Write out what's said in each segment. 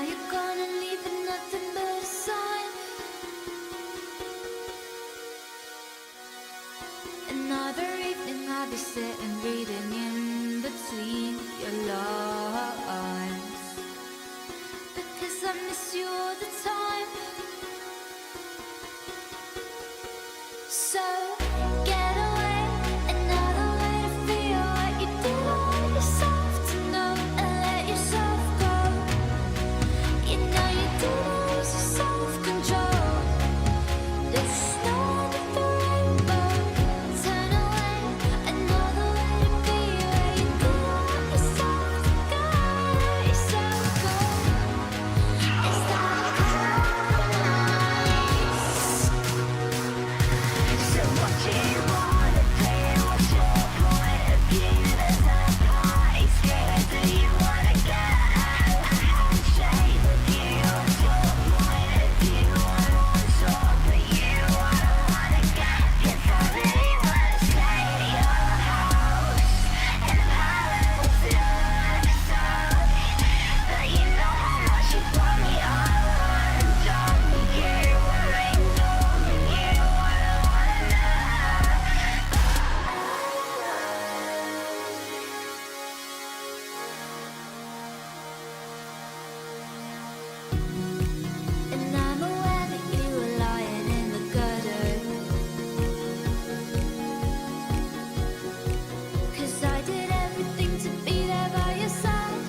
you're gonna leave with nothing but a sign. Another evening I'll be sitting reading in between your lines, because I miss you all the time. So get away, another way to feel what you do on yourself, to know and let yourself go. You know you do lose your self-control. There's no end of the rainbow. Turn away, another way to be where you do let yourself go, let yourself go. Is that so what do you wanna do? What's your point of view? There's no party screaming. Do you wanna get out? A handshake with you. What's your point of view? I want to talk to you. I don't wanna get. 'Cause I really wanna stay at your house in a palace in Luxor. But you know how much you brought me all undone. You were ignoring you. I don't wanna know. And I'm aware that you were lying in the gutter, 'cause I did everything to be there by your side.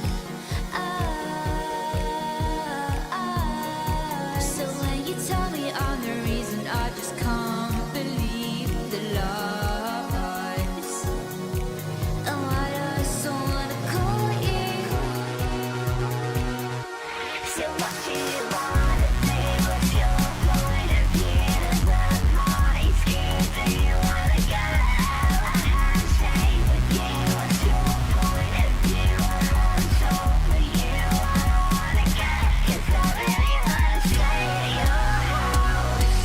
So when you tell me I'm the reason, I just can't believe the lies. And why do I so wanna call you? So what do you wanna do? What's your point of view? There's no party scheme. Do you wanna go out? A handshake with you. What's your point of view? I want to talk to you. I don't wanna get. 'Cause I really wanna stay at your house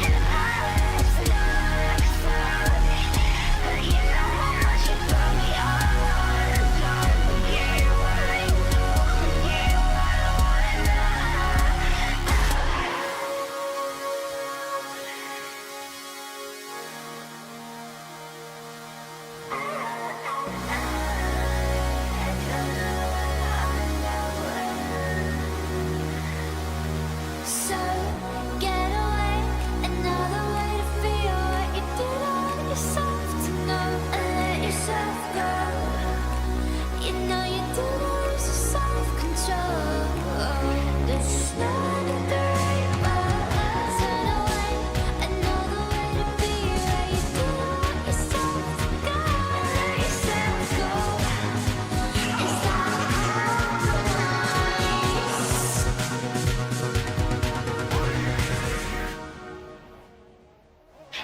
in a palace in Luxor. But you know how much you brought me all undone. You were ignoring you. I don't wanna know. So get away, another way to feel what you did on yourself, to know and let yourself go. You know you do lose your self-control. There's no end of the rainbow. Turn away, another way to be where you do let yourself go, let yourself go. Is that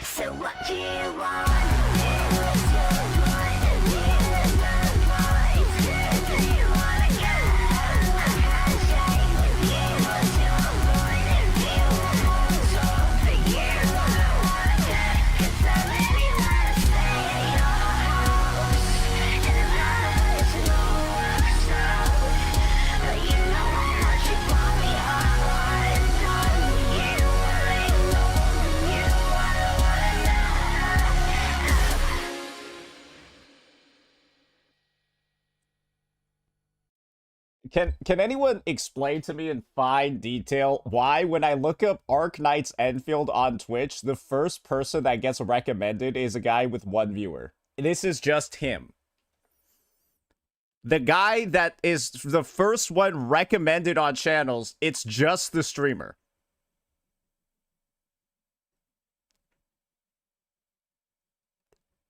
so what do you want to do? What's your point of view? There's no party scream. Do you wanna go out? A handshake with you. What's your point of view? I want to talk to you. I don't wanna get. 'Cause I really wanna stay at your house in a palace in Luxor. But you know how much you brought me all undone. You were ignoring you. I don't wanna know. Can anyone explain to me in fine detail why when I look up Arknight's Enfield on Twitch, the first person that gets recommended is a guy with 1 viewer? This is just him. The guy that is the first one recommended on channels, it's just the streamer.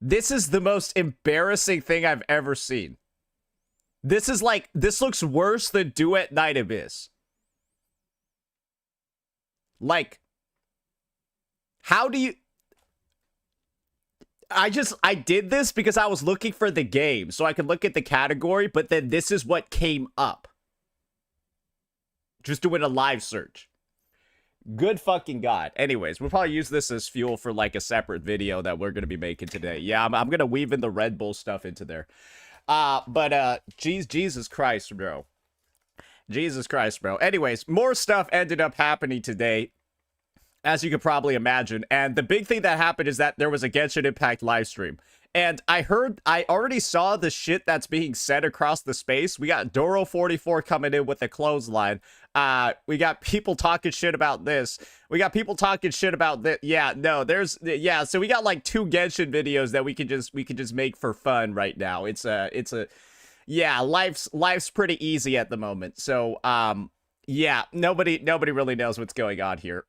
This is the most embarrassing thing I've ever seen. This is like, this looks worse than Duet Night Abyss. Like, how do you... I did this because I was looking for the game, so I could look at the category, but then this is what came up. Just doing a live search. Good fucking God. Anyways, we'll probably use this as fuel for like a separate video that we're going to be making today. Yeah, I'm going to weave in the Red Bull stuff into there. Jesus Christ, bro. Jesus Christ, bro. Anyways, more stuff ended up happening today, as you could probably imagine. And the big thing that happened is that there was a Genshin Impact live stream. And I already saw the shit that's being said across the space. We got Doro44 coming in with a clothesline. We got people talking shit about this. We got people talking shit about that. Yeah, no, so we got like 2 Genshin videos that we could just make for fun right now. Yeah, life's pretty easy at the moment. So, yeah, nobody really knows what's going on here.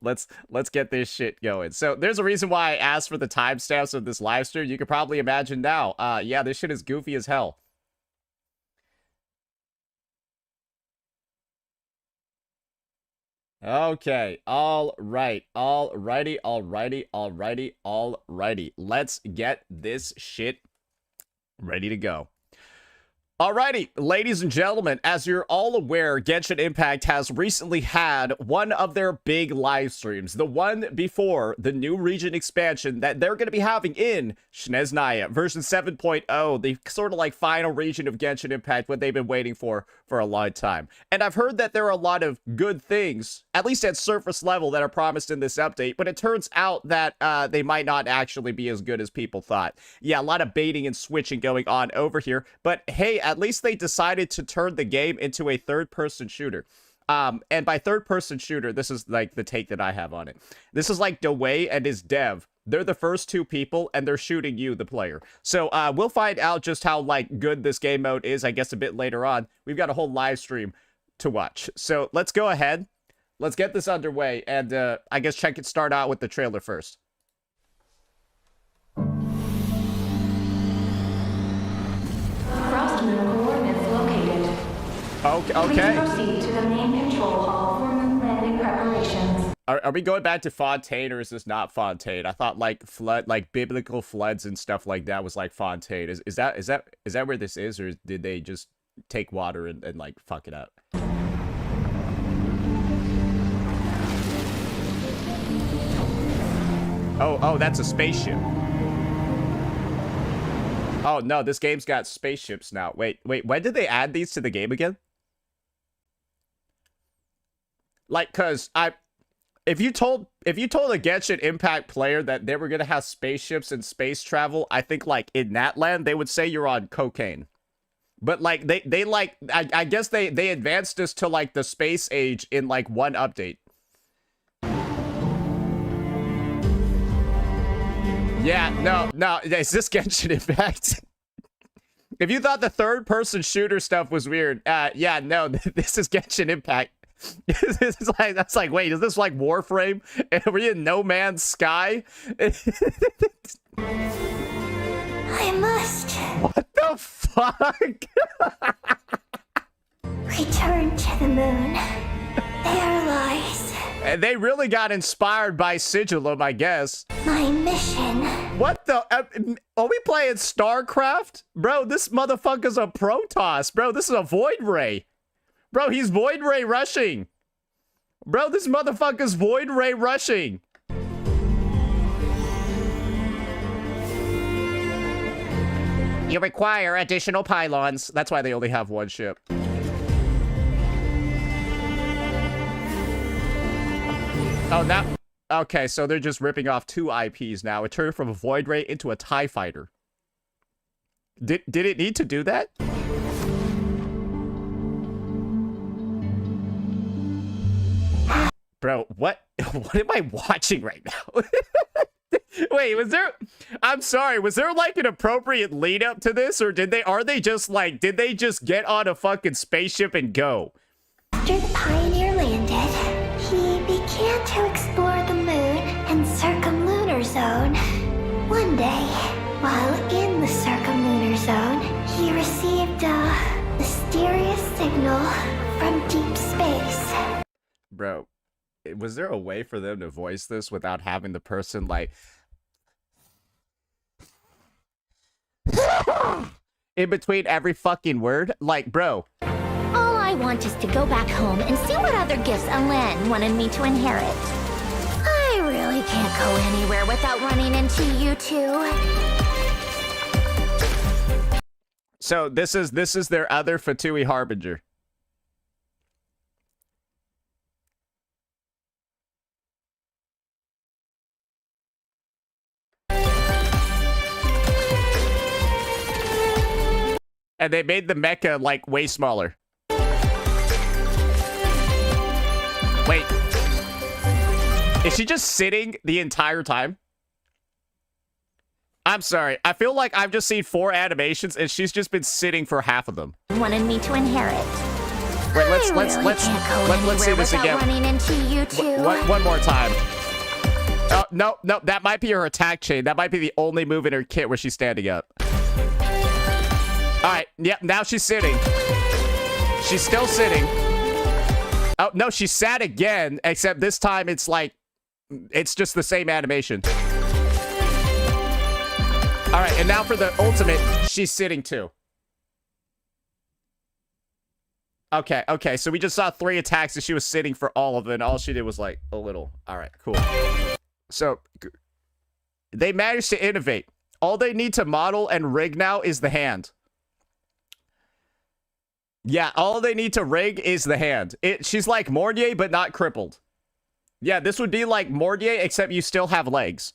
Let's get this shit going. So there's a reason why I asked for the timestamps of this live stream. You can probably imagine now. Yeah, this shit is goofy as hell. Okay, alrighty. Let's get this shit ready to go. Alrighty, ladies and gentlemen, as you're all aware, Genshin Impact has recently had one of their big live streams, the one before the new region expansion that they're going to be having in Snezhnaya, version 7.0, the sort of like final region of Genshin Impact, what they've been waiting for a long time. And I've heard that there are a lot of good things, at least at surface level, that are promised in this update, but it turns out that they might not actually be as good as people thought. Yeah, a lot of baiting and switching going on over here, but hey, at least they decided to turn the game into a third-person shooter. And by third-person shooter, this is like the take that I have on it. This is like Dewey and his dev. They're the first 2 people, and they're shooting you, the player. So we'll find out just how like good this game mode is, I guess, a bit later on. We've got a whole live stream to watch. So let's go ahead. Let's get this underway, and I guess start out with the trailer first. Coordinates located. Okay. Please proceed to the main control hall for moon landing preparations. Are we going back to Fontaine, or is this not Fontaine? I thought like biblical floods and stuff like that was like Fontaine. Is that where this is, or did they just take water and like fuck it up? Oh, that's a spaceship. Oh no, this game's got spaceships now. Wait, when did they add these to the game again? Like, if you told a Genshin Impact player that they were gonna have spaceships and space travel, I think like in that land they would say you're on cocaine. But like they like I guess they advanced us to like the space age in like one update. Yeah, no, is this Genshin Impact? If you thought the third-person shooter stuff was weird, yeah, no, this is Genshin Impact. That's like, wait, is this like Warframe? Are we in No Man's Sky? I must What the fuck? return to the moon. They are lies. And they really got inspired by Sigillum, I guess. My mission. What the? Are we playing StarCraft? Bro, this motherfucker's a Protoss. Bro, this is a Void Ray. Bro, he's Void Ray rushing. Bro, this motherfucker's Void Ray rushing. You require additional pylons. That's why they only have one ship. Oh, now... Okay, so they're just ripping off 2 IPs now. It turned from a Void Ray into a TIE Fighter. Did it need to do that? Bro, what am I watching right now? Wait, I'm sorry, was there like an appropriate lead up to this, or did they just get on a fucking spaceship and go? After the Pioneer landed, he began to explore the moon and circumlunar zone. One day, while in the circumlunar zone, he received a mysterious signal from deep space. Bro, was there a way for them to voice this without having the person like in between every fucking word? Like, bro. All I want is to go back home and see what other gifts Alen wanted me to inherit. I really can't go anywhere without running into you two. So this is their other Fatui Harbinger. And they made the mecha, like, way smaller. Wait. Is she just sitting the entire time? I'm sorry. I feel like I've just seen 4 animations, and she's just been sitting for half of them. Wanted me to inherit. Wait, let's see this again. Running into you two. One more time. Oh, no, that might be her attack chain. That might be the only move in her kit where she's standing up. All right, yep, now she's sitting. She's still sitting. Oh, no, she sat again, except this time it's like, it's just the same animation. All right, and now for the ultimate, she's sitting too. Okay, so we just saw 3 attacks and she was sitting for all of them, and all she did was like a little. All right, cool. So they managed to innovate. All they need to model and rig now is the hand. Yeah, all they need to rig is the hand. She's like Mornier, but not crippled. Yeah, this would be like Mornier, except you still have legs.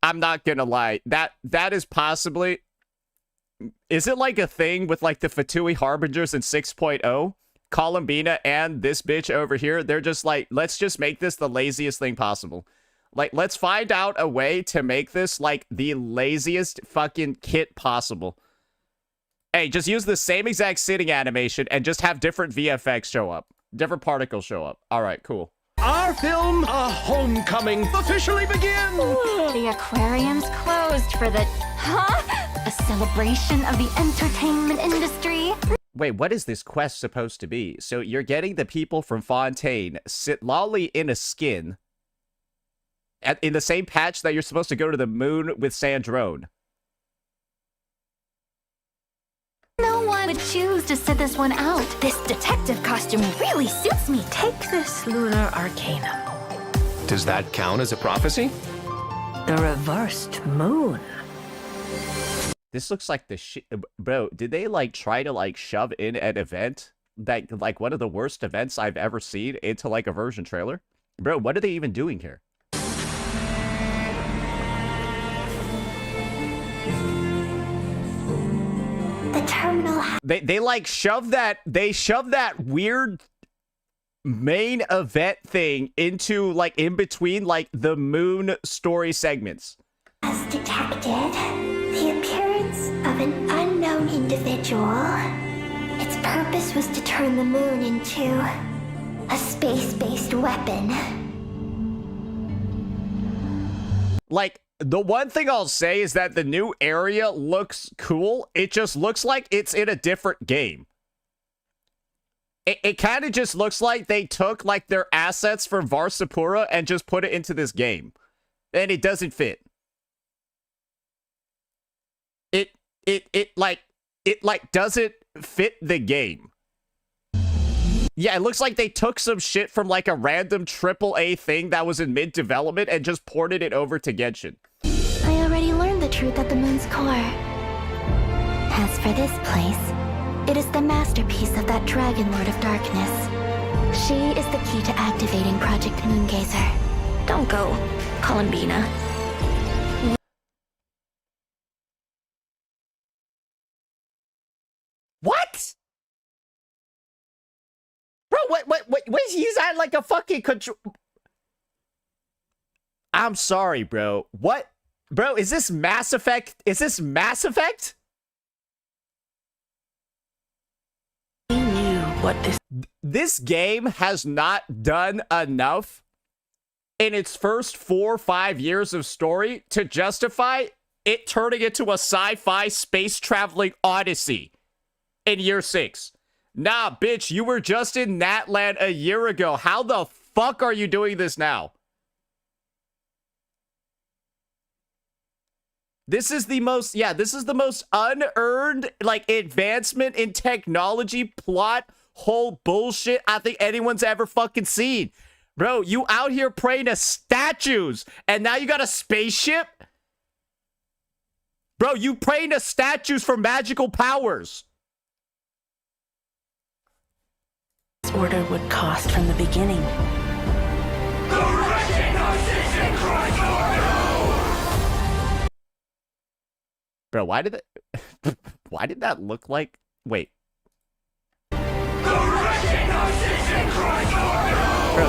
I'm not gonna lie. That is possibly... Is it like a thing with like the Fatui Harbingers in 6.0? Columbina and this bitch over here, they're just like, let's just make this the laziest thing possible. Like, let's find out a way to make this, like, the laziest fucking kit possible. Hey, just use the same exact sitting animation and just have different VFX show up. Different particles show up. All right, cool. Our film, A Homecoming, officially begins! The aquarium's closed for the... Huh? A celebration of the entertainment industry? Wait, what is this quest supposed to be? So you're getting the people from Fontaine sit lolly in a skin... in the same patch that you're supposed to go to the moon with Sandrone. No one would choose to sit this one out. This detective costume really suits me. Take this lunar arcanum. Does that count as a prophecy? The reversed moon. This looks like the shit. Bro, did they, like, try to, like, shove in an event that, like, one of the worst events I've ever seen into, like, a version trailer? Bro, what are they even doing here? The terminal. They like shove that weird main event thing into like in between like the moon story segments. Has detected the appearance of an unknown individual. Its purpose was to turn the moon into a space-based weapon. Like, the one thing I'll say is that the new area looks cool. It just looks like it's in a different game. It kind of just looks like they took, like, their assets from Varsapura and just put it into this game. And it doesn't fit. It doesn't fit the game. Yeah, it looks like they took some shit from, like, a random AAA thing that was in mid-development and just ported it over to Genshin. I already learned the truth at the moon's core. As for this place, it is the masterpiece of that Dragon Lord of Darkness. She is the key to activating Project Moongazer. Don't go, Columbina. What? Bro, what he's at like a fucking control. I'm sorry, bro. What? Bro, is this Mass Effect? Is this Mass Effect? We knew what This game has not done enough in its first 4 or 5 years of story to justify it turning into a sci-fi space traveling odyssey in year 6. Nah, bitch, you were just in Natland a year ago. How the fuck are you doing this now? This is the most, this is the most unearned, like, advancement in technology, plot, whole bullshit I think anyone's ever fucking seen. Bro, you out here praying to statues, and now you got a spaceship? Bro, you pray to statues for magical powers. This order would cost from the beginning. Bro, why did that... why did that look like... Wait. Bro,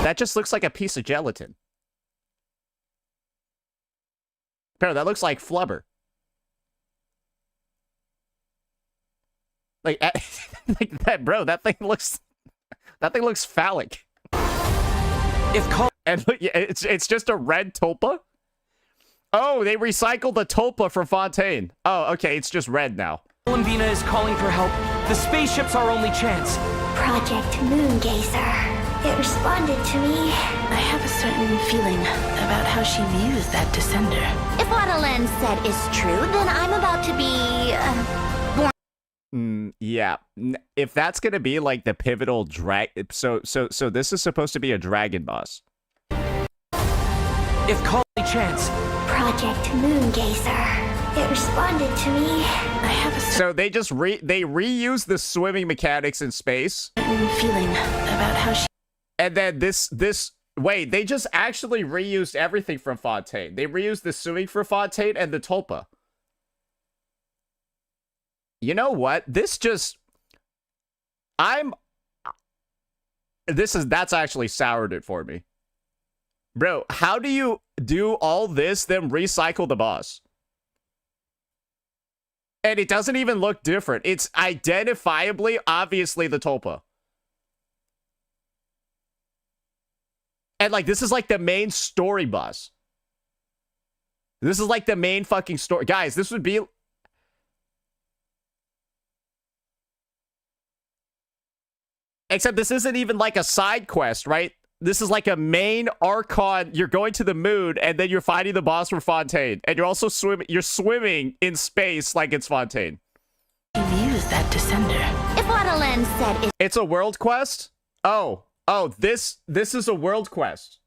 that just looks like a piece of gelatin. Bro, that looks like flubber. Like, like that, bro, that thing looks phallic. And look, yeah, it's just a red tulpa. Oh, they recycled the tulpa from Fontaine. Oh, okay, it's just red now. Columbina is calling for help. The spaceship's our only chance. Project Moongazer. It responded to me. I have a certain feeling about how she views that descender. If what Alen said is true, then I'm about to be born. Yeah. If that's gonna be like the pivotal so this is supposed to be a dragon boss. If call chance. Project Moongazer. It responded to me. I have a So they just they reuse the swimming mechanics in space. certain feeling about how she... And then wait, they just actually reused everything from Fontaine. They reused the swimming for Fontaine and the tulpa. You know what? That's actually soured it for me. Bro, how do you do all this, then recycle the boss? And it doesn't even look different. It's identifiably, obviously, the tulpa. And, like, this is, like, the main story boss. This is, like, the main fucking story. Guys, this would be... Except this isn't even, like, a side quest, right? This is, like, a main Archon. You're going to the moon, and then you're fighting the boss for Fontaine. And you're also swimming in space like it's Fontaine. She views that descender. If what Alen said is It's a world quest? Oh, this is a world quest.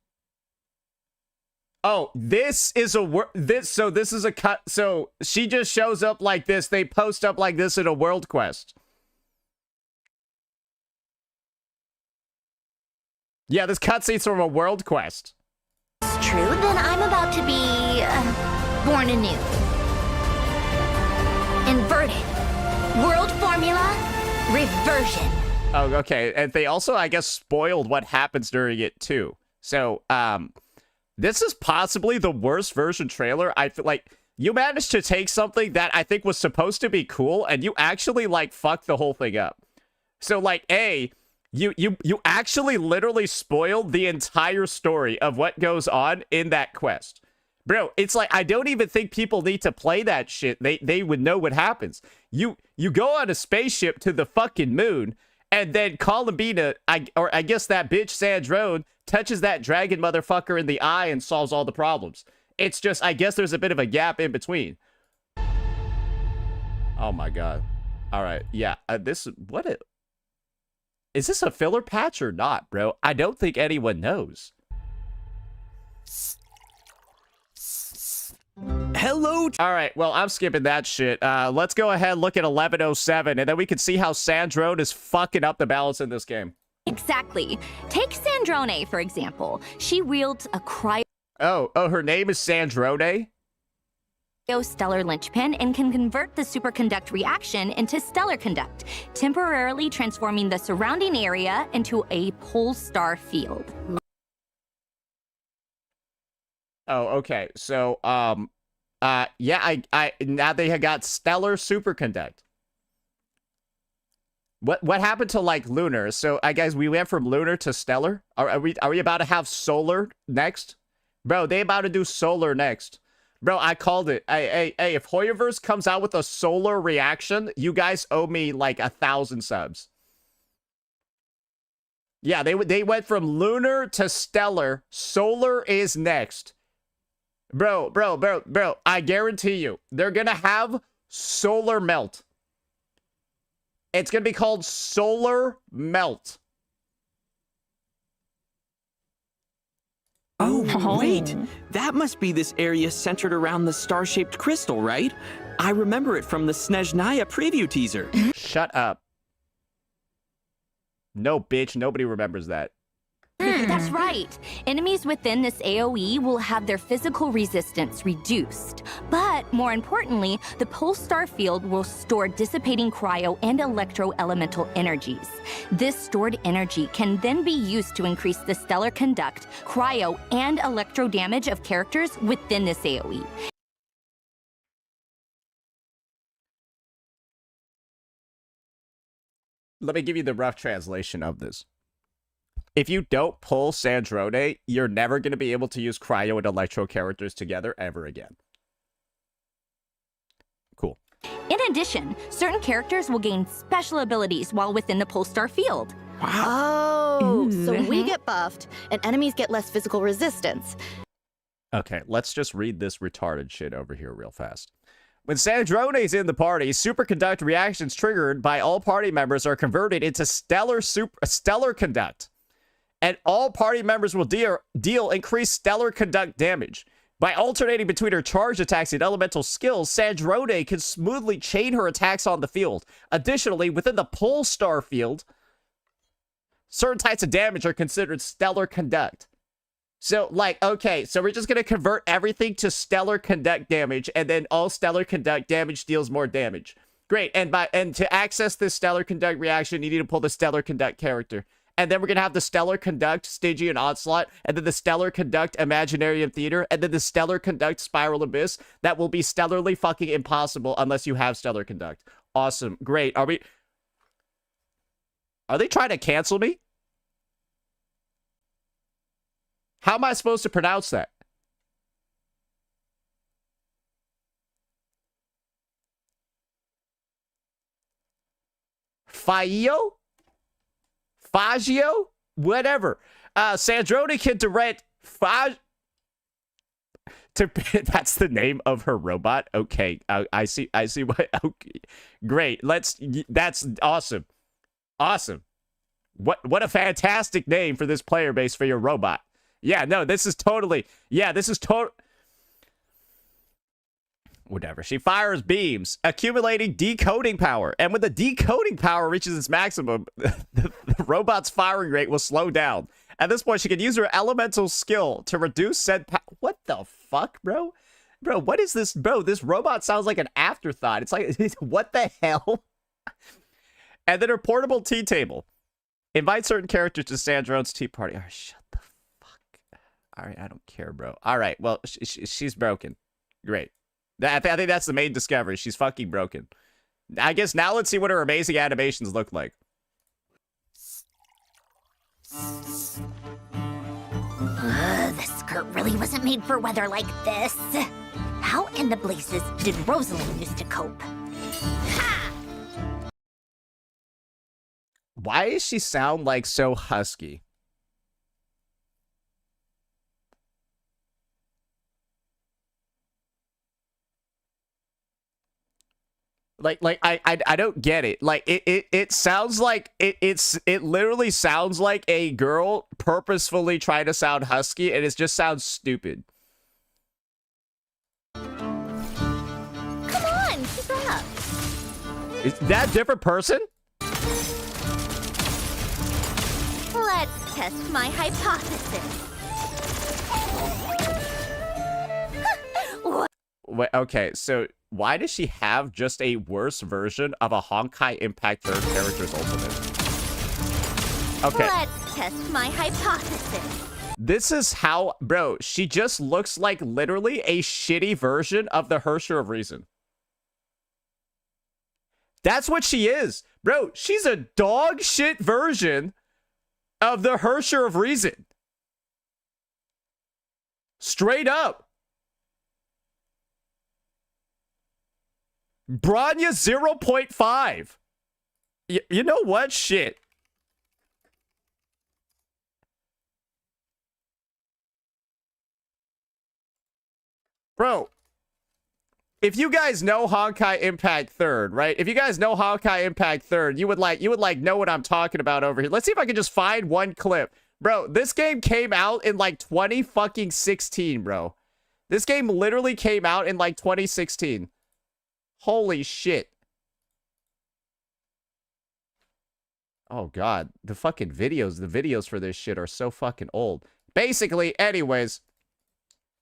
Oh, this is a this is a cut. So she just shows up like this. They post up like this in a world quest. Yeah, this cutscene's from a world quest. true, then I'm about to be born anew. Inverted. World formula. Reversion. Oh, okay. And they also, I guess, spoiled what happens during it, too. So, this is possibly the worst version trailer. I feel like you managed to take something that I think was supposed to be cool, and you actually, like, fucked the whole thing up. So, like, you actually literally spoiled the entire story of what goes on in that quest. Bro, it's like, I don't even think people need to play that shit. They would know what happens. You go on a spaceship to the fucking moon, and then Columbina, I guess that bitch Sandrone, touches that dragon motherfucker in the eye and solves all the problems. It's just, I guess there's a bit of a gap in between. Oh my god. Alright, yeah. Is this a filler patch or not, bro? I don't think anyone knows. Hello. Alright, well, I'm skipping that shit. Let's go ahead and look at 1107, and then we can see how Sandrone is fucking up the balance in this game. Exactly. Take Sandrone, for example. She wields a Oh, her name is Sandrone? stellar linchpin and can convert the superconduct reaction into stellar conduct, temporarily transforming the surrounding area into a pole star field. Oh, okay. So, yeah, now they have got stellar superconduct. What happened to, like, lunar? So, guys, we went from lunar to stellar. Are we about to have solar next? Bro, they about to do solar next. Bro, I called it. Hey, if Hoyoverse comes out with a solar reaction, you guys owe me, like, 1,000 subs. Yeah, they went from lunar to stellar. Solar is next. Bro, I guarantee you, they're gonna have solar melt. It's gonna be called solar melt. Oh, wait. That must be this area centered around the star-shaped crystal, right? I remember it from the Snezhnaya preview teaser. Shut up. No, bitch. Nobody remembers that. That's right. Enemies within this AoE will have their physical resistance reduced. But more importantly, the pole star field will store dissipating cryo and electro elemental energies. This stored energy can then be used to increase the stellar conduct, cryo, and electro damage of characters within this AoE. Let me give you the rough translation of this. If you don't pull Sandrone, you're never going to be able to use Cryo and Electro characters together ever again. Cool. In addition, certain characters will gain special abilities while within the pole star field. Oh, so we get buffed, and enemies get less physical resistance. Okay, let's just read this retarded shit over here real fast. When Sandrone is in the party, superconduct reactions triggered by all party members are converted into stellar conduct. And all party members will deal increased stellar conduct damage. By alternating between her charge attacks and elemental skills, Sandrone can smoothly chain her attacks on the field. Additionally, within the pole star field, certain types of damage are considered stellar conduct. So, like, okay, so we're just going to convert everything to stellar conduct damage, and then all stellar conduct damage deals more damage. Great, and to access this stellar conduct reaction, you need to pull the stellar conduct character. And then we're going to have the Stellar Conduct, Stygian Onslaught, and then the Stellar Conduct, Imaginarium Theater, and then the Stellar Conduct, Spiral Abyss. That will be stellarly fucking impossible unless you have Stellar Conduct. Awesome. Great. Are they trying to cancel me? How am I supposed to pronounce that? Faio? Faggio? Whatever. Sandrone can direct that's the name of her robot. Okay. I see what. Okay. Great. That's awesome. Awesome. What a fantastic name for this player base for your robot. Yeah, no, this is totally. Whatever. She fires beams, accumulating decoding power. And when the decoding power reaches its maximum, the robot's firing rate will slow down. At this point, she can use her elemental skill to reduce said What the fuck, bro? Bro, what is this? Bro, this robot sounds like an afterthought. It's like, what the hell? And then her portable tea table. Invite certain characters to Sandrone's tea party. Oh, shut the fuck. All right, I don't care, bro. All right, well, she's broken. Great. I think that's the main discovery. She's fucking broken. I guess now let's see what her amazing animations look like. This skirt really wasn't made for weather like this. How in the blazes did Rosalind used to cope? Ha! Why does she sound like so husky? I don't get it. Like it sounds like it literally sounds like a girl purposefully trying to sound husky, and it just sounds stupid. Come on, keep up. Is that a different person? Let's test my hypothesis. Wait, okay, so why does she have just a worse version of a Honkai Impact 3rd character's ultimate? Okay. Let's test my hypothesis. This is how, bro, she just looks like literally a shitty version of the Hersher of Reason. That's what she is. Bro, she's a dog shit version of the Hersher of Reason. Straight up. Bronya 0.5. You know what? Shit. Bro, if you guys know Honkai Impact 3rd, right? If you guys know Honkai Impact 3rd, you would know what I'm talking about over here. Let's see if I can just find one clip. Bro, this game came out in like 2016, bro. This game literally came out in like 2016. Holy shit. Oh, God. The videos for this shit are so fucking old. Basically, anyways,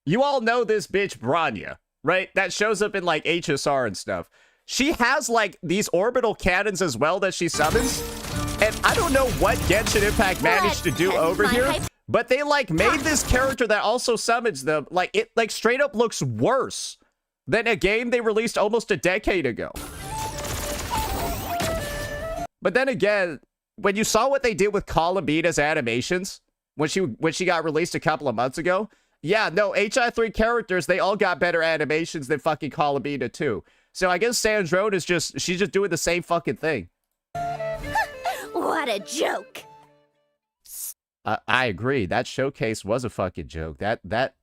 you all know this bitch, Branya, right? That shows up in, like, HSR and stuff. She has, like, these orbital cannons as well that she summons. And I don't know what Genshin Impact managed to do over here, but they, like, made this character that also summons them, like, it, like, straight up looks worse than a game they released almost a decade ago. But then again, when you saw what they did with Columbina's animations, when she got released a couple of months ago, yeah, no, HI3 characters, they all got better animations than fucking Columbina too. So I guess Sandrone is she's just doing the same fucking thing. What a joke. I agree. That showcase was a fucking joke. That...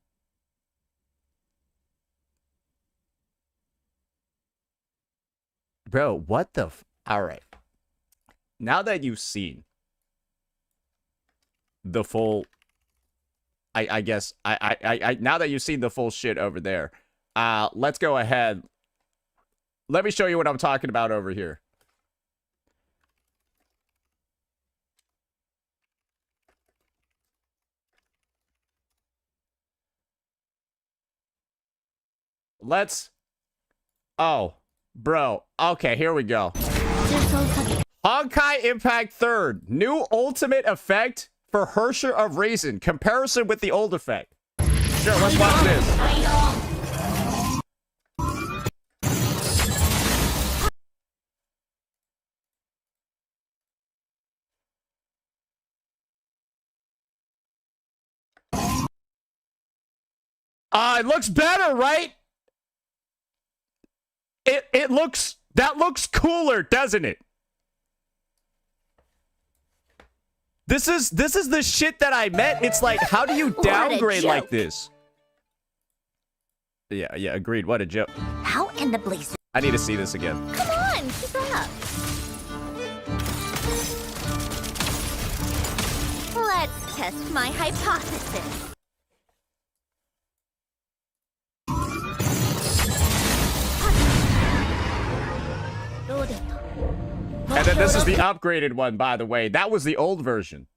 Bro, what the all right. Now that you've seen the full... I guess... now that you've seen the full shit over there, let's go ahead. Let me show you what I'm talking about over here. Let's... Oh, bro. Okay, here we go. Honkai Impact 3rd. New ultimate effect for Hersher of Reason. Comparison with the old effect. Sure, let's watch this. It looks better, right? It looks... That looks cooler, doesn't it? This is the shit that I meant. It's like, how do you downgrade like this? Yeah, agreed. What a joke. How in the blazes? I need to see this again. Come on, keep up. Let's test my hypothesis. And then this is the upgraded one, by the way. That was the old version.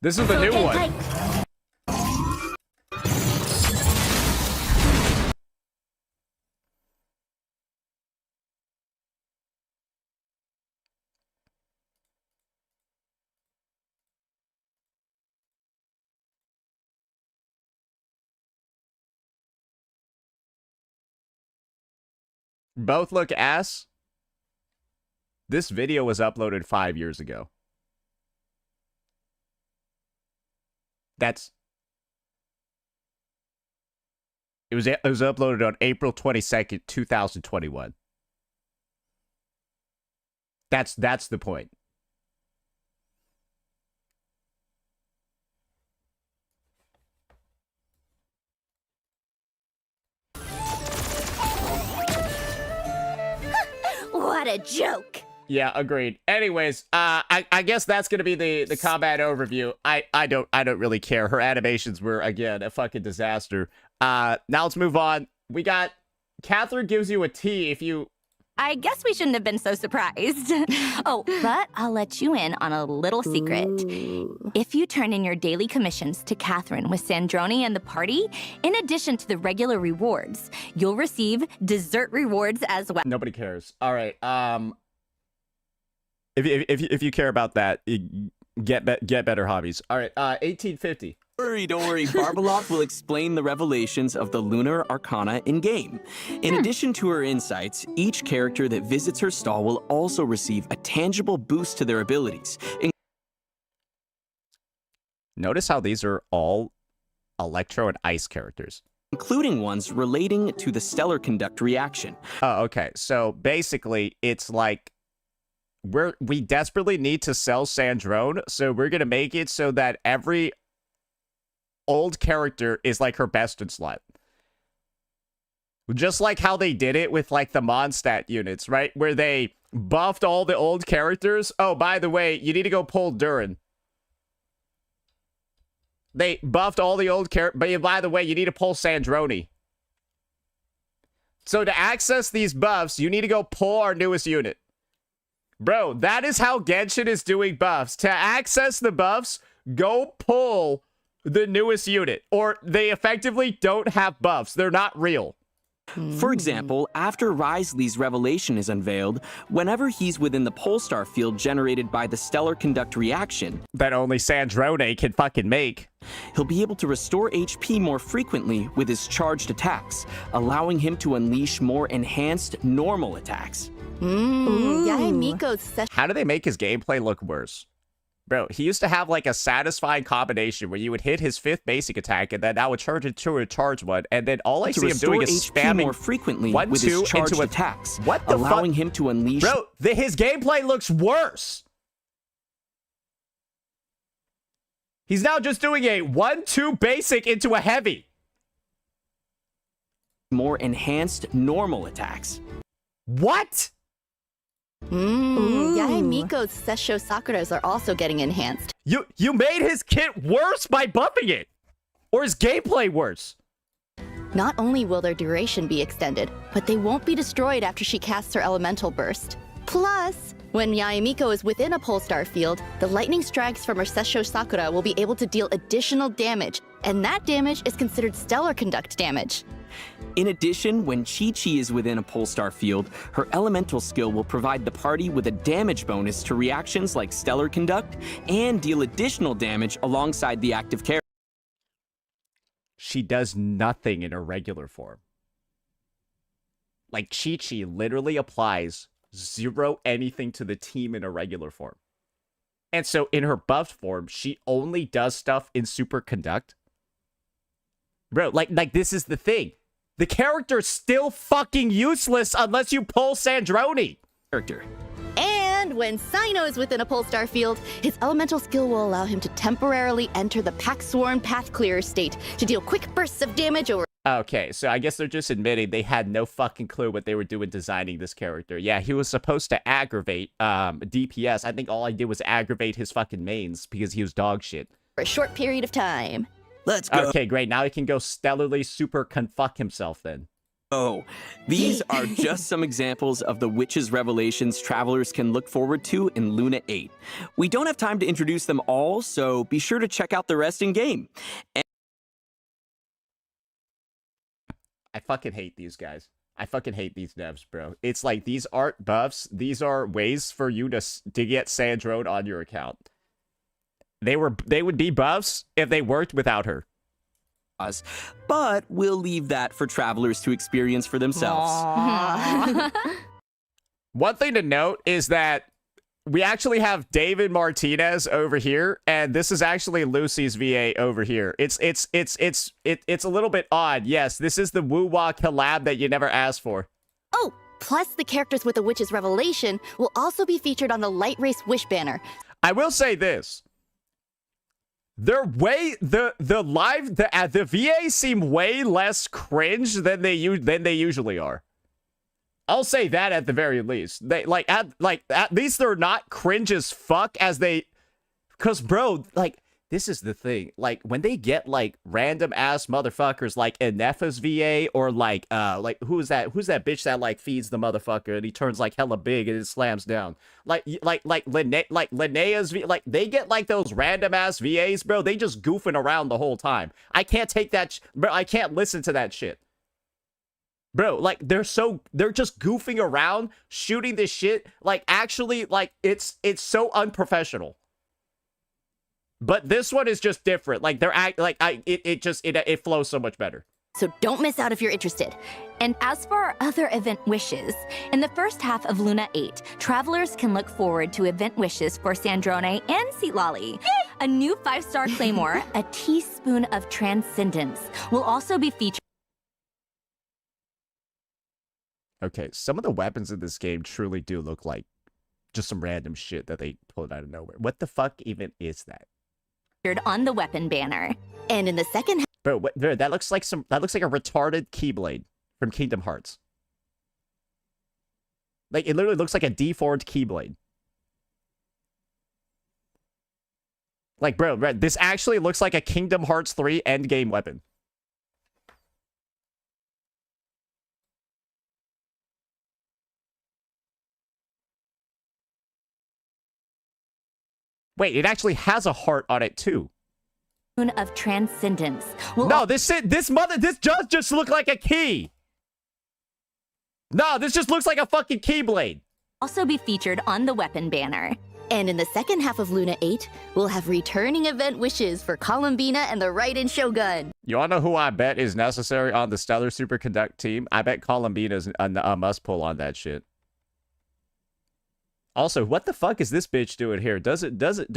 This is the new one. Both look ass. This video was uploaded 5 years ago. It was uploaded on April 22nd, 2021. That's the point. What a joke. Yeah, agreed. Anyways, I guess that's gonna be the combat overview. I don't really care. Her animations were, again, a fucking disaster. Now let's move on. We got Catherine gives you a T if you... I guess we shouldn't have been so surprised. Oh, but I'll let you in on a little secret. If you turn in your daily commissions to Catherine with Sandrone and the party, in addition to the regular rewards, you'll receive dessert rewards as well. Nobody cares. All right. If you care about that, get better hobbies. All right. 1850. Don't worry. Barbalot will explain the revelations of the lunar arcana in-game. In addition to her insights, each character that visits her stall will also receive a tangible boost to their abilities. Notice how these are all Electro and Ice characters, including ones relating to the stellar conduct reaction. Oh, okay. So basically, it's like we desperately need to sell Sandrone, so we're gonna make it so that every old character is like her best in slot. Just like how they did it with like the Mondstadt units, right? Where they buffed all the old characters. Oh, by the way, you need to go pull Durin. They buffed all the old characters, but by the way, you need to pull Sandrone. So to access these buffs, you need to go pull our newest unit. Bro, that is how Genshin is doing buffs. To access the buffs, go pull the newest unit. Or they effectively don't have buffs. They're not real. For example, after Wriothesley's revelation is unveiled, whenever he's within the Polestar field generated by the stellar conduct reaction, that only Sandrone can fucking make, he'll be able to restore HP more frequently with his charged attacks, allowing him to unleash more enhanced normal attacks. Yaemiko's session. How do they make his gameplay look worse? Bro, he used to have like a satisfying combination where you would hit his 5th basic attack and then that would turn into a charge one, and then all I see him doing is spamming more frequently 1, with 2 his charged into attacks, what the allowing fuck? him to unleash. Bro, his gameplay looks worse. He's now just doing a 1, 2 basic into a heavy. More enhanced normal attacks. What? Yaemiko's Sessho Sakuras are also getting enhanced. You made his kit worse by buffing it, or his gameplay worse. Not only will their duration be extended, but they won't be destroyed after she casts her elemental burst. Plus, when Yaemiko is within a Polestar field, the lightning strikes from her Sessho Sakura will be able to deal additional damage, and that damage is considered stellar conduct damage. In addition, when Chi-Chi is within a Polestar field, her elemental skill will provide the party with a damage bonus to reactions like Stellar Conduct and deal additional damage alongside the active character. She does nothing in her regular form. Like, Chi-Chi literally applies 0 anything to the team in her regular form. And so in her buffed form, she only does stuff in Super Conduct. Bro, like this is the thing. The character's still fucking useless unless you pull Sandrone. And when Sino is within a Polestar field, his elemental skill will allow him to temporarily enter the Pack-Sworn Path Clearer state to deal quick bursts of damage over. Okay, so I guess they're just admitting they had no fucking clue what they were doing designing this character. Yeah, he was supposed to aggravate DPS. I think all I did was aggravate his fucking mains because he was dog shit. For a short period of time. Let's go. Okay, great. Now he can go stellarly super confuck himself then. Oh, these are just some examples of the witches' revelations travelers can look forward to in Luna 8. We don't have time to introduce them all, so be sure to check out the rest in game. I fucking hate these guys. I fucking hate these devs, bro. It's like these aren't buffs. These are ways for you to get Sandrone on your account. They would be buffs if they worked without her. But we'll leave that for travelers to experience for themselves. One thing to note is that we actually have David Martinez over here, and this is actually Lucy's VA over here. It's a little bit odd. Yes, this is the woo-wah collab that you never asked for. Oh, plus the characters with the Witch's Revelation will also be featured on the Light Race Wish banner. I will say this. They're way the VAs seem way less cringe than they usually are. I'll say that at the very least. They at least they're not cringe as fuck as they, cause bro, like this is the thing. Like when they get like random ass motherfuckers like Inepha's VA or like who's that bitch that like feeds the motherfucker and he turns like hella big and it slams down. Like Linnea's VA, like they get like those random ass VAs, bro. They just goofing around the whole time. I can't take that, bro. I can't listen to that shit. Bro, like, they're just goofing around, shooting this shit. Like, actually, like, it's so unprofessional. But this one is just different. Like, it flows so much better. So don't miss out if you're interested. And as for our other event wishes, in the first half of Luna 8, travelers can look forward to event wishes for Sandrone and Seatlolly. A new 5-star Claymore, a teaspoon of transcendence, will also be featured. Okay, some of the weapons in this game truly do look like just some random shit that they pulled out of nowhere. What the fuck even is that? On the weapon banner. And in the second half, Bro, that looks like a retarded Keyblade from Kingdom Hearts. Like, it literally looks like a deformed Keyblade. Like, bro, this actually looks like a Kingdom Hearts 3 endgame weapon. Wait, it actually has a heart on it too. Moon of Transcendence will No, this just look like a key. No, this just looks like a fucking keyblade. also be featured on the weapon banner. And in the second half of Luna 8, we'll have returning event wishes for Columbina and the Raiden Shogun. You wanna know who I bet is necessary on the Stellar Superconduct team? I bet Columbina's a must-pull on that shit. Also, what the fuck is this bitch doing here? Does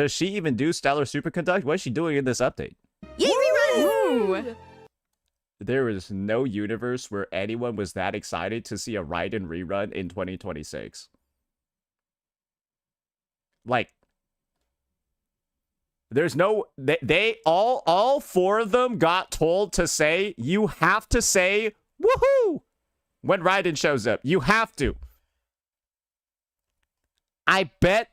she even do Stellar Superconduct? What is she doing in this update? Yay, rerun! There is no universe where anyone was that excited to see a Raiden rerun in 2026. Like, there's no... They all four of them got told to say, you have to say, woohoo! When Raiden shows up. You have to. I bet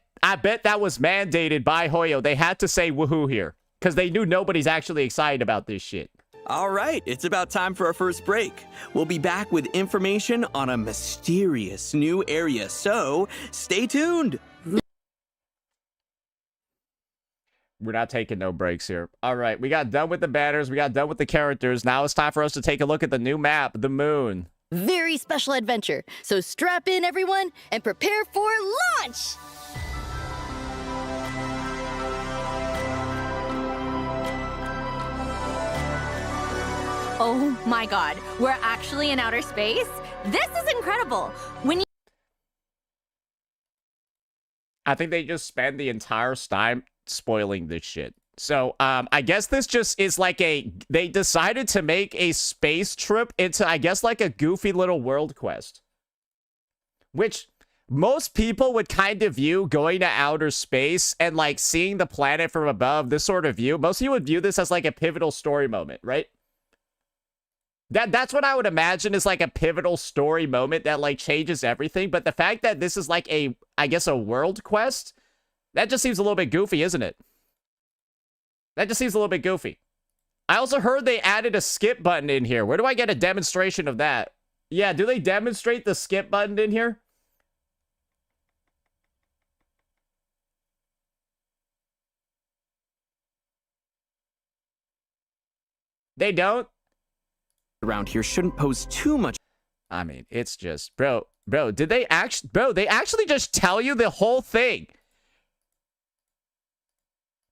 that was mandated by Hoyo. They had to say woohoo here. Because they knew nobody's actually excited about this shit. All right, it's about time for our first break. We'll be back with information on a mysterious new area, so stay tuned. We're not taking no breaks here. All right, we got done with the banners. We got done with the characters. Now it's time for us to take a look at the new map, the moon. Very special adventure. So strap in, everyone, and prepare for launch! Oh my god, we're actually in outer space? This is incredible! When you I think they just spend the entire time spoiling this shit. So, I guess this just is like they decided to make a space trip into, I guess, like a goofy little world quest. Which most people would kind of view going to outer space and, like, seeing the planet from above, this sort of view. Most people would view this as, like, a pivotal story moment, right? That's what I would imagine is, like, a pivotal story moment that, like, changes everything. But the fact that this is, like, I guess, a world quest, that just seems a little bit goofy, isn't it? That just seems a little bit goofy. I also heard they added a skip button in here. Where do I get a demonstration of that? Yeah, do they demonstrate the skip button in here? They don't? Around here shouldn't pose too much. I mean, it's just... Bro, did they actually... Bro, they actually just tell you the whole thing.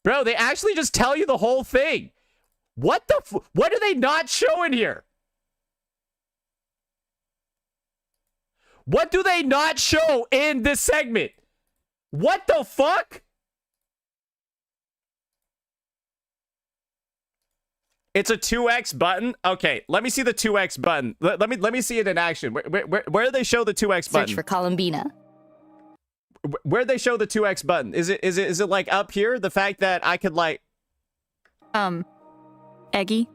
Bro, they actually just tell you the whole thing. What the what are they not showing here? What do they not show in this segment? What the fuck? It's a 2x button? Okay, let me see the 2x button. Let me see it in action. Where do they show the 2x button? Search for Columbina. Where'd they show the 2x button? Is it like up here? The fact that I could like... Eggy?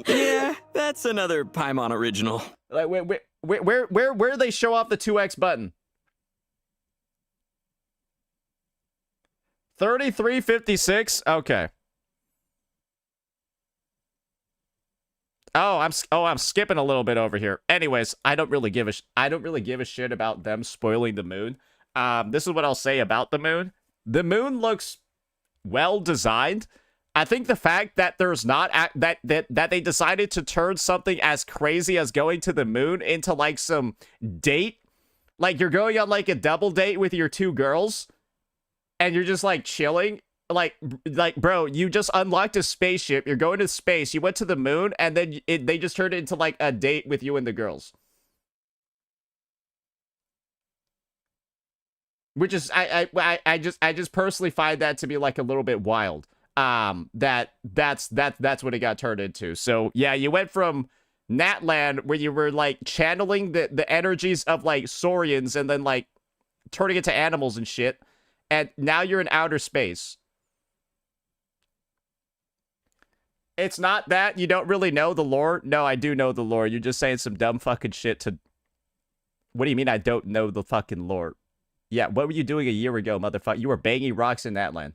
Yeah, that's another Paimon original. Like, where do they show off the 2x button? 3356? Okay. Oh, I'm skipping a little bit over here. Anyways, I don't really give a shit about them spoiling the moon. This is what I'll say about the moon. The moon looks well designed. I think the fact that there's not that they decided to turn something as crazy as going to the moon into like some date, like you're going on like a double date with your two girls, and you're just like chilling. Like, bro, you just unlocked a spaceship. You're going to space. You went to the moon, and then they just turned it into like a date with you and the girls. Which is, I just personally find that to be like a little bit wild. That's what it got turned into. So yeah, you went from Natland where you were like channeling the energies of like Saurians and then like turning it to animals and shit, and now you're in outer space. It's not that you don't really know the lore. No, I do know the lore. You're just saying some dumb fucking shit to... What do you mean I don't know the fucking lore? Yeah, what were you doing a year ago, motherfucker? You were banging rocks in Natland.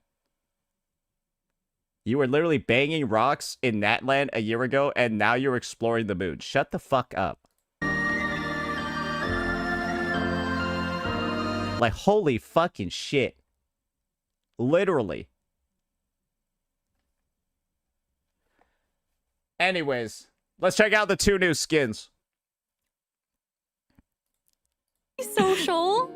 You were literally banging rocks in Natland a year ago, and now you're exploring the moon. Shut the fuck up. Like, holy fucking shit. Literally. Anyways, let's check out the 2 new skins. Social.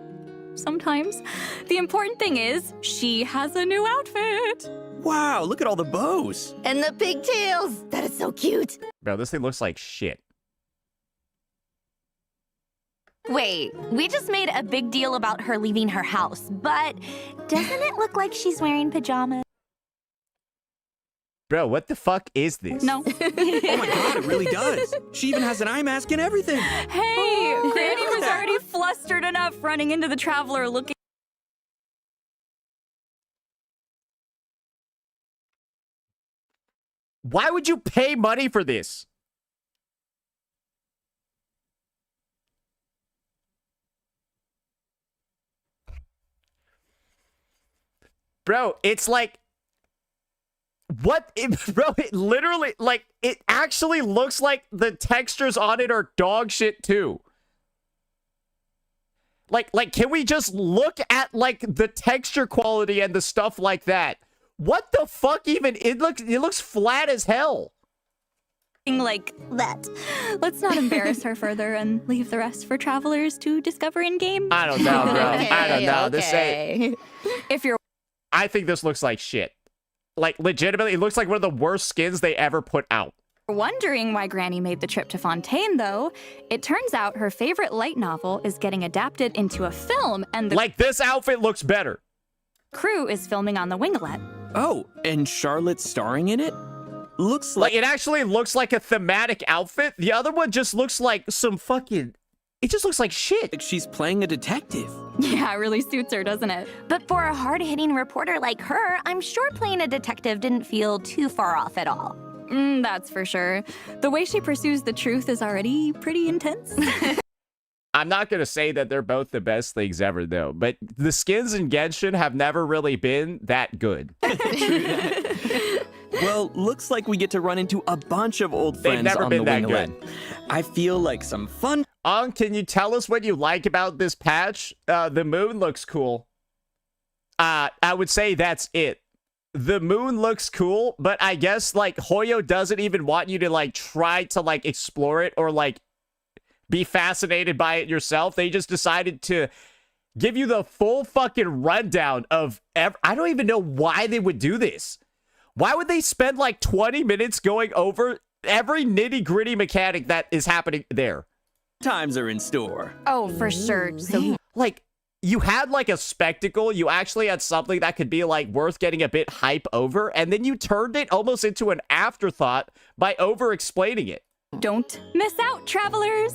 Sometimes. The important thing is, she has a new outfit. Wow, look at all the bows. And the pigtails! That is so cute! Bro, this thing looks like shit. Wait, we just made a big deal about her leaving her house, but doesn't it look like she's wearing pajamas? Bro, what the fuck is this? No. Oh my god, it really does. She even has an eye mask and everything. Hey, Granny was already flustered enough running into the Traveler looking. Why would you pay money for this? Bro, it's like... What? Bro, it literally... Like, it actually looks like the textures on it are dog shit, too. Like, can we just look at, like, the texture quality and the stuff like that? What the fuck even? It looks flat as hell. Like that. Let's not embarrass her further and leave the rest for travelers to discover in game. I don't know, bro. I don't know. This ain't... If you're I think this looks like shit. Like, legitimately, it looks like one of the worst skins they ever put out. wondering why Granny made the trip to Fontaine, though, it turns out her favorite light novel is getting adapted into a film, and the Like, this outfit looks better. crew is filming on the winglet. Oh, and Charlotte's starring in it? Looks Like, it actually looks like a thematic outfit. The other one just looks like some fucking... It just looks like shit. she's playing a detective. Yeah, it really suits her, doesn't it? But for a hard-hitting reporter like her, I'm sure playing a detective didn't feel too far off at all. That's for sure. The way she pursues the truth is already pretty intense. I'm not going to say that they're both the best things ever, though. But the skins in Genshin have never really been that good. Well, looks like we get to run into a bunch of old friends never on been the that winglet. good. I feel like some fun. Can you tell us what you like about this patch? The moon looks cool. I would say that's it. The moon looks cool, but I guess, like, Hoyo doesn't even want you to, like, try to, like, explore it or, like, be fascinated by it yourself. They just decided to give you the full fucking rundown of... I don't even know why they would do this. Why would they spend, like, 20 minutes going over every nitty-gritty mechanic that is happening there? Times are in store. Oh, for sure. So, Like, you had, like, a spectacle. You actually had something that could be, like, worth getting a bit hype over, and then you turned it almost into an afterthought by over-explaining it. don't miss out, travelers.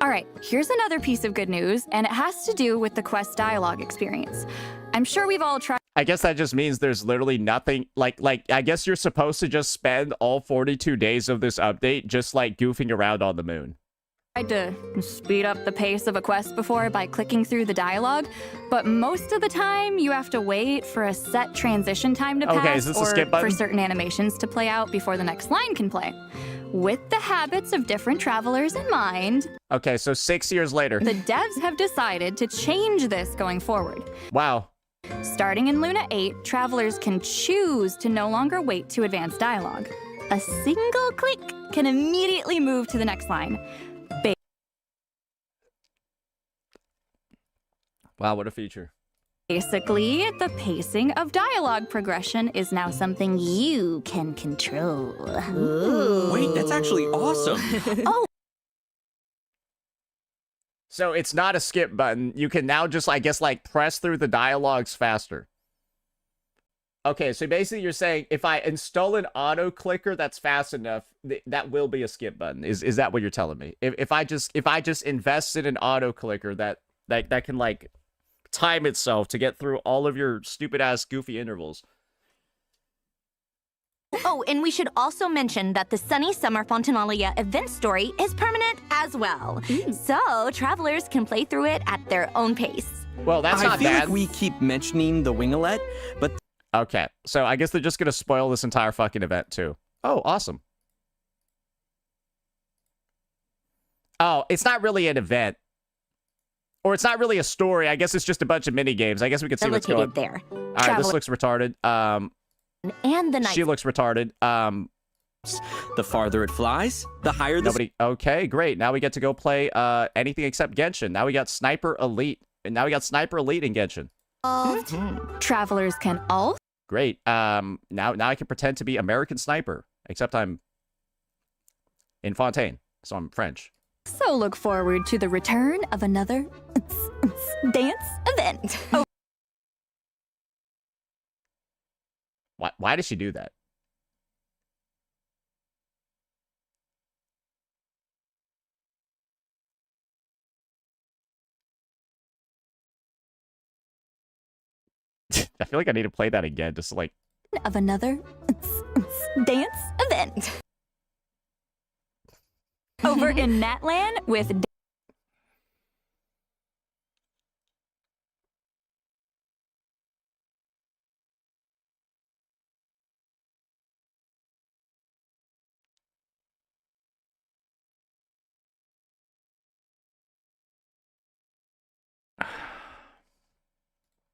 All right, here's another piece of good news, and it has to do with the quest dialogue experience. I'm sure we've all tried I guess that just means there's literally nothing, like, I guess you're supposed to just spend all 42 days of this update just, like, goofing around on the moon. to speed up the pace of a quest before by clicking through the dialogue, but most of the time you have to wait for a set transition time to pass is this a or skip button? for certain animations to play out before the next line can play. With the habits of different travelers in mind, Okay, so 6 years later. the devs have decided to change this going forward. Wow. Starting in Luna 8, travelers can choose to no longer wait to advance dialogue. A single click can immediately move to the next line. Wow, what a feature. Basically, the pacing of dialogue progression is now something you can control. Wait, that's actually awesome. So it's not a skip button. You can now just, I guess, like, press through the dialogues faster. Okay, so basically you're saying if I install an auto clicker that's fast enough, that will be a skip button. Is that what you're telling me? If I just invest in an auto clicker that can, like, time itself to get through all of your stupid ass goofy intervals. Oh, and we should also mention that the Sunny Summer Fontanalia event story is permanent as well. So travelers can play through it at their own pace. Well, that's I not feel bad. like we keep mentioning the winglet, but Okay, so I guess they're just gonna spoil this entire fucking event too. Oh, awesome. Oh, it's not really an event. Or it's not really a story. I guess it's just a bunch of mini games. I guess we can see what's going. Located there. All right, this looks retarded. And the night. She looks retarded. The farther it flies, the higher the... Nobody. Okay, great. Now we get to go play anything except Genshin. Now we got Sniper Elite. And now we got Sniper Elite in Genshin. Travelers can also... Great. Now I can pretend to be American Sniper. Except I'm in Fontaine, so I'm French. So look forward to the return of another dance event. Oh. Why did she do that? I feel like I need to play that again, just like... Of another dance event. Over in Natland with...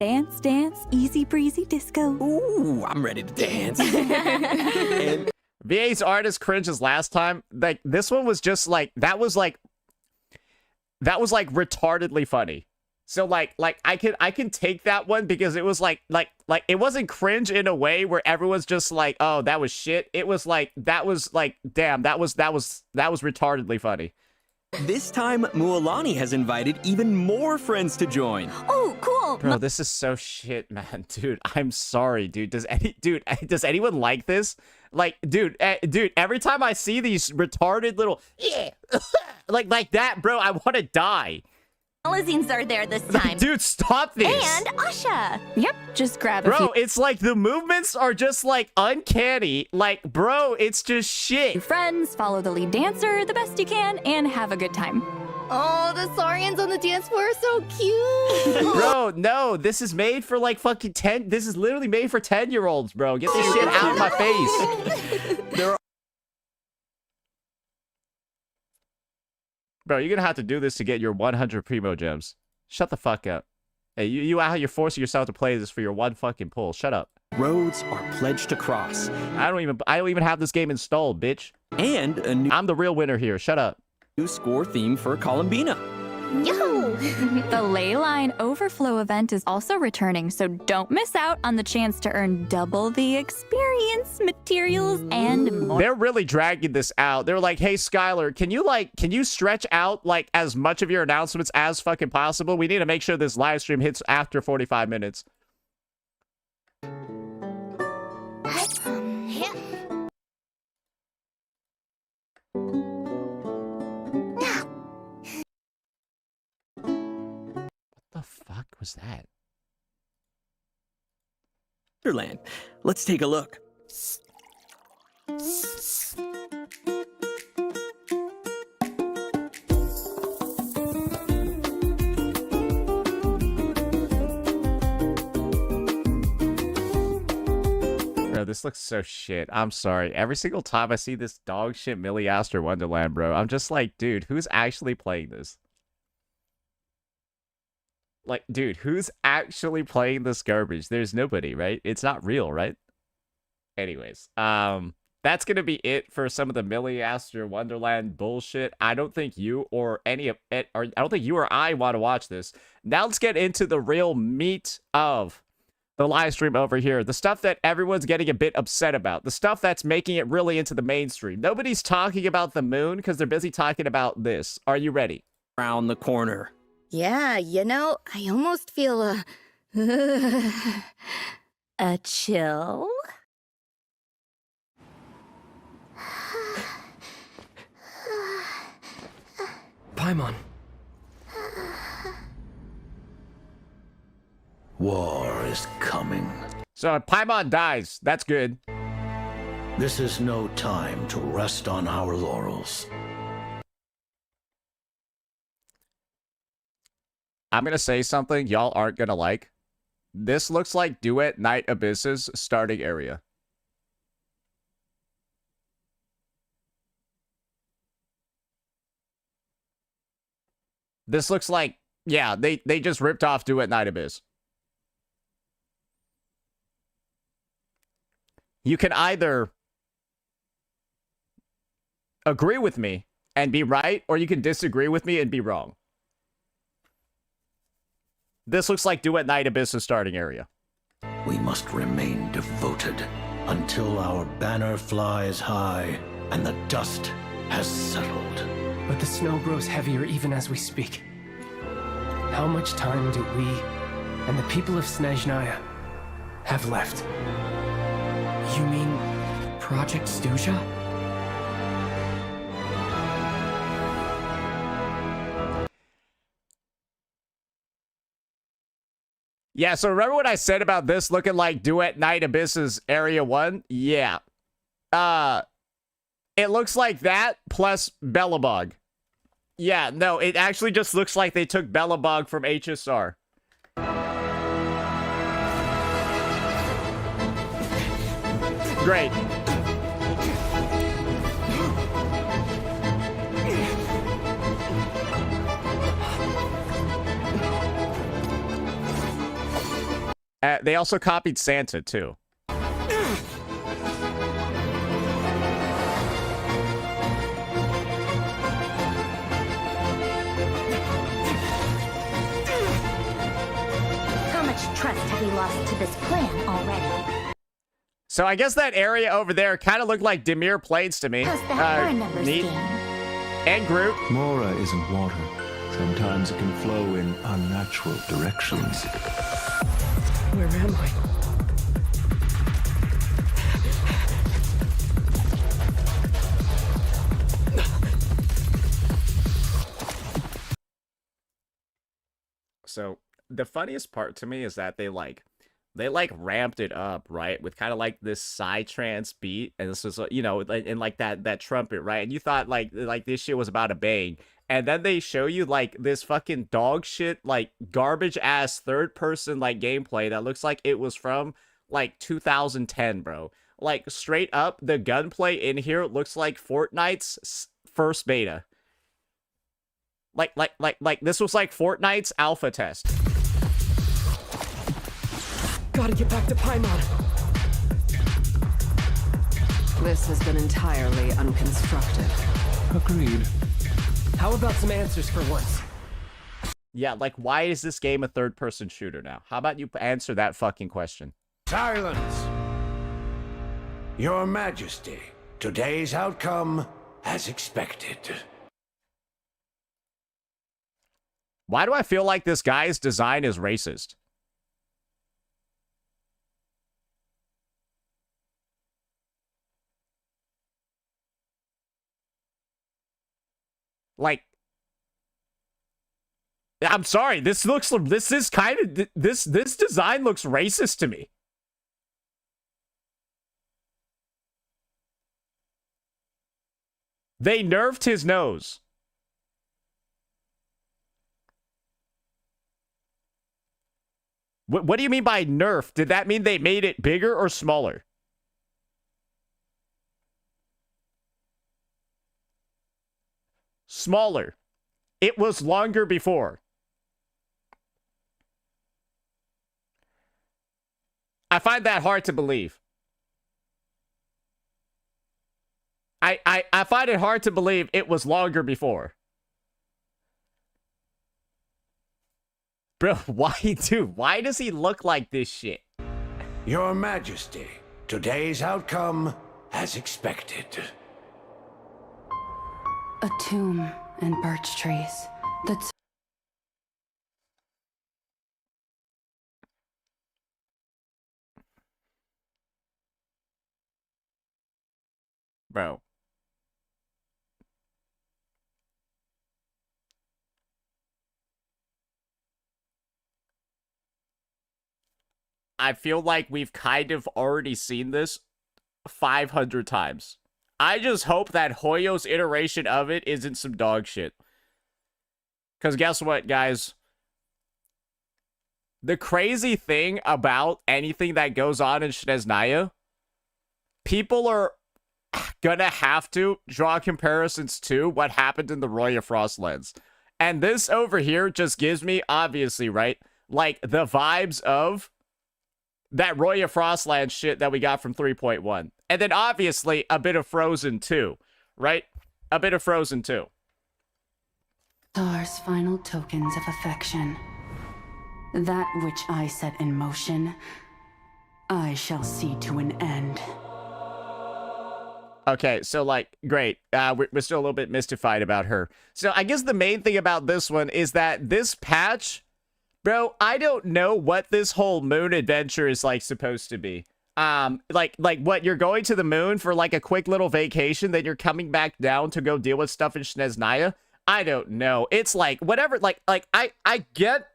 Dance, dance, easy breezy disco. Ooh, I'm ready to dance. And VA's art is cringe as last time. Like, this one was just like, that was like retardedly funny. So like I can take that one because it was like it wasn't cringe in a way where everyone's just like, oh, that was shit. It was like, that was like, damn, that was retardedly funny. this time, Mualani has invited even more friends to join. Oh, cool. Bro, this is so shit, man. Dude, I'm sorry, dude. Does anyone like this? Like, dude, every time I see these retarded little like that, bro, I want to die. Alazines are there this time. Dude, stop this. And Asha. Yep, just grab a Bro, it's like the movements are just like uncanny. Like, bro, it's just shit. few friends, follow the lead dancer the best you can, and have a good time. Oh, the Saurians on the dance floor are so cute. Bro, no, this is made for like fucking 10. This is literally made for 10-year-olds, bro. Get this shit out of my face. Bro, you're gonna have to do this to get your 100 Primo Gems. Shut the fuck up. Hey, you out here, you're forcing yourself to play this for your one fucking pull. Shut up. Roads are pledged to cross. I don't even have this game installed, bitch. And a I'm the real winner here. Shut up. new score theme for Columbina. Yo! The Leyline Overflow event is also returning, so don't miss out on the chance to earn double the experience, materials, and more. They're really dragging this out. They're like, hey, Skylar, can you stretch out like as much of your announcements as fucking possible? We need to make sure this live stream hits after 45 minutes. What the fuck was that? Wonderland. Let's take a look. Bro, this looks so shit. I'm sorry. Every single time I see this dog shit Millie Aster Wonderland, bro, I'm just like, dude, who's actually playing this? Like, dude, who's actually playing this garbage? There's nobody, right? It's not real, right? Anyways, that's gonna be it for some of the Millie Aster Wonderland bullshit. I don't think you or I don't think you or I want to watch this. Now let's get into the real meat of the live stream over here. The stuff that everyone's getting a bit upset about. The stuff that's making it really into the mainstream. Nobody's talking about the moon because they're busy talking about this. Are you ready? Around the corner. Yeah, you know, I almost feel A chill? Paimon. War is coming. So Paimon dies. That's good. This is no time to rest on our laurels. I'm going to say something y'all aren't going to like. This looks like Duet Night Abyss's starting area. This looks like Yeah, they just ripped off Duet Night Abyss. You can either agree with me and be right, or you can disagree with me and be wrong. This looks like Duet Night Abyss's starting area. We must remain devoted until our banner flies high and the dust has settled. But the snow grows heavier even as we speak. How much time do we and the people of Snezhnaya have left? You mean Project Stuja? Yeah, so remember what I said about this looking like Duet Night Abyss's Area 1? Yeah. It looks like that plus Bellabog. Yeah, no, it actually just looks like they took Bellabog from HSR. Great. They also copied Santa, too. How much trust have we lost to this plan already? So I guess that area over there kind of looked like Demir Plains to me. How's that for a numbers neat. game? And Groot. Mora isn't water. Sometimes it can flow in unnatural directions. Where am I? So the funniest part to me is that they ramped it up, right, with kind of like this psytrance beat, and this was, you know, and like that trumpet, right, and you thought like this shit was about a bang, and then they show you like this fucking dog shit, like garbage ass third person like gameplay that looks like it was from like 2010, bro. Like straight up, the gunplay in here looks like Fortnite's first beta. Like this was like Fortnite's alpha test. Gotta get back to Paimon. This has been entirely unconstructive. Agreed. How about some answers for once? Yeah, like why is this game a third-person shooter now? How about you answer that fucking question? Silence! Your Majesty, today's outcome as expected. Why do I feel like this guy's design is racist? Like, I'm sorry, this design looks racist to me. They nerfed his nose. What do you mean by nerf? Did that mean they made it bigger or smaller? Smaller. It was longer before. I find that hard to believe. I find it hard to believe it was longer before. Bro, why, dude? Why does he look like this shit? Your Majesty, today's outcome as expected. A tomb and birch trees. That's Bro. I feel like we've kind of already seen this 500 times. I just hope that Hoyo's iteration of it isn't some dog shit. Because guess what, guys? The crazy thing about anything that goes on in Snezhnaya, people are gonna have to draw comparisons to what happened in the Roya Frostlands. And this over here just gives me, obviously, right, like the vibes of that Roya Frostland shit that we got from 3.1. And then obviously a bit of Frozen 2, right? A bit of Frozen 2. Star's final tokens of affection. That which I set in motion, I shall see to an end. Okay, so, like, great. We're still a little bit mystified about her. So I guess the main thing about this one is that this patch, bro, I don't know what this whole moon adventure is, like, supposed to be. Like what, you're going to the moon for, like, a quick little vacation, then you're coming back down to go deal with stuff in Snezhnaya? I don't know. It's, like, whatever, like, I get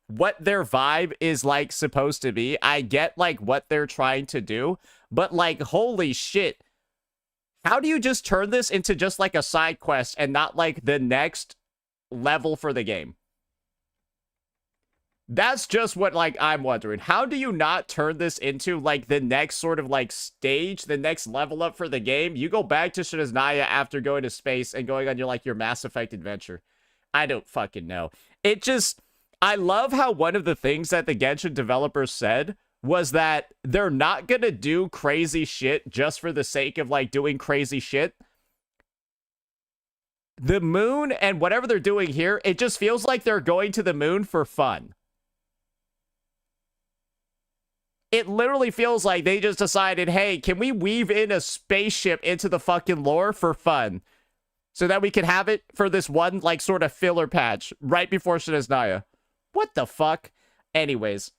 what their vibe is, like, supposed to be. I get, like, what they're trying to do. But, like, holy shit. How do you just turn this into just, like, a side quest and not, like, the next level for the game? That's just what, like, I'm wondering. How do you not turn this into, like, the next sort of, like, stage, the next level up for the game? You go back to Snezhnaya after going to space and going on your, like, your Mass Effect adventure. I don't fucking know. It just... I love how one of the things that the Genshin developers said was that they're not gonna do crazy shit just for the sake of, like, doing crazy shit. The moon and whatever they're doing here, it just feels like they're going to the moon for fun. It literally feels like they just decided, hey, can we weave in a spaceship into the fucking lore for fun? So that we can have it for this one, like, sort of filler patch right before Snezhnaya. What the fuck? Anyways.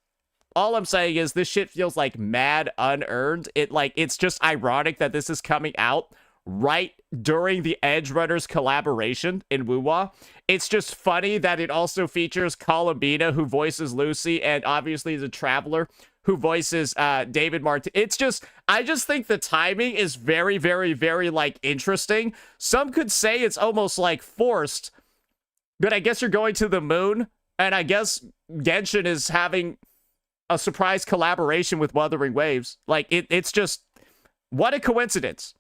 All I'm saying is this shit feels like mad unearned. It's just ironic that this is coming out right during the Edge Runners collaboration in Wuwa. It's just funny that it also features Columbina, who voices Lucy, and obviously the Traveler, who voices David Martin. It's just, I just think the timing is very, very, very, like, interesting. Some could say it's almost, like, forced, but I guess you're going to the moon, and I guess Genshin is having a surprise collaboration with Wuthering Waves. Like, it's just, what a coincidence.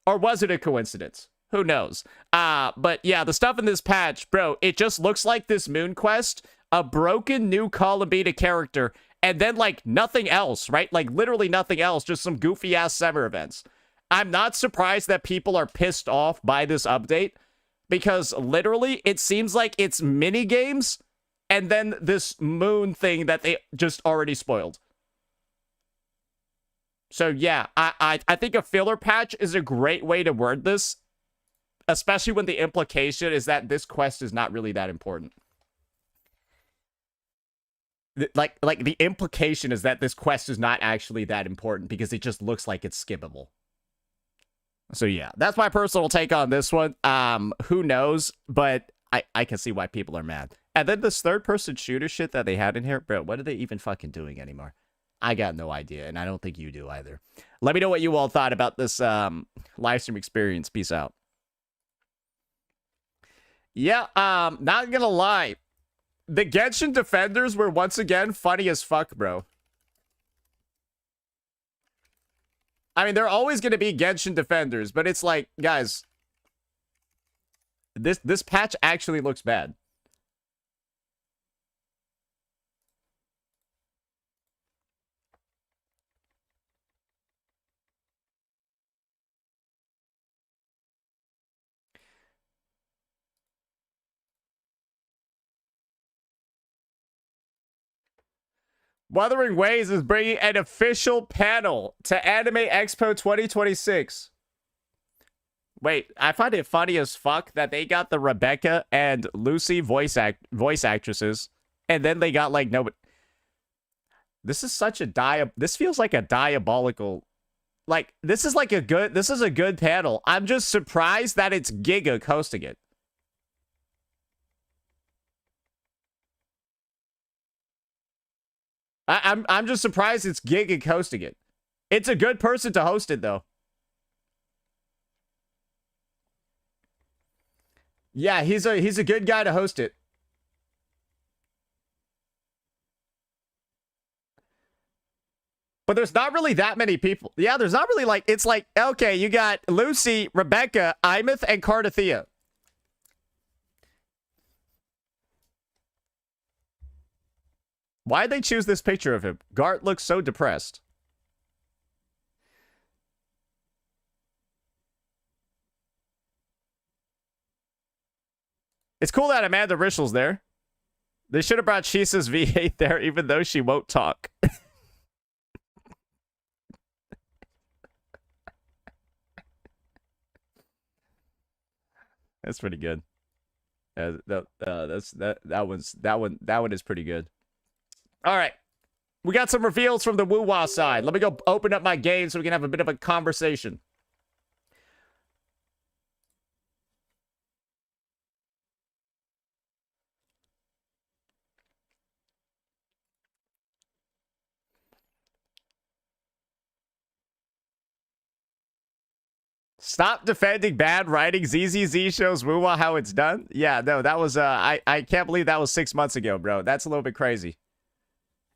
Or was it a coincidence? Who knows? But yeah, the stuff in this patch, bro, it just looks like this moon quest, a broken new Columbina character, and then, like, nothing else, right? Like, literally nothing else, just some goofy-ass summer events. I'm not surprised that people are pissed off by this update, because literally, it seems like it's mini-games, and then this moon thing that they just already spoiled. So yeah, I think a filler patch is a great way to word this, especially when the implication is that this quest is not really that important. Like the implication is that this quest is not actually that important because it just looks like it's skippable. So yeah, that's my personal take on this one. Who knows? But I can see why people are mad. And then this third-person shooter shit that they had in here, bro, what are they even fucking doing anymore? I got no idea, and I don't think you do either. Let me know what you all thought about this livestream experience. Peace out. Yeah, not gonna lie. The Genshin defenders were once again funny as fuck, bro. I mean, they're always gonna be Genshin defenders, but it's like, guys, this patch actually looks bad. Wuthering Waves is bringing an official panel to Anime Expo 2026. Wait, I find it funny as fuck that they got the Rebecca and Lucy voice actresses, and then they got, like, nobody. This is such a this feels like a diabolical, like, this is a good panel. I'm just surprised that it's Giga hosting it. I'm just surprised it's Giga hosting it. It's a good person to host it, though. Yeah, he's a good guy to host it. But there's not really that many people. Yeah, there's not really, like, it's like, okay, you got Lucy, Rebecca, Imeth, and Cardathea. Why'd they choose this picture of him? Gart looks so depressed. It's cool that Amanda Rishell's there. They should have brought Shisa's V8 there, even though she won't talk. That's pretty good. That one is pretty good. All right, we got some reveals from the Woo-Wah side. Let me go open up my game so we can have a bit of a conversation. Stop defending bad writing. ZZZ shows Woo-Wah how it's done. Yeah, no, that was, I can't believe that was 6 months ago, bro. That's a little bit crazy.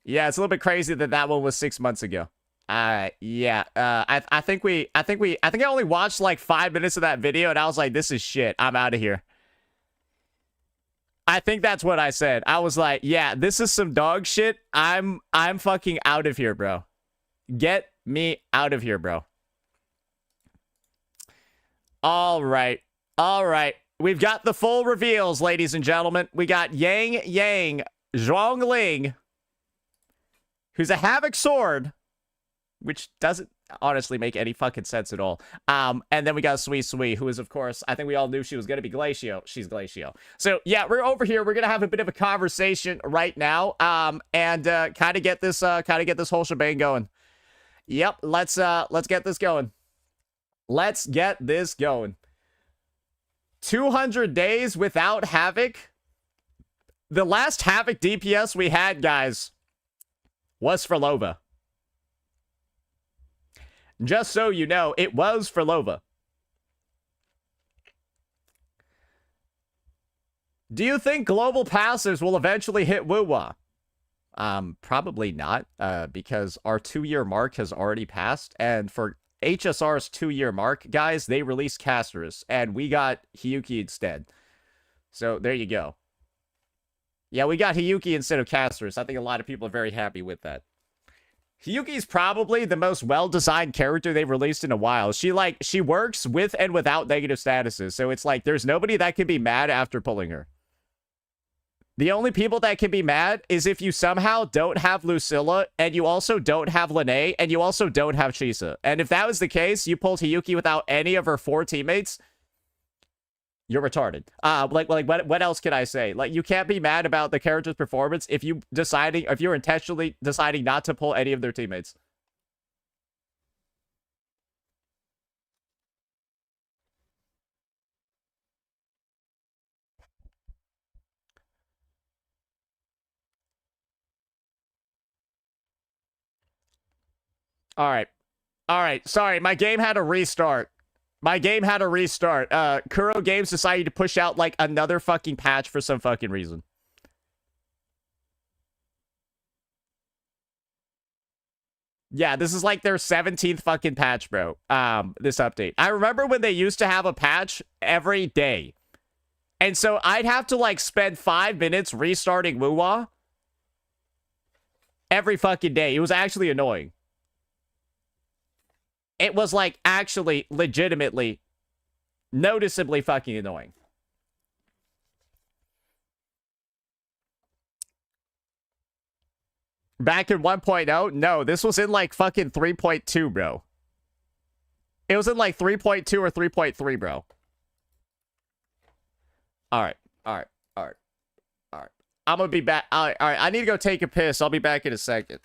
Yeah, it's a little bit crazy that that one was 6 months ago. I think I only watched like 5 minutes of that video and I was like, this is shit. I'm out of here. I think that's what I said. I was like, yeah, this is some dog shit. I'm fucking out of here, bro. Get me out of here, bro. All right. We've got the full reveals, ladies and gentlemen. We got Yangyang Zhuangling, who's a Havoc Sword, which doesn't honestly make any fucking sense at all. And then we got Suisui, who is, of course, I think we all knew she was going to be Glacio. She's Glacio. So, yeah, we're over here. We're going to have a bit of a conversation right now, and kind of get this whole shebang going. Yep, let's get this going. Let's get this going. 200 days without Havoc. The last Havoc DPS we had, guys, was for Lova. Just so you know, it was for Lova. Do you think global passives will eventually hit Woo-Wah? Probably not, because our 2-year mark has already passed, and for HSR's 2-year mark, guys, they released Casterus, and we got Hiyuki instead. So, there you go. Yeah, we got Hiyuki instead of Casterus. I think a lot of people are very happy with that. Hiyuki's probably the most well-designed character they've released in a while. She works with and without negative statuses, so it's like, there's nobody that can be mad after pulling her. The only people that can be mad is if you somehow don't have Lucilla, and you also don't have Lene, and you also don't have Shisa. And if that was the case, you pulled Hiyuki without any of her 4 teammates, you're retarded. What else can I say? Like, you can't be mad about the character's performance if you're intentionally deciding not to pull any of their teammates. All right. Sorry, my game had a restart. Kuro Games decided to push out, like, another fucking patch for some fucking reason. Yeah, this is like their 17th fucking patch, bro. This update. I remember when they used to have a patch every day. And so I'd have to, like, spend 5 minutes restarting Woo-Wah every fucking day. It was actually annoying. It was, like, actually, legitimately, noticeably fucking annoying. Back in 1.0? No, this was in, like, fucking 3.2, bro. It was in, like, 3.2 or 3.3, bro. Alright. I'm gonna be back. Alright, I need to go take a piss. I'll be back in a second.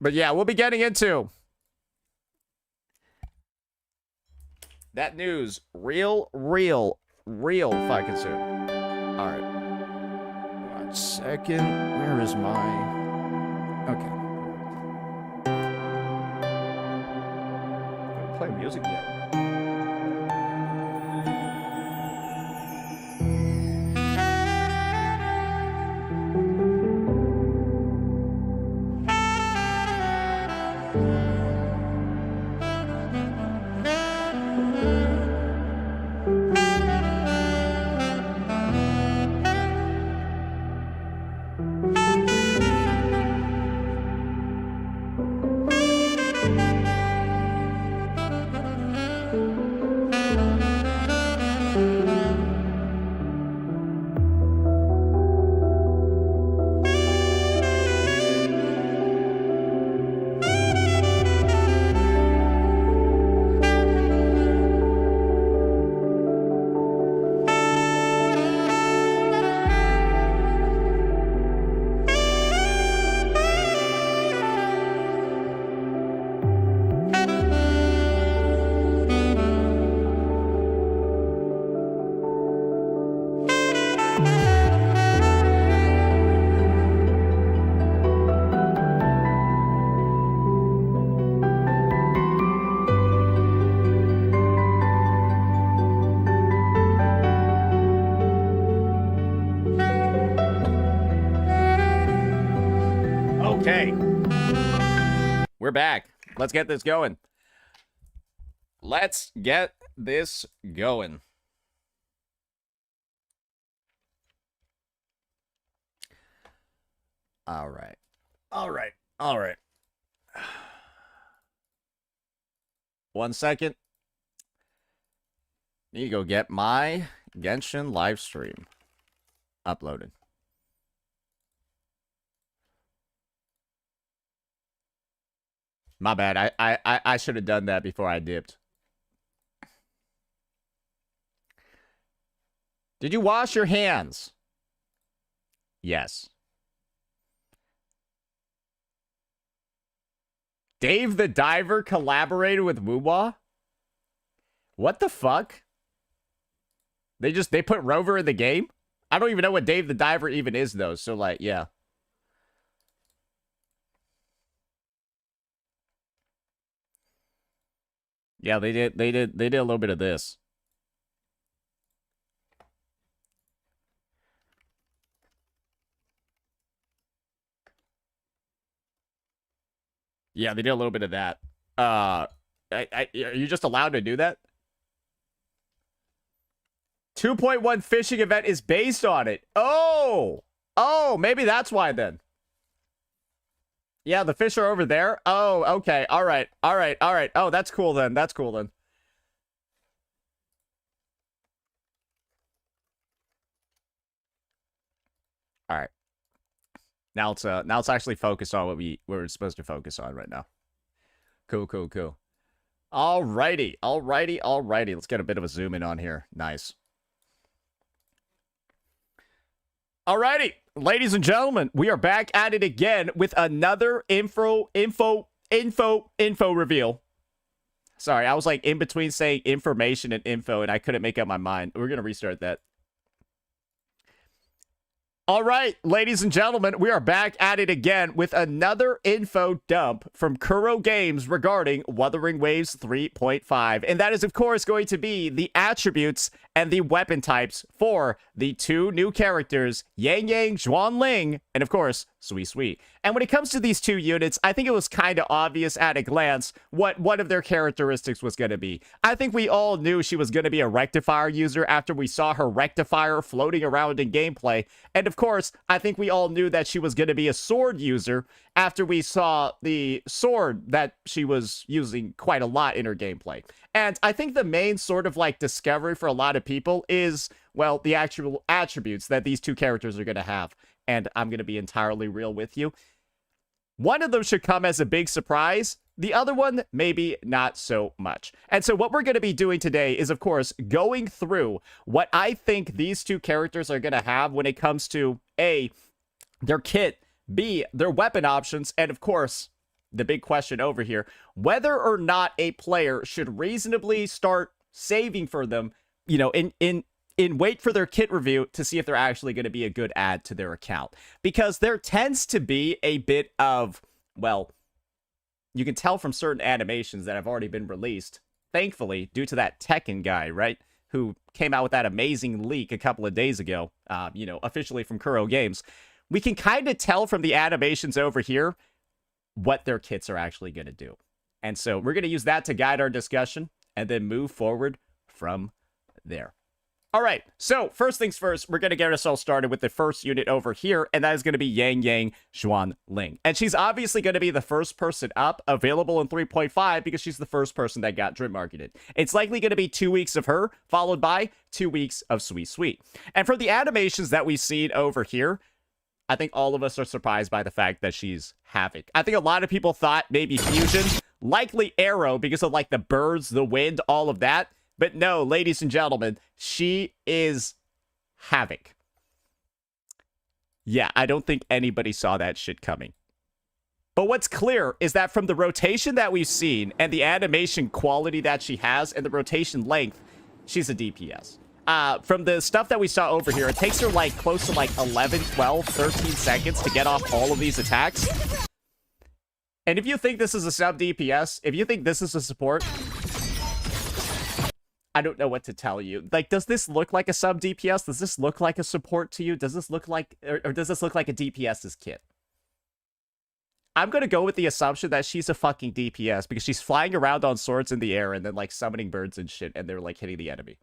But yeah, we'll be getting into that news real fucking soon. Alright. 1 second. Where is my... Okay. Don't play music yet. We're back. Let's get this going. Let's get this going. All right. All right. All right. 1 second. Need to go get my Genshin live stream uploaded. My bad. I should have done that before I dipped. Did you wash your hands? Yes. Dave the Diver collaborated with Wuwa? What the fuck? They put Rover in the game? I don't even know what Dave the Diver even is though, so like, yeah. Yeah, they did a little bit of this. Yeah, they did a little bit of that. Are you just allowed to do that? 2.1 fishing event is based on it. Oh! Oh, maybe that's why then. Yeah, the fish are over there. Oh, okay. All right. All right. All right. Oh, that's cool then. That's cool then. All right. Now it's actually focused on what we're supposed to focus on right now. Cool, cool, cool. Alrighty. Alrighty. Alrighty. Let's get a bit of a zoom in on here. Nice. Alrighty, ladies and gentlemen, we are back at it again with another info reveal. Sorry, I was like in between saying information and info, and I couldn't make up my mind. We're gonna restart that. All right, ladies and gentlemen, we are back at it again with another info dump from Kuro Games regarding Wuthering Waves 3.5. And that is, of course, going to be the attributes and the weapon types for the two new characters, Yangyang Xuanling, and of course, Suisui. And when it comes to these two units, I think it was kind of obvious at a glance what one of their characteristics was going to be. I think we all knew she was going to be a rectifier user after we saw her rectifier floating around in gameplay. And of course, I think we all knew that she was going to be a sword user after we saw the sword that she was using quite a lot in her gameplay. And I think the main sort of like discovery for a lot of people is, well, the actual attributes that these two characters are going to have. And I'm going to be entirely real with you. One of them should come as a big surprise. The other one, maybe not so much. And so what we're going to be doing today is, of course, going through what I think these two characters are going to have when it comes to A, their kit, B, their weapon options, and of course, the big question over here, whether or not a player should reasonably start saving for them, you know, in wait for their kit review to see if they're actually going to be a good add to their account. Because there tends to be a bit of, well, you can tell from certain animations that have already been released, thankfully, due to that Tekken guy, right? Who came out with that amazing leak a couple of days ago, you know, officially from Kuro Games. We can kind of tell from the animations over here what their kits are actually going to do. And so we're going to use that to guide our discussion and then move forward from there. All right, so first things first, we're going to get us all started with the first unit over here, and that is going to be Yangyang Xuanling. And she's obviously going to be the first person up, available in 3.5, because she's the first person that got drip marketed. It's likely going to be 2 weeks of her, followed by 2 weeks of Suisui. And for the animations that we've seen over here, I think all of us are surprised by the fact that she's Havoc. I think a lot of people thought maybe Fusion, likely Arrow, because of like the birds, the wind, all of that. But no, ladies and gentlemen, she is Havoc. Yeah, I don't think anybody saw that shit coming. But what's clear is that from the rotation that we've seen and the animation quality that she has and the rotation length, she's a DPS. From the stuff that we saw over here, it takes her like close to like 11, 12, 13 seconds to get off all of these attacks. And if you think this is a sub DPS, if you think this is a support, I don't know what to tell you. Like, does this look like a sub DPS? Does this look like a support to you? Does this look like, or does this look like a DPS's kit? I'm gonna go with the assumption that she's a fucking DPS because she's flying around on swords in the air and then like summoning birds and shit, and they're like hitting the enemy.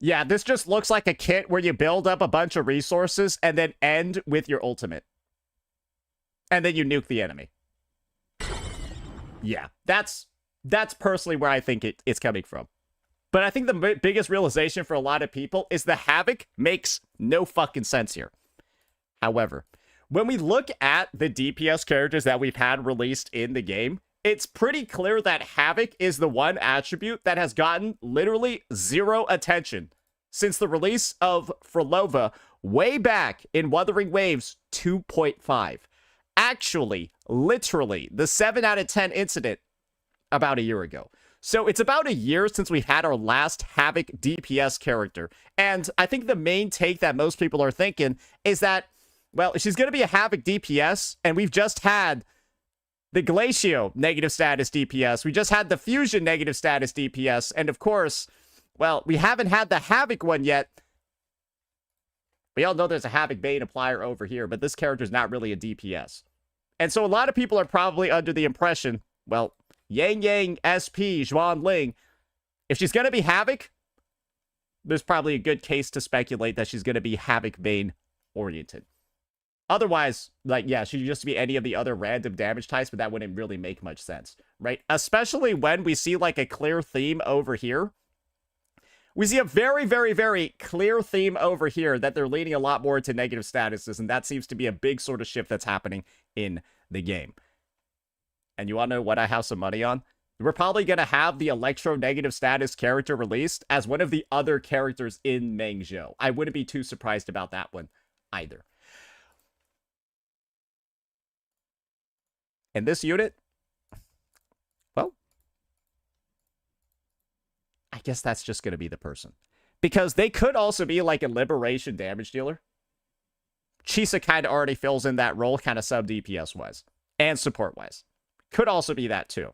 Yeah, this just looks like a kit where you build up a bunch of resources and then end with your ultimate. And then you nuke the enemy. Yeah, that's personally where I think it's coming from. But I think the biggest realization for a lot of people is the Havoc makes no fucking sense here. However, when we look at the DPS characters that we've had released in the game, it's pretty clear that Havoc is the one attribute that has gotten literally zero attention since the release of Frolova way back in Wuthering Waves 2.5. Actually, literally, the 7 out of 10 incident about a year ago. So it's about a year since we had our last Havoc DPS character. And I think the main take that most people are thinking is that, well, she's going to be a Havoc DPS, and we've just had the Glacio negative status DPS. We just had the Fusion negative status DPS. And of course, well, we haven't had the Havoc one yet. We all know there's a Havoc Bane applier over here, but this character's not really a DPS. And so a lot of people are probably under the impression, well, Yangyang SP, Zhuan Ling, if she's going to be Havoc, there's probably a good case to speculate that she's going to be Havoc Bane oriented. Otherwise, like, yeah, she could just be any of the other random damage types, but that wouldn't really make much sense, right? Especially when we see, like, a clear theme over here. We see a very, very, very clear theme over here that they're leaning a lot more into negative statuses, and that seems to be a big sort of shift that's happening in the game. And you want to know what I have some money on? We're probably going to have the electro-negative status character released as one of the other characters in Mengzhou. I wouldn't be too surprised about that one either. In this unit, well, I guess that's just going to be the person. Because they could also be like a liberation damage dealer. Chisa kind of already fills in that role, kind of sub-DPS-wise. And support-wise. Could also be that too.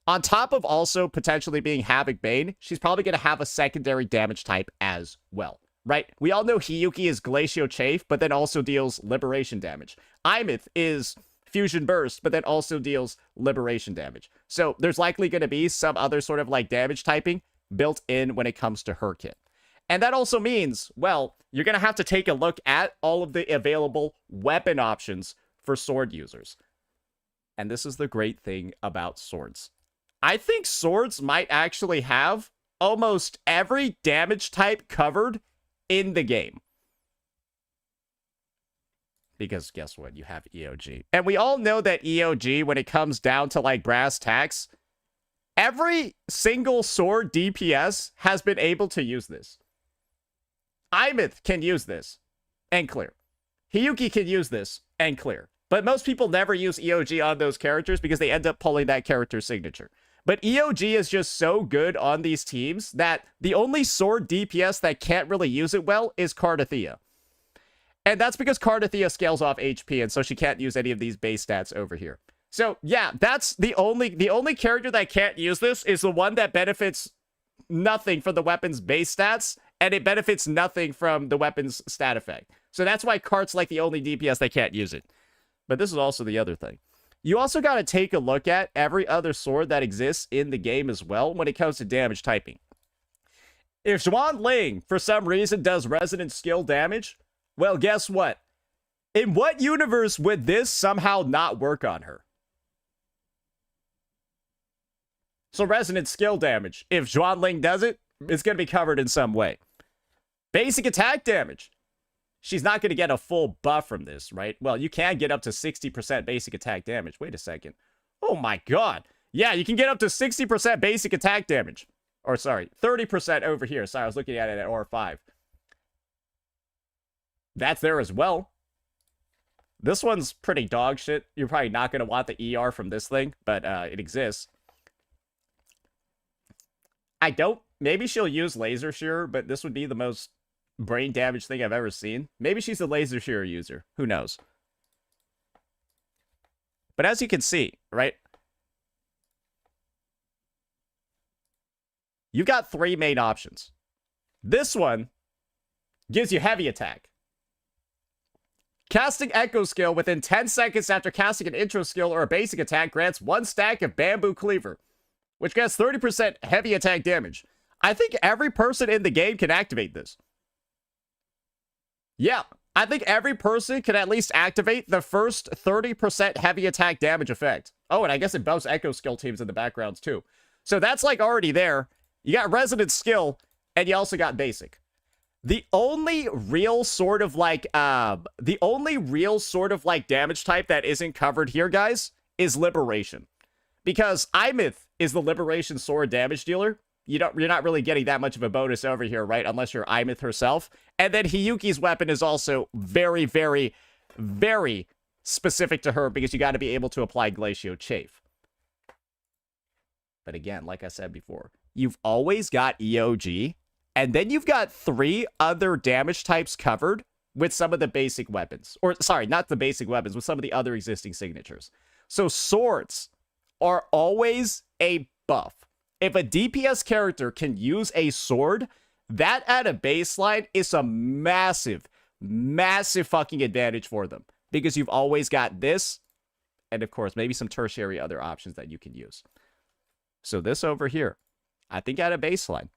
On top of also potentially being Havoc Bane, she's probably going to have a secondary damage type as well. Right? We all know Hiyuki is Glacio Chafe, but then also deals liberation damage. Imith is Fusion Burst, but then also deals liberation damage. So there's likely going to be some other sort of like damage typing built in when it comes to her kit. And that also means, well, you're going to have to take a look at all of the available weapon options for sword users. And this is the great thing about swords. I think swords might actually have almost every damage type covered in the game. Because guess what? You have EOG. And we all know that EOG, when it comes down to like brass tacks, every single sword DPS has been able to use this. Imith can use this and clear. Hiyuki can use this and clear. But most people never use EOG on those characters because they end up pulling that character's signature. But EOG is just so good on these teams that the only sword DPS that can't really use it well is Cardathea. And that's because Cardathea scales off HP, and so she can't use any of these base stats over here. So, yeah, that's the only character that can't use this is the one that benefits nothing from the weapon's base stats, and it benefits nothing from the weapon's stat effect. So that's why Cart's like the only DPS that can't use it. But this is also the other thing. You also got to take a look at every other sword that exists in the game as well when it comes to damage typing. If Zhuan Ling, for some reason, does resonant skill damage, well, guess what? In what universe would this somehow not work on her? So resonant skill damage. If Zhuan Ling does it, it's going to be covered in some way. Basic attack damage. She's not going to get a full buff from this, right? Well, you can get up to 60% basic attack damage. Wait a second. Oh my god. Yeah, you can get up to 60% basic attack damage. Or sorry, 30% over here. Sorry, I was looking at it at R5. That's there as well. This one's pretty dog shit. You're probably not going to want the ER from this thing, but it exists. I don't... Maybe she'll use Laser Shearer, but this would be the most brain damage thing I've ever seen. Maybe she's a Laser Shearer user. Who knows? But as you can see, right? you've got 3 main options. This one gives you heavy attack. Casting Echo skill within 10 seconds after casting an intro skill or a basic attack grants 1 stack of Bamboo Cleaver, which gets 30% heavy attack damage. I think every person in the game can activate this. Yeah, I think every person can at least activate the first 30% heavy attack damage effect. Oh, and I guess it buffs Echo skill teams in the backgrounds too. So that's like already there. You got Resonant skill, and you also got basic. The only real sort of like damage type that isn't covered here, guys, is Liberation. Because Imith is the Liberation sword damage dealer. You're not really getting that much of a bonus over here, right? Unless you're Imith herself. And then Hiyuki's weapon is also very, very, very specific to her because you got to be able to apply Glacio Chafe. But again, like I said before, you've always got EOG, and then you've got 3 other damage types covered with some of the basic weapons. Or, sorry, not the basic weapons, with some of the other existing signatures. So swords are always a buff. If a DPS character can use a sword, that at a baseline is a massive, massive fucking advantage for them. Because you've always got this, and of course, maybe some tertiary other options that you can use. So this over here, I think at a baseline,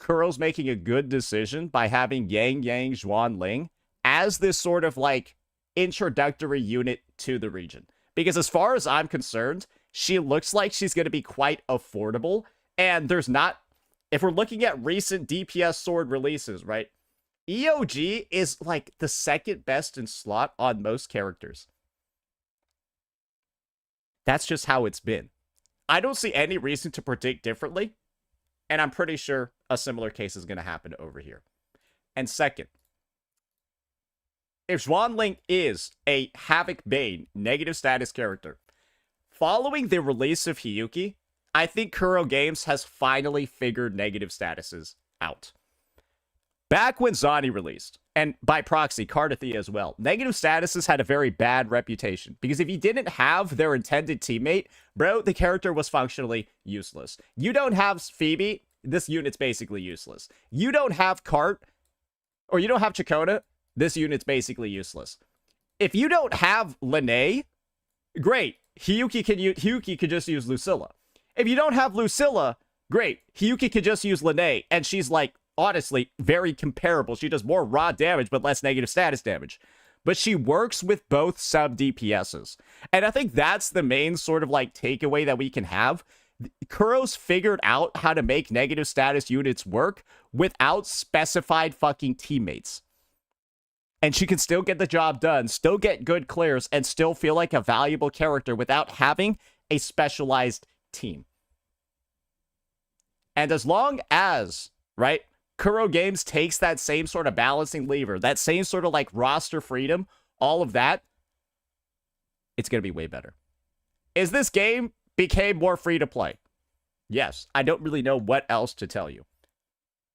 Kuro's making a good decision by having Yangyang Zhuanling as this sort of like introductory unit to the region. Because as far as I'm concerned, she looks like she's going to be quite affordable. And there's not, if we're looking at recent DPS sword releases, right? EOG is like the second best in slot on most characters. That's just how it's been. I don't see any reason to predict differently. And I'm pretty sure a similar case is going to happen over here. And second, if Zhuanling is a Havoc Bane negative status character, following the release of Hiyuki, I think Kuro Games has finally figured negative statuses out. Back when Zani released, and by proxy, Cardathia as well, negative statuses had a very bad reputation. Because if you didn't have their intended teammate, bro, the character was functionally useless. You don't have Phoebe, this unit's basically useless. You don't have Cart, or you don't have Chakota, this unit's basically useless. If you don't have Lene, great. Hiyuki could just use Lucilla. If you don't have Lucilla, great. Hiyuki could just use Lene, and she's like, honestly, very comparable. She does more raw damage, but less negative status damage. But she works with both sub DPSs. And I think that's the main sort of like takeaway that we can have. Kuro's figured out how to make negative status units work without specified fucking teammates. And she can still get the job done, still get good clears, and still feel like a valuable character without having a specialized team. And as long as, right, Kuro Games takes that same sort of balancing lever, that same sort of like roster freedom, all of that, it's going to be way better. Is this game became more free to play? Yes. I don't really know what else to tell you.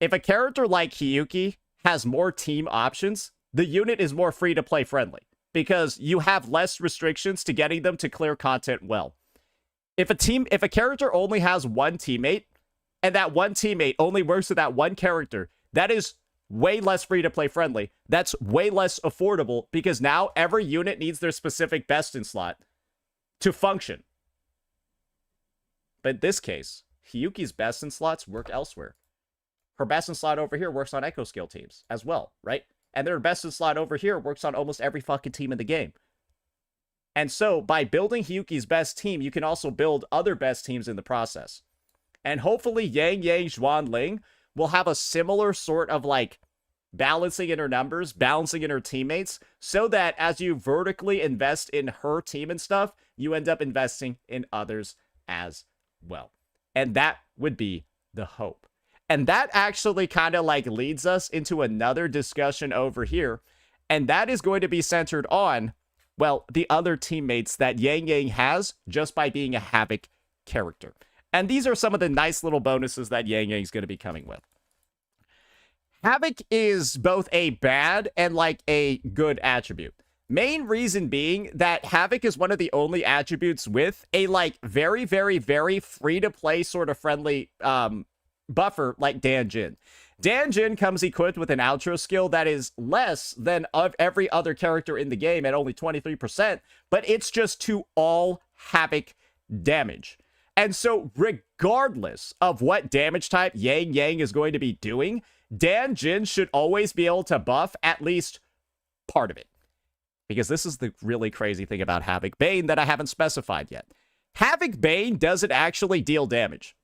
If a character like Hiyuki has more team options, the unit is more free to play friendly because you have less restrictions to getting them to clear content well. If a character only has one teammate, and that one teammate only works with that one character, that is way less free-to-play friendly. That's way less affordable because now every unit needs their specific best in slot to function. But in this case, Hiyuki's best in slots work elsewhere. Her best in slot over here works on Echo skill teams as well, right? And their best in slot over here works on almost every fucking team in the game. And so, by building Hiyuki's best team, you can also build other best teams in the process. And hopefully Yangyang Zhuanling will have a similar sort of like balancing in her numbers, balancing in her teammates, so that as you vertically invest in her team and stuff, you end up investing in others as well. And that would be the hope. And that actually kind of like leads us into another discussion over here. And that is going to be centered on, well, the other teammates that Yangyang has just by being a Havoc character. And these are some of the nice little bonuses that Yangyang is going to be coming with. Havoc is both a bad and like a good attribute. Main reason being that Havoc is one of the only attributes with a, like, very, very, very free-to-play sort of friendly buffer like Danjin. Danjin comes equipped with an outro skill that is less than of every other character in the game at only 23%, but it's just to all Havoc damage. And so regardless of what damage type Yangyang is going to be doing, Danjin should always be able to buff at least part of it. Because this is the really crazy thing about Havoc Bane that I haven't specified yet. Havoc Bane doesn't actually deal damage.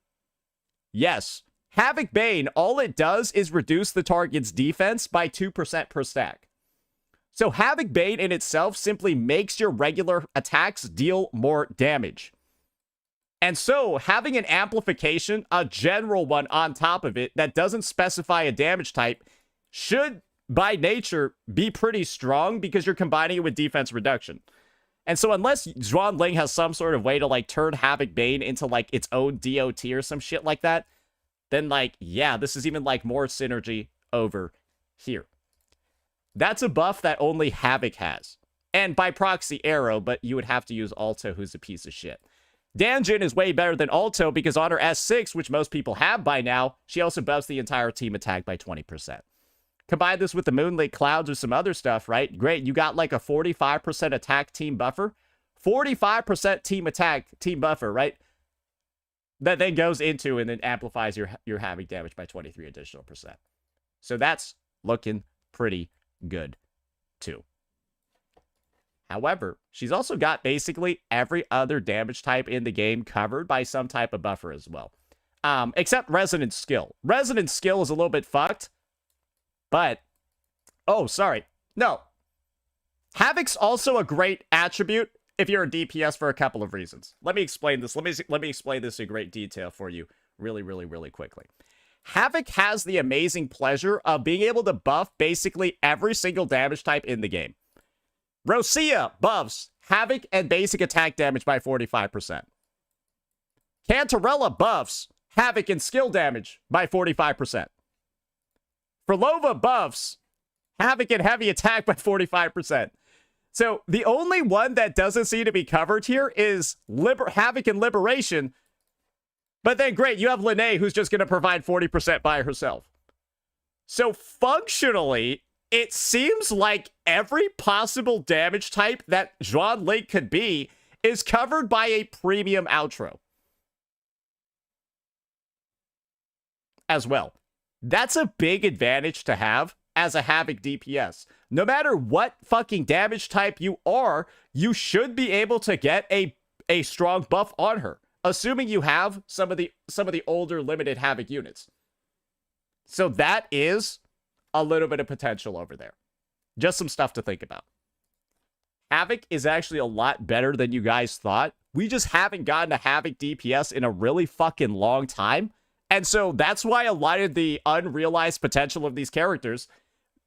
Yes, Havoc Bane, all it does is reduce the target's defense by 2% per stack. So Havoc Bane in itself simply makes your regular attacks deal more damage. And so having an amplification, a general one on top of it that doesn't specify a damage type should, by nature, be pretty strong because you're combining it with defense reduction. And so unless Zhuan Ling has some sort of way to, like, turn Havoc Bane into, like, its own DOT or some shit like that, then, like, yeah, this is even, like, more synergy over here. That's a buff that only Havoc has. And by proxy, Arrow, but you would have to use Alto, who's a piece of shit. Danjin is way better than Alto because on her S6, which most people have by now, she also buffs the entire team attack by 20%. Combine this with the Moonlit Clouds or some other stuff, right? Great, you got like a 45% attack team buffer. 45% team attack team buffer, right? That then goes into and then amplifies your Havoc damage by 23 additional percent. So that's looking pretty good too. However, she's also got basically every other damage type in the game covered by some type of buffer as well. Except Resonant Skill. Resonant Skill is a little bit fucked, but... Oh, sorry. No. Havoc's also a great attribute if you're a DPS for a couple of reasons. Let me explain this. Let me explain this in great detail for you really, really, really quickly. Havoc has the amazing pleasure of being able to buff basically every single damage type in the game. Rosia buffs Havoc and basic attack damage by 45%. Cantarella buffs Havoc and skill damage by 45%. Frolova buffs Havoc and heavy attack by 45%. So the only one that doesn't seem to be covered here is Havoc and Liberation. But then great, you have Linnae who's just going to provide 40% by herself. So functionally, it seems like every possible damage type that Zhuan Ling could be is covered by a premium outro. As well. That's a big advantage to have as a Havoc DPS. No matter what fucking damage type you are, you should be able to get a strong buff on her. Assuming you have some of the older limited Havoc units. So that is a little bit of potential over there. Just some stuff to think about. Havoc is actually a lot better than you guys thought. We just haven't gotten a Havoc DPS in a really fucking long time. And so that's why a lot of the unrealized potential of these characters,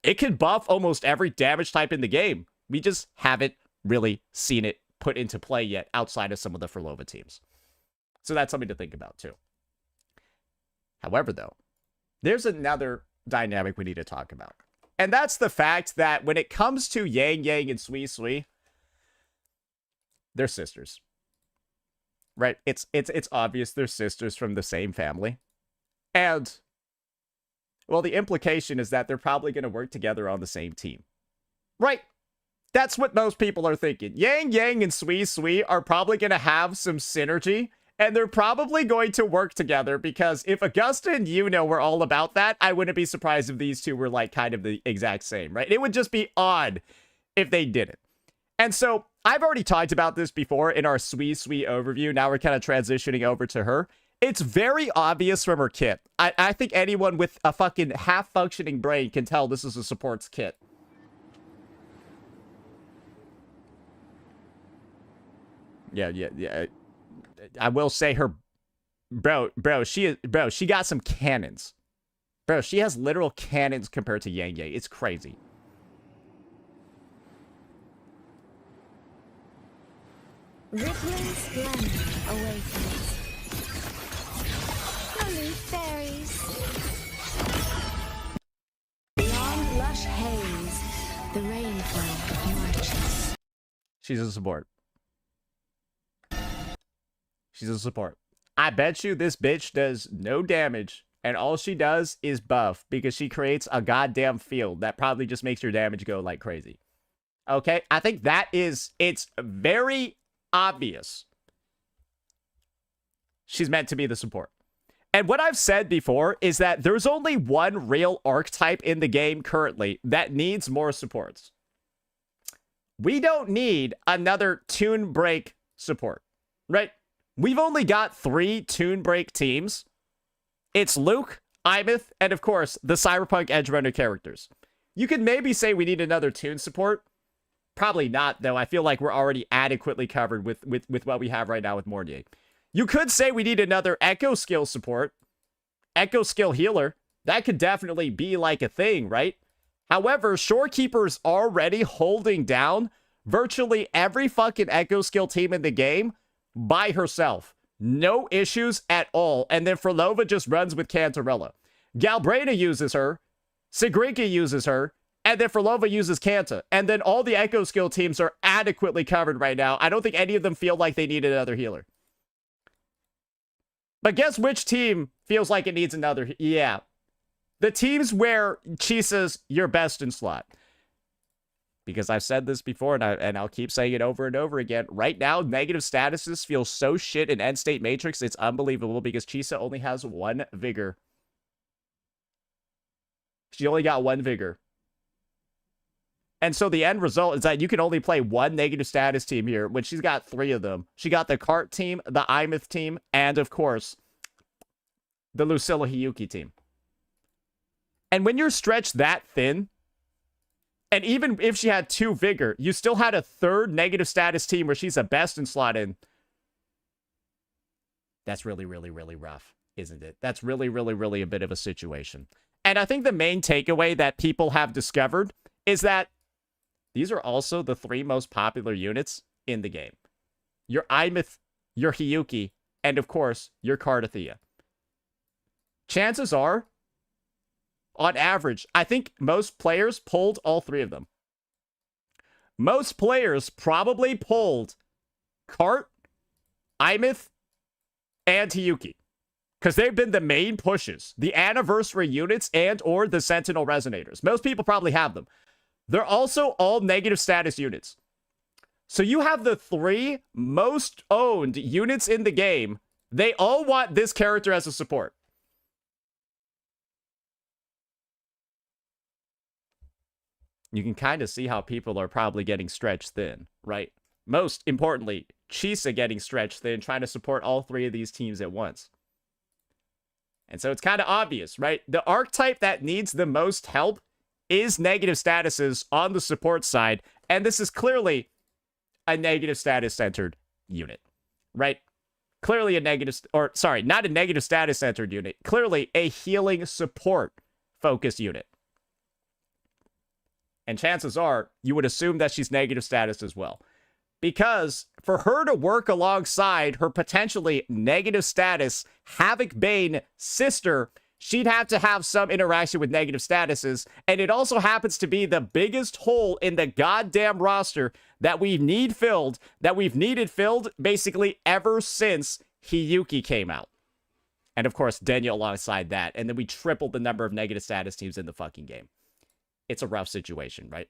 it can buff almost every damage type in the game. We just haven't really seen it put into play yet outside of some of the Frolova teams. So that's something to think about too. However, though, there's another dynamic we need to talk about. And that's the fact that when it comes to Yangyang and Suisui, they're sisters. Right? It's obvious they're sisters from the same family. And, well, the implication is that they're probably going to work together on the same team. Right? That's what most people are thinking. Yangyang and Suisui are probably going to have some synergy. And they're probably going to work together because if Augusta and Yuno were all about that, I wouldn't be surprised if these two were like kind of the exact same, right? It would just be odd if they didn't. And so I've already talked about this before in our Suisui overview. Now we're kind of transitioning over to her. It's very obvious from her kit. I think anyone with a fucking half-functioning brain can tell this is a supports kit. Yeah. I will say her, bro, she got some cannons. Bro, she has literal cannons compared to Yangyang. It's crazy. Rippling splendor awakens. Holy fairies. Beyond lush haze, The rain flow marches. She's a support. She's a support. I bet you this bitch does no damage, and all she does is buff because she creates a goddamn field that probably just makes your damage go like crazy. Okay? I think that is, it's very obvious. She's meant to be the support. And what I've said before is that there's only one real archetype in the game currently that needs more supports. We don't need another Toon Break support, right? We've only got 3 Toon Break teams. It's Luke, Imeth, and of course, the Cyberpunk Edgerunner characters. You could maybe say we need another Toon support. Probably not, though. I feel like we're already adequately covered with what we have right now with Mornier. You could say we need another Echo Skill support. Echo Skill healer. That could definitely be like a thing, right? However, Shorekeeper's already holding down virtually every fucking Echo Skill team in the game by herself. No issues at all. And then Frolova just runs with Cantarella. Galbreda uses her. Sigrinka uses her. And then Frolova uses Kanta. And then all the Echo Skill teams are adequately covered right now. I don't think any of them feel like they need another healer. But guess which team feels like it needs another? Yeah. The teams where Chisa's your best in slot. Because I've said this before, and I'll keep saying it over and over again. Right now, negative statuses feel so shit in End State Matrix, it's unbelievable because Chisa only has 1 vigor. She only got 1 vigor. And so the end result is that you can only play 1 negative status team here, when she's got 3 of them. She got the Cart team, the Imeth team, and of course, the Lucilla Hiyuki team. And when you're stretched that thin, and even if she had 2 vigor, you still had a 3rd negative status team where she's the best in slot in. That's really, really, really rough, isn't it? That's really, really, really a bit of a situation. And I think the main takeaway that people have discovered is that these are also the 3 most popular units in the game. Your Imeth, your Hiyuki, and of course, your Cardathea. Chances are, on average, I think most players pulled all 3 of them. Most players probably pulled Cart, Imeth, and Hiyuki. Because they've been the main pushes. The anniversary units and or the Sentinel Resonators. Most people probably have them. They're also all negative status units. So you have the 3 most owned units in the game. They all want this character as a support. You can kind of see how people are probably getting stretched thin, right? Most importantly, Chisa getting stretched thin, trying to support all 3 of these teams at once. And so it's kind of obvious, right? The archetype that needs the most help is negative statuses on the support side. And this is clearly a negative status-centered unit, right? Clearly a negative, or sorry, not a negative status-centered unit. Clearly a healing support-focused unit. And chances are, you would assume that she's negative status as well. Because for her to work alongside her potentially negative status Havoc Bane sister, she'd have to have some interaction with negative statuses. And it also happens to be the biggest hole in the goddamn roster that we need filled, that we've needed filled basically ever since Hiyuki came out. And of course, Denya alongside that. And then we tripled the number of negative status teams in the fucking game. It's a rough situation, right?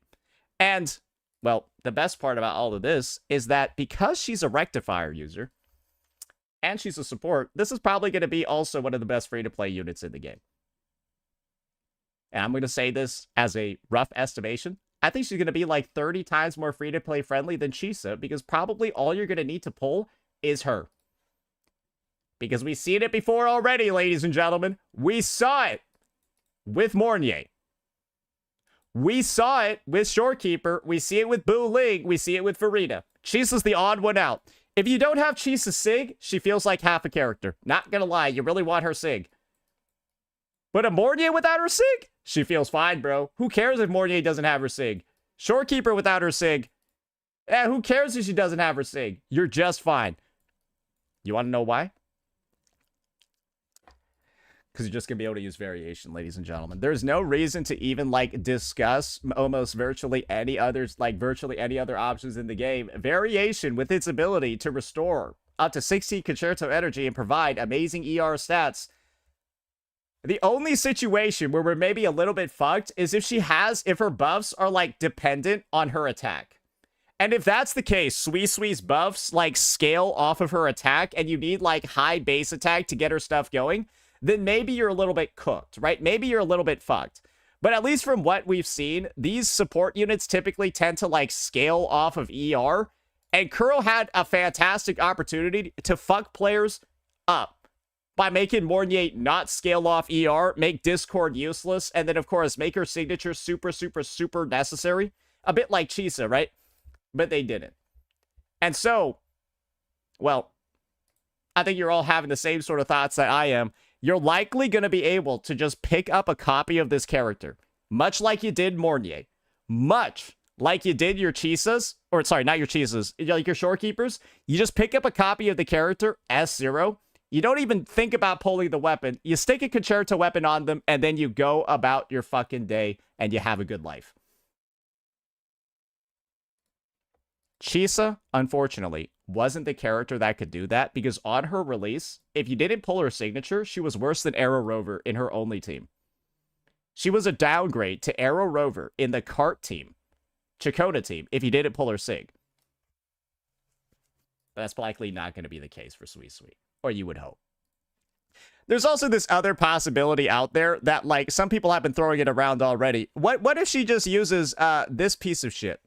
And, well, the best part about all of this is that because she's a rectifier user, and she's a support, this is probably going to be also one of the best free-to-play units in the game. And I'm going to say this as a rough estimation. I think she's going to be like 30 times more free-to-play friendly than Chisa, because probably all you're going to need to pull is her. Because we've seen it before already, ladies and gentlemen. We saw it with Mornier. We saw it with Shorekeeper. We see it with Bu Ling. We see it with Farida. Chisa's the odd one out. If you don't have Chisa Sig, she feels like half a character. Not gonna lie, you really want her Sig. But a Mornier without her Sig? She feels fine, bro. Who cares if Mornier doesn't have her Sig? Shorekeeper without her Sig? Who cares if she doesn't have her Sig? You're just fine. You want to know why? because you're just gonna be able to use variation, ladies and gentlemen. There's no reason to even like discuss almost virtually any others, like virtually any other options in the game. Variation, with its ability to restore up to 60 concerto energy and provide amazing ER stats. The only situation where we're maybe a little bit fucked is if her buffs are like dependent on her attack. And if that's the case, Suisui's buffs like scale off of her attack and you need like high base attack to get her stuff going, then maybe you're a little bit cooked, right? Maybe you're a little bit fucked. But at least from what we've seen, these support units typically tend to like scale off of ER. And Kuro had a fantastic opportunity to fuck players up by making Mornier not scale off ER, make Discord useless, and then, of course, make her signature super, super, super necessary. A bit like Chisa, right? But they didn't. And so, well, I think you're all having the same sort of thoughts that I am. You're likely going to be able to just pick up a copy of this character, much like you did Mornier. Much like you did your Chisas, or sorry, not your Chisas, like your Shorekeepers. You just pick up a copy of the character, S0. You don't even think about pulling the weapon. You stick a concerto weapon on them, and then you go about your fucking day, and you have a good life. Chisa, unfortunately, wasn't the character that could do that, because on her release, if you didn't pull her signature, she was worse than Arrow Rover in her only team. She was a downgrade to Arrow Rover in the cart team. Chakota team, if you didn't pull her sig. But that's likely not going to be the case for Suisui, or you would hope. There's also this other possibility out there that, like, some people have been throwing it around already. What if she just uses this piece of shit?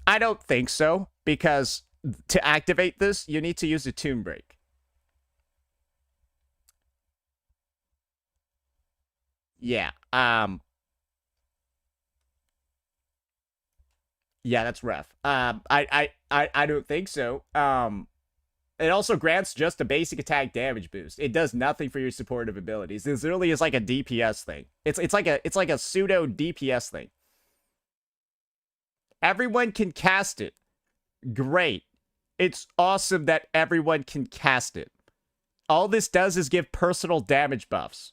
I don't think so, because to activate this, you need to use a Tomb Break. Yeah, yeah, that's rough. I don't think so. It also grants just a basic attack damage boost. It does nothing for your supportive abilities. This literally is like a DPS thing. It's like a pseudo DPS thing. Everyone can cast it. Great. It's awesome that everyone can cast it. All this does is give personal damage buffs.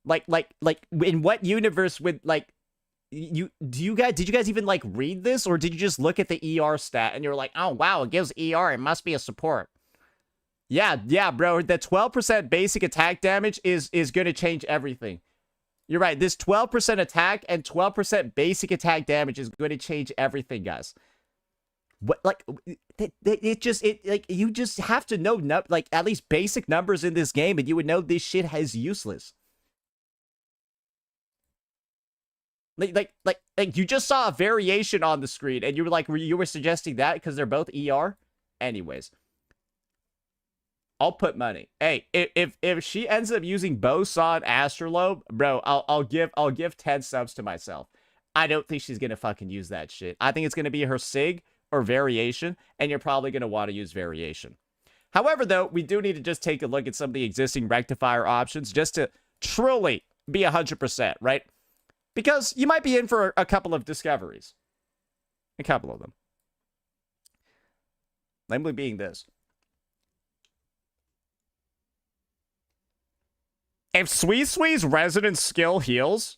Like in what universe would, like, did you guys even like read this, or did you just look at the ER stat and you're like, oh wow, it gives ER, it must be a support? Yeah, bro, the 12% basic attack damage is gonna change everything. You're right, this 12% attack and 12% basic attack damage is going to change everything, guys. What, like, you just have to know, like, at least basic numbers in this game, and you would know this shit is useless. Like, you just saw a variation on the screen, and you were like, you were suggesting that because they're both ER? Anyways. I'll put money. Hey, if she ends up using Bow Saw and Astrolabe, bro, I'll give 10 subs to myself. I don't think she's gonna fucking use that shit. I think it's gonna be her Sig or Variation, and you're probably gonna want to use Variation. However, though, we do need to just take a look at some of the existing rectifier options just to truly be 100%, right? Because you might be in for a couple of discoveries. A couple of them. Namely being this. If Suisui's resident skill heals,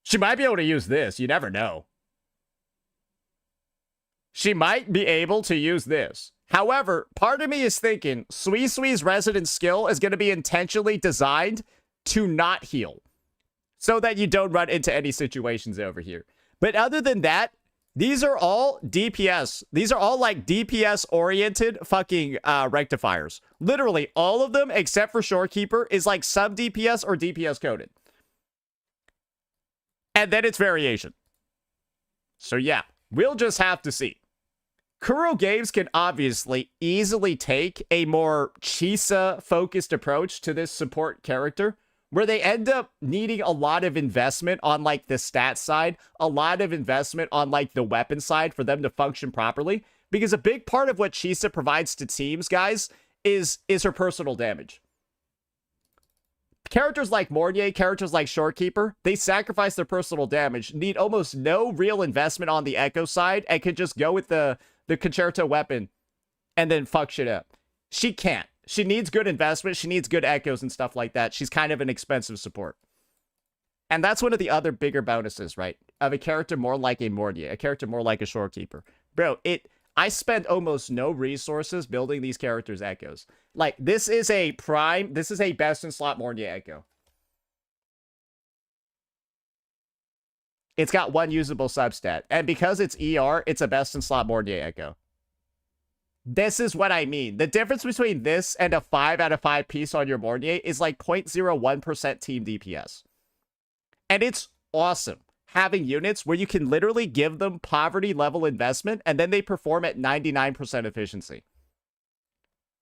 she might be able to use this. You never know. She might be able to use this. However, part of me is thinking Suisui's resident skill is going to be intentionally designed to not heal, so that you don't run into any situations over here. But other than that, these are all DPS. These are all like DPS-oriented fucking rectifiers. Literally, all of them, except for Shorekeeper, is like sub-DPS or DPS-coded. And then it's variation. So yeah, we'll just have to see. Kuro Games can obviously easily take a more Chisa-focused approach to this support character, where they end up needing a lot of investment on, like, the stat side, a lot of investment on, like, the weapon side for them to function properly. Because a big part of what Chisa provides to teams, guys, is her personal damage. Characters like Mornier, characters like Shorekeeper, they sacrifice their personal damage, need almost no real investment on the Echo side, and can just go with the Concerto weapon and then fuck shit up. She can't. She needs good investment. She needs good echoes and stuff like that. She's kind of an expensive support. And that's one of the other bigger bonuses, right? Of a character more like a Mortier, a character more like a Shorekeeper. Bro, I spend almost no resources building these characters' echoes. Like, this is a best in slot Mortier echo. It's got one usable substat. And because it's ER, it's a best in slot Mortier echo. This is what I mean. The difference between this and a 5 out of 5 piece on your Mortier is like 0.01% team DPS. And it's awesome having units where you can literally give them poverty level investment and then they perform at 99% efficiency.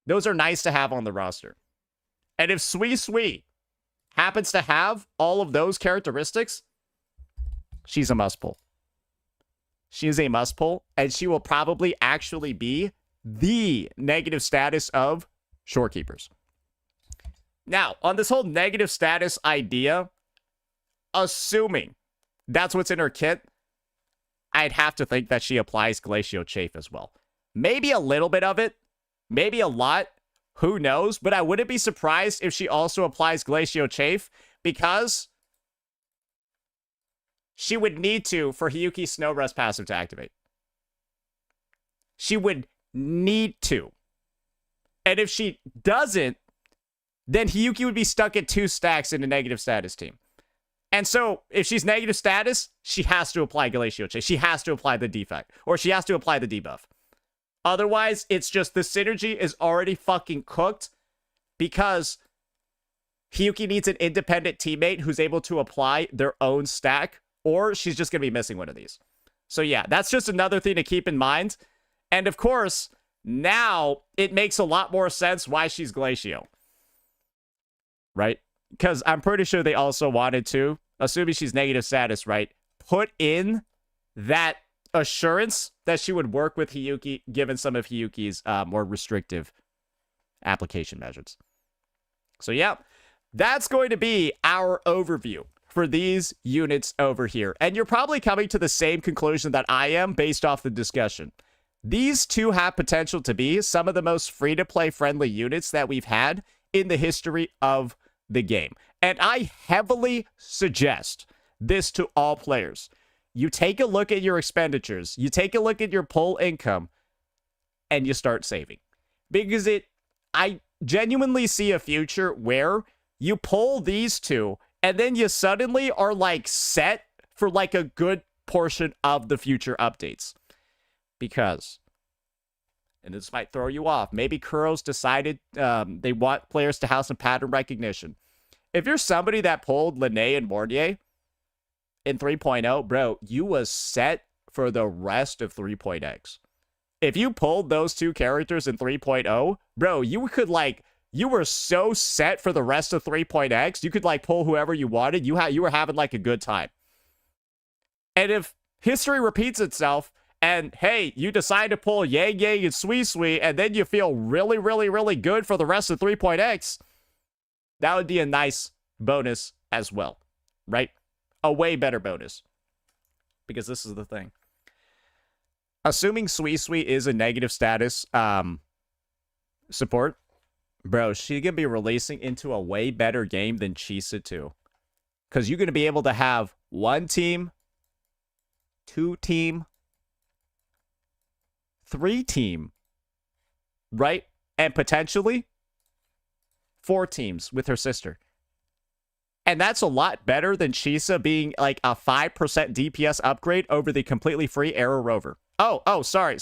Those are nice to have on the roster. And if Suisui happens to have all of those characteristics, she's a must pull. She is a must pull, and she will probably actually be the negative status of Shorekeepers. Now, on this whole negative status idea, assuming that's what's in her kit, I'd have to think that she applies Glacio Chafe as well. Maybe a little bit of it, maybe a lot, who knows? But I wouldn't be surprised if she also applies Glacio Chafe, because she would need to for Hiyuki's Snow Rust passive to activate. She would need to. And if she doesn't, then Hiyuki would be stuck at 2 stacks in a negative status team. And so, if she's negative status, she has to apply Glacio Chafe. She has to apply the defect. Or she has to apply the debuff. Otherwise, it's just the synergy is already fucking cooked, because Hiyuki needs an independent teammate who's able to apply their own stack, or she's just going to be missing one of these. So yeah, that's just another thing to keep in mind. And of course, now it makes a lot more sense why she's Glacio. Right? Because I'm pretty sure they also wanted to, assuming she's negative status, right, put in that assurance that she would work with Hiyuki, given some of Hiyuki's more restrictive application measures. So yeah, that's going to be our overview for these units over here. And you're probably coming to the same conclusion that I am based off the discussion. These two have potential to be some of the most free-to-play friendly units that we've had in the history of the game. And I heavily suggest this to all players. You take a look at your expenditures, you take a look at your pull income, and you start saving. Because I genuinely see a future where you pull these two, and then you suddenly are like set for like a good portion of the future updates. Because, and this might throw you off, maybe Kuro's decided they want players to have some pattern recognition. If you're somebody that pulled Linné and Mortier in 3.0, bro, you was set for the rest of 3.x. If you pulled those two characters in 3.0, bro, you could like, you were so set for the rest of 3.x, you could like pull whoever you wanted. You were having like a good time. And if history repeats itself, and hey, you decide to pull Yangyang and Suisui, and then you feel really, really, really good for the rest of 3.x, that would be a nice bonus as well, right? A way better bonus. Because this is the thing. Assuming Suisui is a negative status support, bro, she's going to be releasing into a way better game than Chisa 2. Because you're going to be able to have 1 team, 2 team, 3 team, right? And potentially 4 teams with her sister. And that's a lot better than Chisa being like a 5% DPS upgrade over the completely free Arrow Rover. Oh, sorry.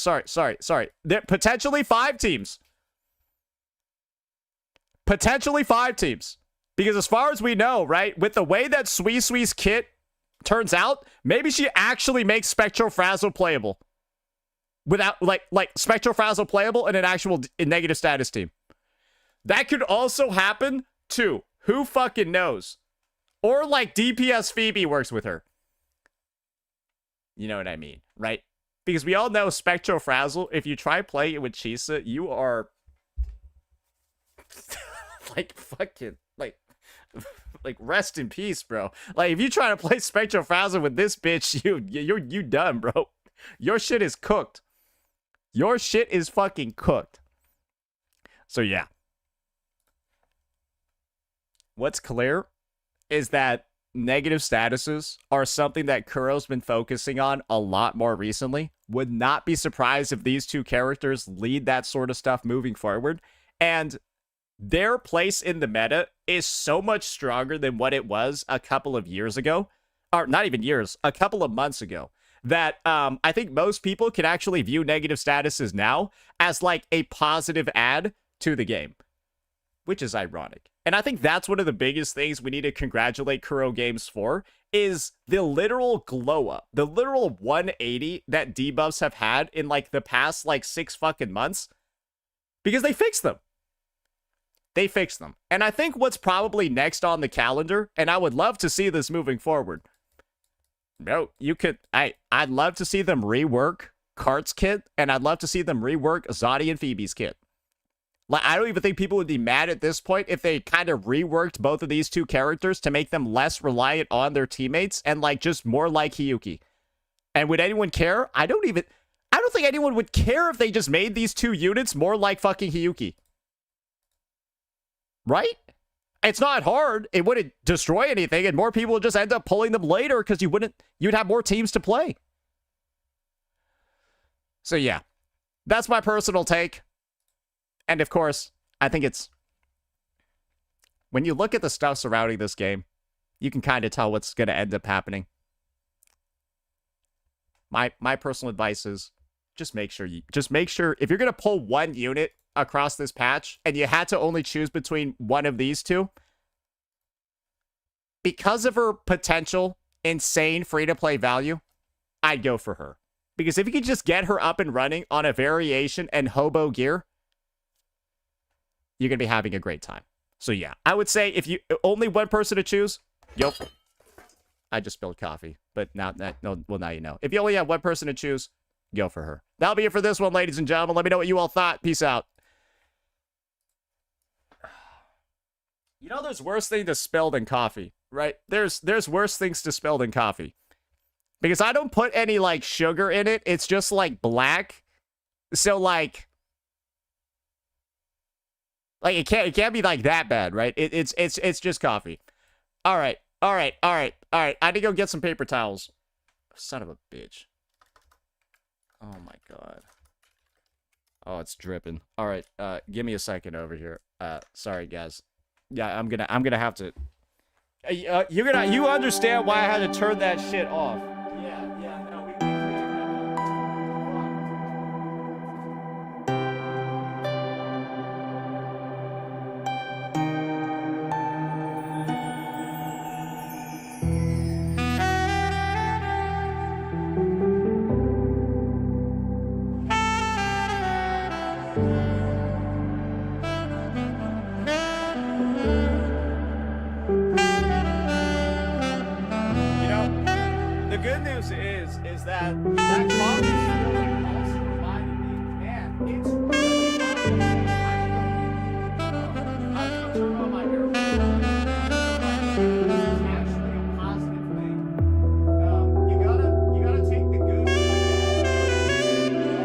Potentially 5 teams. Potentially 5 teams. Because as far as we know, right, with the way that Suisui's kit turns out, maybe she actually makes Spectro Frazzle playable. Without, like Spectro Frazzle playable in an actual negative status team. That could also happen, too. Who fucking knows? Or, like, DPS Phoebe works with her. You know what I mean, right? Because we all know Spectro Frazzle, if you try playing it with Chisa, you are... like, fucking... Like, rest in peace, bro. Like, if you try to play Spectro Frazzle with this bitch, you done, bro. Your shit is cooked. Your shit is fucking cooked. So yeah. What's clear is that negative statuses are something that Kuro's been focusing on a lot more recently. Would not be surprised if these two characters lead that sort of stuff moving forward. And their place in the meta is so much stronger than what it was a couple of years ago. Or not even years, a couple of months ago. That I think most people can actually view negative statuses now as like a positive add to the game. Which is ironic. And I think that's one of the biggest things we need to congratulate Kuro Games for, is the literal glow up, the literal 180 that debuffs have had in like the past like 6 fucking months, because they fixed them. They fixed them. And I think what's probably next on the calendar, and I would love to see this moving forward. No, you could, I'd love to see them rework Kart's kit, and I'd love to see them rework Zadi and Phoebe's kit. Like, I don't even think people would be mad at this point if they kind of reworked both of these two characters to make them less reliant on their teammates and like just more like Hiyuki. And would anyone care? I don't think anyone would care if they just made these two units more like fucking Hiyuki. Right? It's not hard. It wouldn't destroy anything, and more people would just end up pulling them later because you'd have more teams to play. So yeah, that's my personal take. And of course, I think it's, when you look at the stuff surrounding this game, you can kind of tell what's going to end up happening. My personal advice is just make sure if you're going to pull one unit across this patch and you had to only choose between one of these two, because of her potential insane free-to-play value, I'd go for her. Because if you could just get her up and running on a variation and hobo gear, you're going to be having a great time. So yeah, I would say if you only one person to choose, I just spilled coffee, but now you know. If you only have one person to choose, go for her. That'll be it for this one, ladies and gentlemen. Let me know what you all thought. Peace out. You know, there's worse thing to spill than coffee, right? There's worse things to spill than coffee. Because I don't put any, like, sugar in it. It's just, like, black. So, like it can't be, like, that bad, right? It's just coffee. All right. I need to go get some paper towels. Son of a bitch. Oh, my God. Oh, it's dripping. All right, give me a second over here. Sorry, guys. Yeah, I'm gonna have to. You understand why I had to turn that shit off? Yeah. No, we is that coffee still also reminded me, man, it's really I should turn on my air This is actually a positive thing. You gotta take the good with the bad.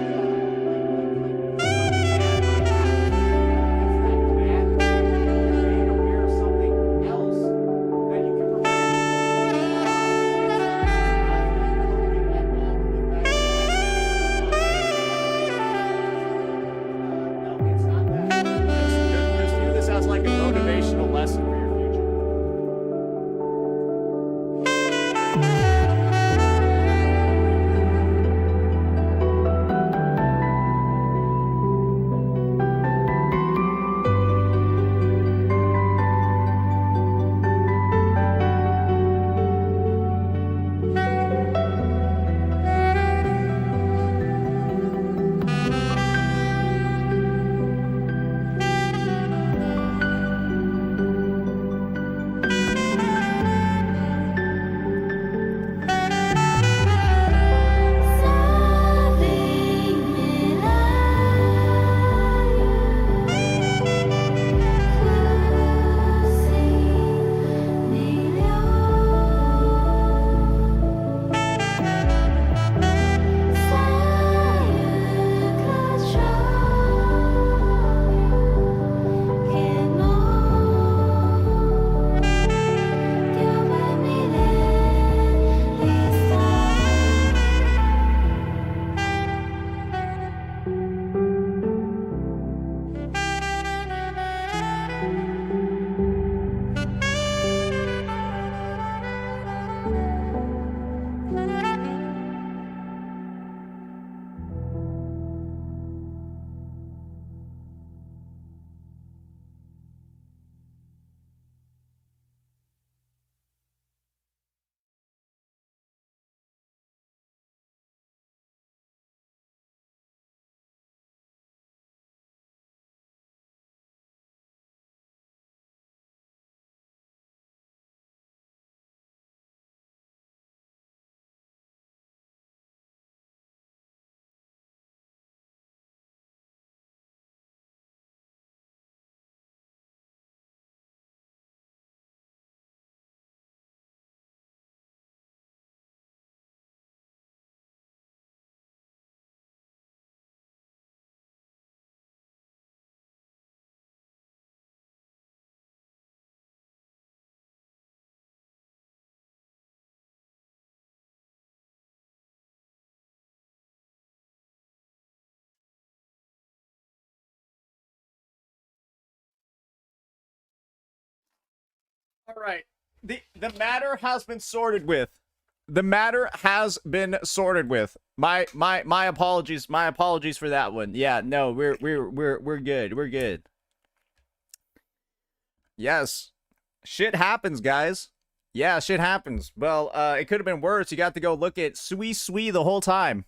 All right. The matter has been sorted with. The matter has been sorted with. My apologies. My apologies for that one. Yeah, no, we're good. We're good. Yes. Shit happens, guys. Yeah, shit happens. Well, it could have been worse. You got to go look at Suisui the whole time.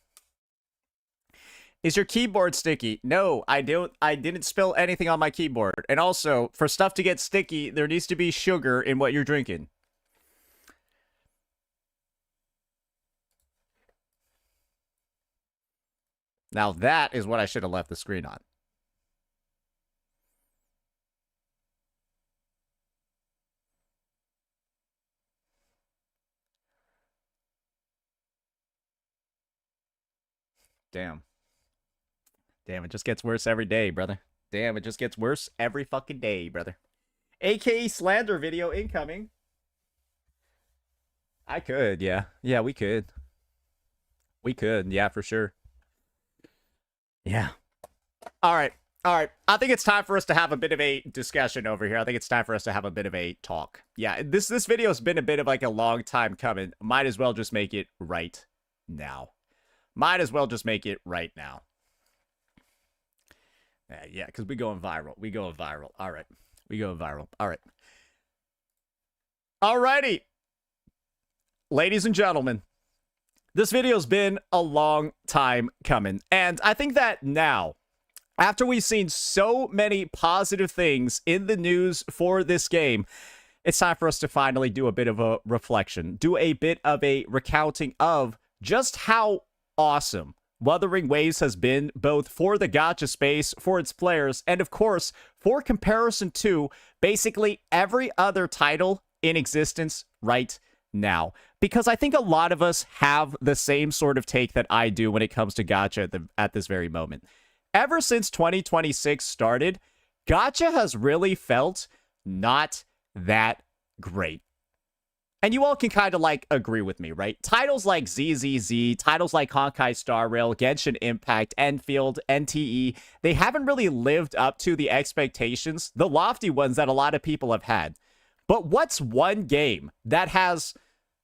Is your keyboard sticky? No, I didn't spill anything on my keyboard. And also, for stuff to get sticky, there needs to be sugar in what you're drinking. Now that is what I should have left the screen on. Damn. Damn, it just gets worse every day, brother. Damn, it just gets worse every fucking day, brother. AKA slander video incoming. I could, yeah. Yeah, we could. We could, yeah, for sure. Yeah. All right. All right. I think it's time for us to have a bit of a discussion over here. I think it's time for us to have a bit of a talk. Yeah, this video has been a bit of like a long time coming. Might as well just make it right now. Might as well just make it right now. Yeah, because we going viral. We going viral. All right. We going viral. All right. Alrighty. Ladies and gentlemen, this video's been a long time coming. And I think that now, after we've seen so many positive things in the news for this game, it's time for us to finally do a bit of a reflection. Do a bit of a recounting of just how awesome Wuthering Waves has been, both for the gacha space, for its players, and of course, for comparison to basically every other title in existence right now. Because I think a lot of us have the same sort of take that I do when it comes to gacha at this very moment. Ever since 2026 started, gacha has really felt not that great. And you all can kind of like agree with me, right? Titles like ZZZ, titles like Honkai Star Rail, Genshin Impact, Enfield, NTE, they haven't really lived up to the expectations, the lofty ones that a lot of people have had. But what's one game that has,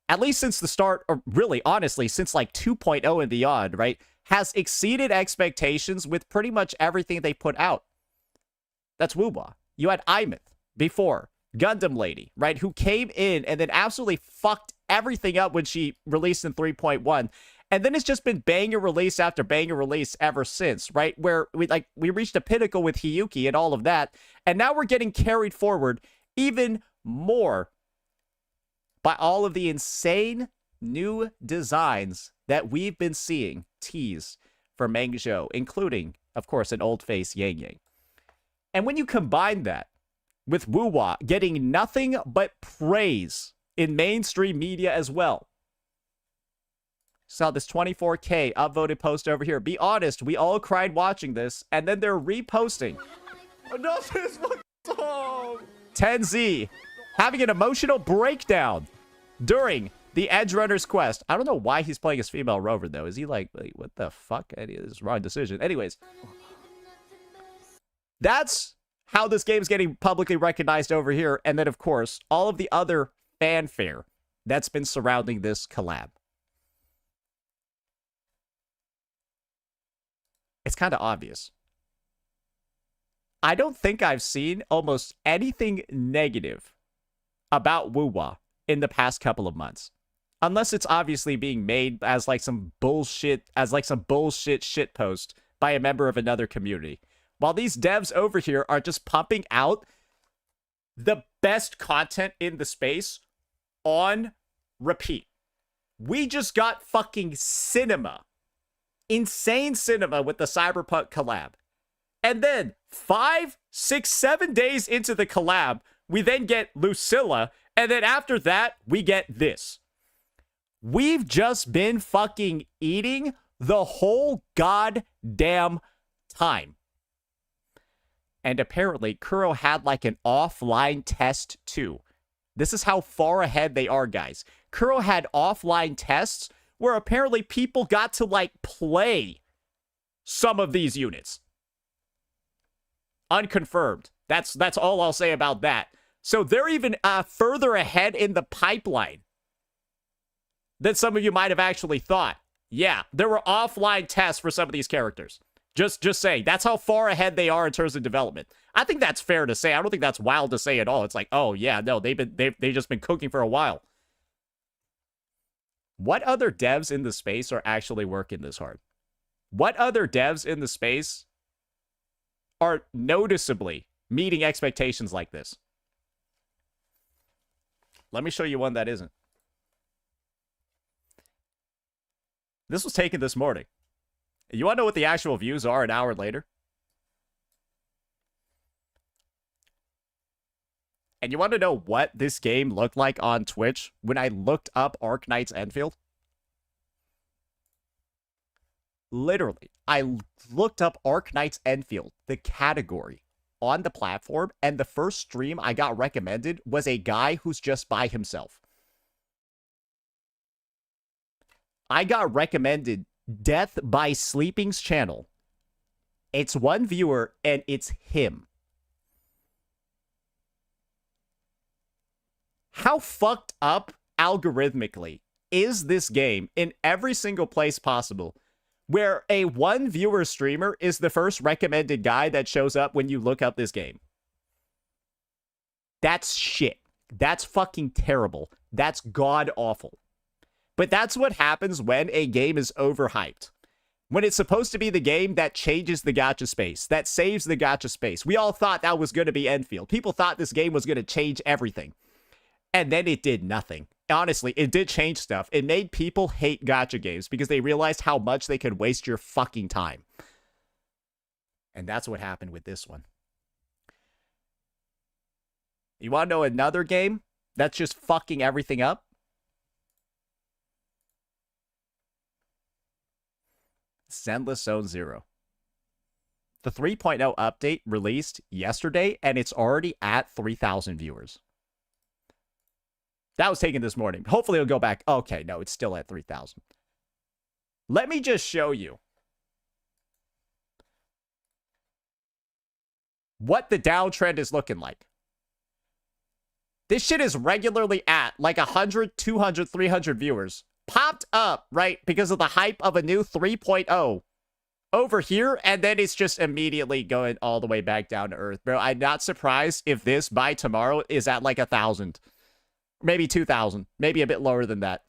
at least since the start, or really, honestly, since like 2.0 and beyond, right, has exceeded expectations with pretty much everything they put out? That's Wuwa. You had Imeth before. Gundam Lady, right, who came in and then absolutely fucked everything up when she released in 3.1. And then it's just been banger release after banger release ever since, right? Where we reached a pinnacle with Hiyuki and all of that. And now we're getting carried forward even more by all of the insane new designs that we've been seeing teased for Mangzhou, including, of course, an old face Yangyang. And when you combine that with Wuwa getting nothing but praise in mainstream media as well. Saw this 24K upvoted post over here. Be honest, we all cried watching this, and then they're reposting. Enough is what song. 10Z having an emotional breakdown during the Edge Runner's quest. I don't know why he's playing as female Rover, though. Is he like what the fuck? This is the wrong decision. Anyways, that's how this game's getting publicly recognized over here. And then, of course, all of the other fanfare that's been surrounding this collab. It's kind of obvious. I don't think I've seen almost anything negative about Wuwa in the past couple of months. Unless it's obviously being made as like some bullshit shitpost by a member of another community. While these devs over here are just pumping out the best content in the space on repeat. We just got fucking cinema. Insane cinema with the Cyberpunk collab. And then 5, 6, 7 days into the collab, we then get Lucilla. And then after that, we get this. We've just been fucking eating the whole goddamn time. And apparently, Kuro had like an offline test too. This is how far ahead they are, guys. Kuro had offline tests where apparently people got to like play some of these units. Unconfirmed. That's all I'll say about that. So they're even further ahead in the pipeline than some of you might have actually thought. Yeah, there were offline tests for some of these characters. Just saying, that's how far ahead they are in terms of development. I think that's fair to say. I don't think that's wild to say at all. It's like, oh yeah, no, they've just been cooking for a while. What other devs in the space are actually working this hard? What other devs in the space are noticeably meeting expectations like this? Let me show you one that isn't. This was taken this morning. You want to know what the actual views are an hour later? And you want to know what this game looked like on Twitch when I looked up Arknight's Enfield? Literally, I looked up Arknight's Enfield, the category, on the platform, and the first stream I got recommended was a guy who's just by himself. I got recommended Death by Sleeping's channel. It's one viewer, and it's him. How fucked up algorithmically is this game in every single place possible, where a one viewer streamer is the first recommended guy that shows up when you look up this game? That's shit. That's fucking terrible. That's god awful. But that's what happens when a game is overhyped. When it's supposed to be the game that changes the gacha space, that saves the gacha space. We all thought that was going to be Enfield. People thought this game was going to change everything. And then it did nothing. Honestly, it did change stuff. It made people hate gacha games because they realized how much they could waste your fucking time. And that's what happened with this one. You want to know another game that's just fucking everything up? Zenless Zone Zero. The 3.0 update released yesterday, and it's already at 3,000 viewers. That was taken this morning. Hopefully it'll go back. Okay, no, it's still at 3,000. Let me just show you what the downtrend is looking like. This shit is regularly at like 100, 200, 300 viewers. Popped up, right, because of the hype of a new 3.0 over here, and then it's just immediately going all the way back down to earth. Bro, I'm not surprised if this by tomorrow is at like 1,000. Maybe 2,000. Maybe a bit lower than that.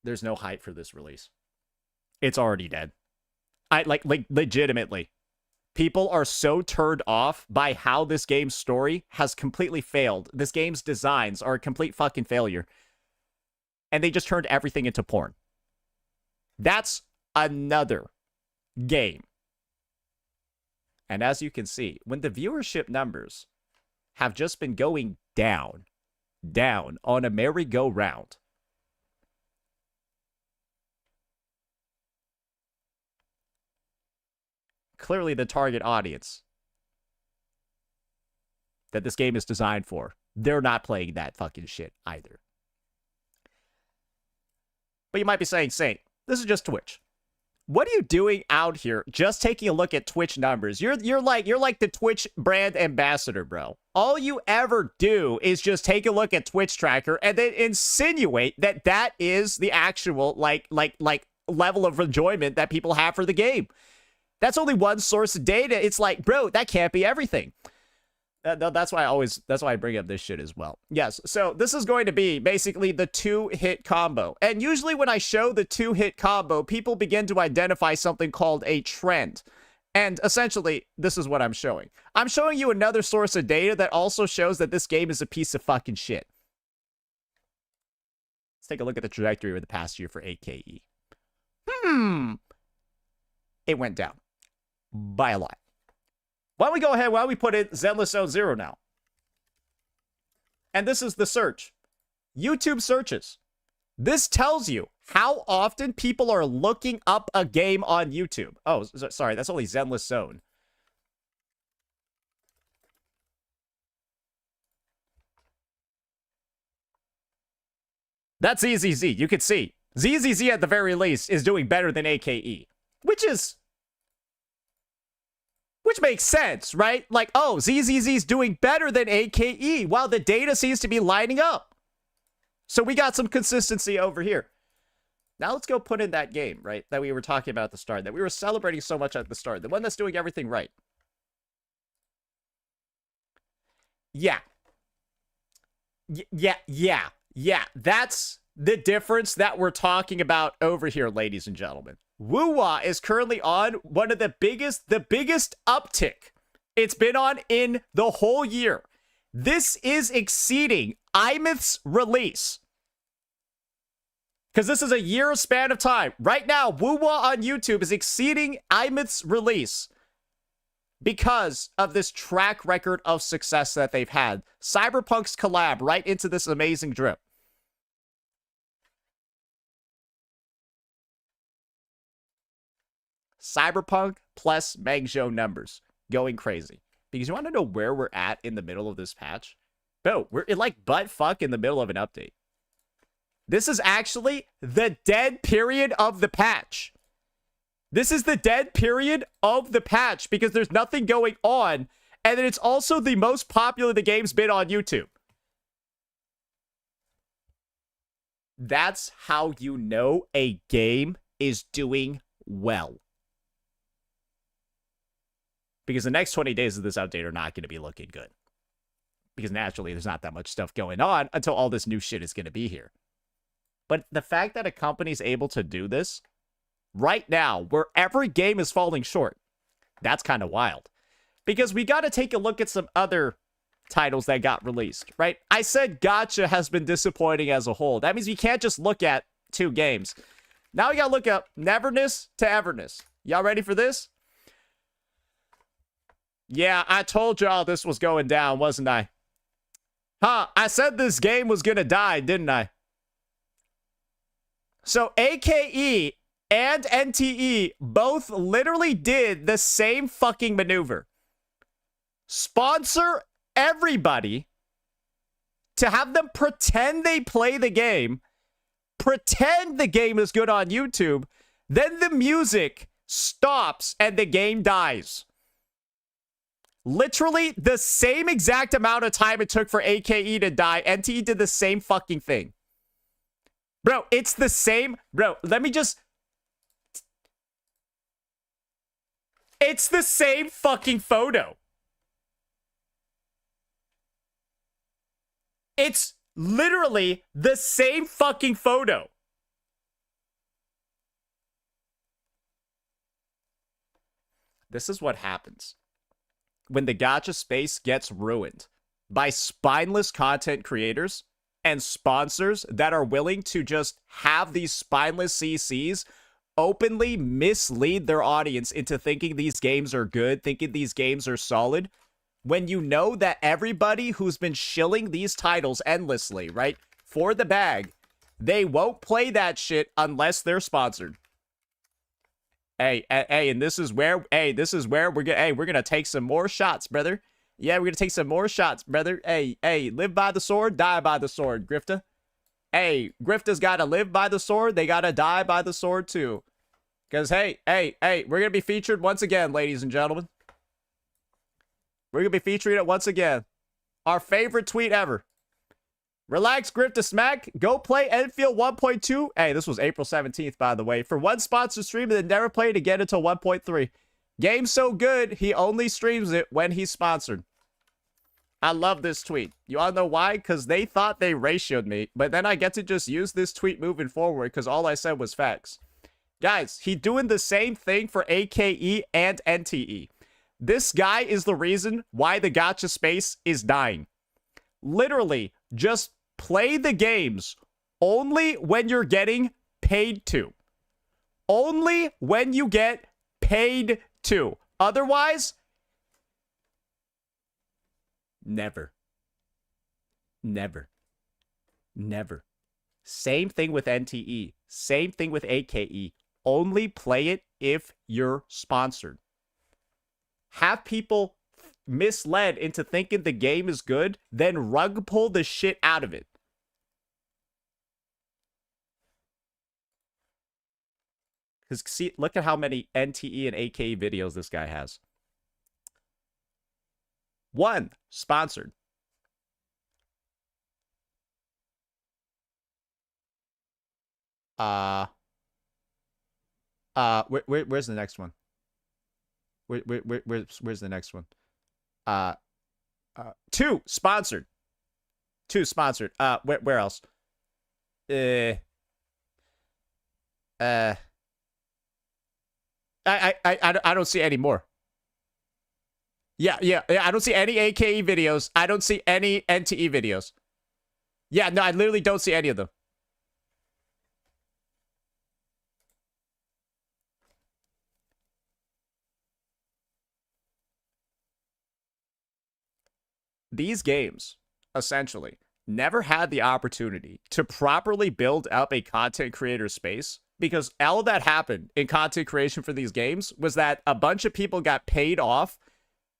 There's no hype for this release. It's already dead. Like legitimately. People are so turned off by how this game's story has completely failed. This game's designs are a complete fucking failure. And they just turned everything into porn. That's another game. And as you can see, when the viewership numbers have just been going down on a merry-go-round, clearly the target audience that this game is designed for, they're not playing that fucking shit either. But you might be saying, Saint, this is just Twitch. What are you doing out here just taking a look at Twitch numbers? You're like the Twitch brand ambassador, bro. All you ever do is just take a look at Twitch tracker and then insinuate that that is the actual like level of enjoyment that people have for the game. That's only one source of data. It's like, bro, that can't be everything. That's why I bring up this shit as well. Yes, so this is going to be basically the 2-hit combo. And usually when I show the 2-hit combo, people begin to identify something called a trend. And essentially, this is what I'm showing. I'm showing you another source of data that also shows that this game is a piece of fucking shit. Let's take a look at the trajectory over the past year for AKE. It went down by a lot. Why don't we go ahead, why don't we put in Zenless Zone Zero now? And this is the search. YouTube searches. This tells you how often people are looking up a game on YouTube. Oh, sorry, that's only Zenless Zone. That's ZZZ. You can see. ZZZ at the very least is doing better than AKE. Which is Which makes sense, right? Like, oh, ZZZ's doing better than AKE while the data seems to be lining up. So we got some consistency over here. Now let's go put in that game, right? That we were talking about at the start, that we were celebrating so much at the start. The one that's doing everything right. Yeah. Yeah. That's the difference that we're talking about over here, ladies and gentlemen. Woo-Wah is currently on one of the biggest uptick it's been on in the whole year. This is exceeding Imith's release. Because this is a year span of time. Right now, Woo-Wah on YouTube is exceeding Imith's release because of this track record of success that they've had. Cyberpunk's collab right into this amazing drip. Cyberpunk plus Mangzhou numbers going crazy. Because you want to know where we're at in the middle of this patch? Bro, we're like butt fuck in the middle of an update. This is actually the dead period of the patch. This is the dead period of the patch because there's nothing going on. And then it's also the most popular the game's been on YouTube. That's how you know a game is doing well. Because the next 20 days of this update are not going to be looking good. Because naturally, there's not that much stuff going on until all this new shit is going to be here. But the fact that a company's able to do this right now, where every game is falling short, that's kind of wild. Because we got to take a look at some other titles that got released, right? I said Gacha has been disappointing as a whole. That means you can't just look at 2 games. Now we got to look up Neverness to Everness. Y'all ready for this? Yeah, I told y'all this was going down, wasn't I? Huh, I said this game was gonna die, didn't I? So AKE and NTE both literally did the same fucking maneuver. Sponsor everybody to have them pretend they play the game, pretend the game is good on YouTube, then the music stops and the game dies. Literally the same exact amount of time it took for AKE to die, NTE did the same fucking thing. Bro, it's the same. Bro, let me just... It's the same fucking photo. It's literally the same fucking photo. This is what happens when the gacha space gets ruined by spineless content creators and sponsors that are willing to just have these spineless CCs openly mislead their audience into thinking these games are good, thinking these games are solid, when you know that everybody who's been shilling these titles endlessly, right, for the bag, they won't play that shit unless they're sponsored. Hey, and this is where we're gonna take some more shots, brother. Yeah, we're gonna take some more shots, brother. Hey, live by the sword, die by the sword, Grifta. Hey, Grifta's gotta live by the sword, they gotta die by the sword too. Because, hey, we're gonna be featured once again, ladies and gentlemen. We're gonna be featuring it once again. Our favorite tweet ever. Relax, Grifta Smack. Go play Enfield 1.2. Hey, this was April 17th, by the way. For one sponsored stream and then never played again until 1.3. Game's so good, he only streams it when he's sponsored. I love this tweet. You all know why? Because they thought they ratioed me. But then I get to just use this tweet moving forward because all I said was facts. Guys, he doing the same thing for AKE and NTE. This guy is the reason why the gacha space is dying. Literally, just play the games only when you're getting paid to. Only when you get paid to. Otherwise, never. Never. Never. Same thing with NTE. Same thing with AKE. Only play it if you're sponsored. Have people misled into thinking the game is good, then rug pull the shit out of it. Because see, look at how many NTE and AKE videos this guy has. 1 sponsored. Where's the next one? Where's the next one? 2 sponsored. 2 sponsored. Where else? I don't see any more. Yeah, I don't see any AKE videos. I don't see any NTE videos. Yeah, no, I literally don't see any of them. These games, essentially, never had the opportunity to properly build up a content creator space, because all that happened in content creation for these games was that a bunch of people got paid off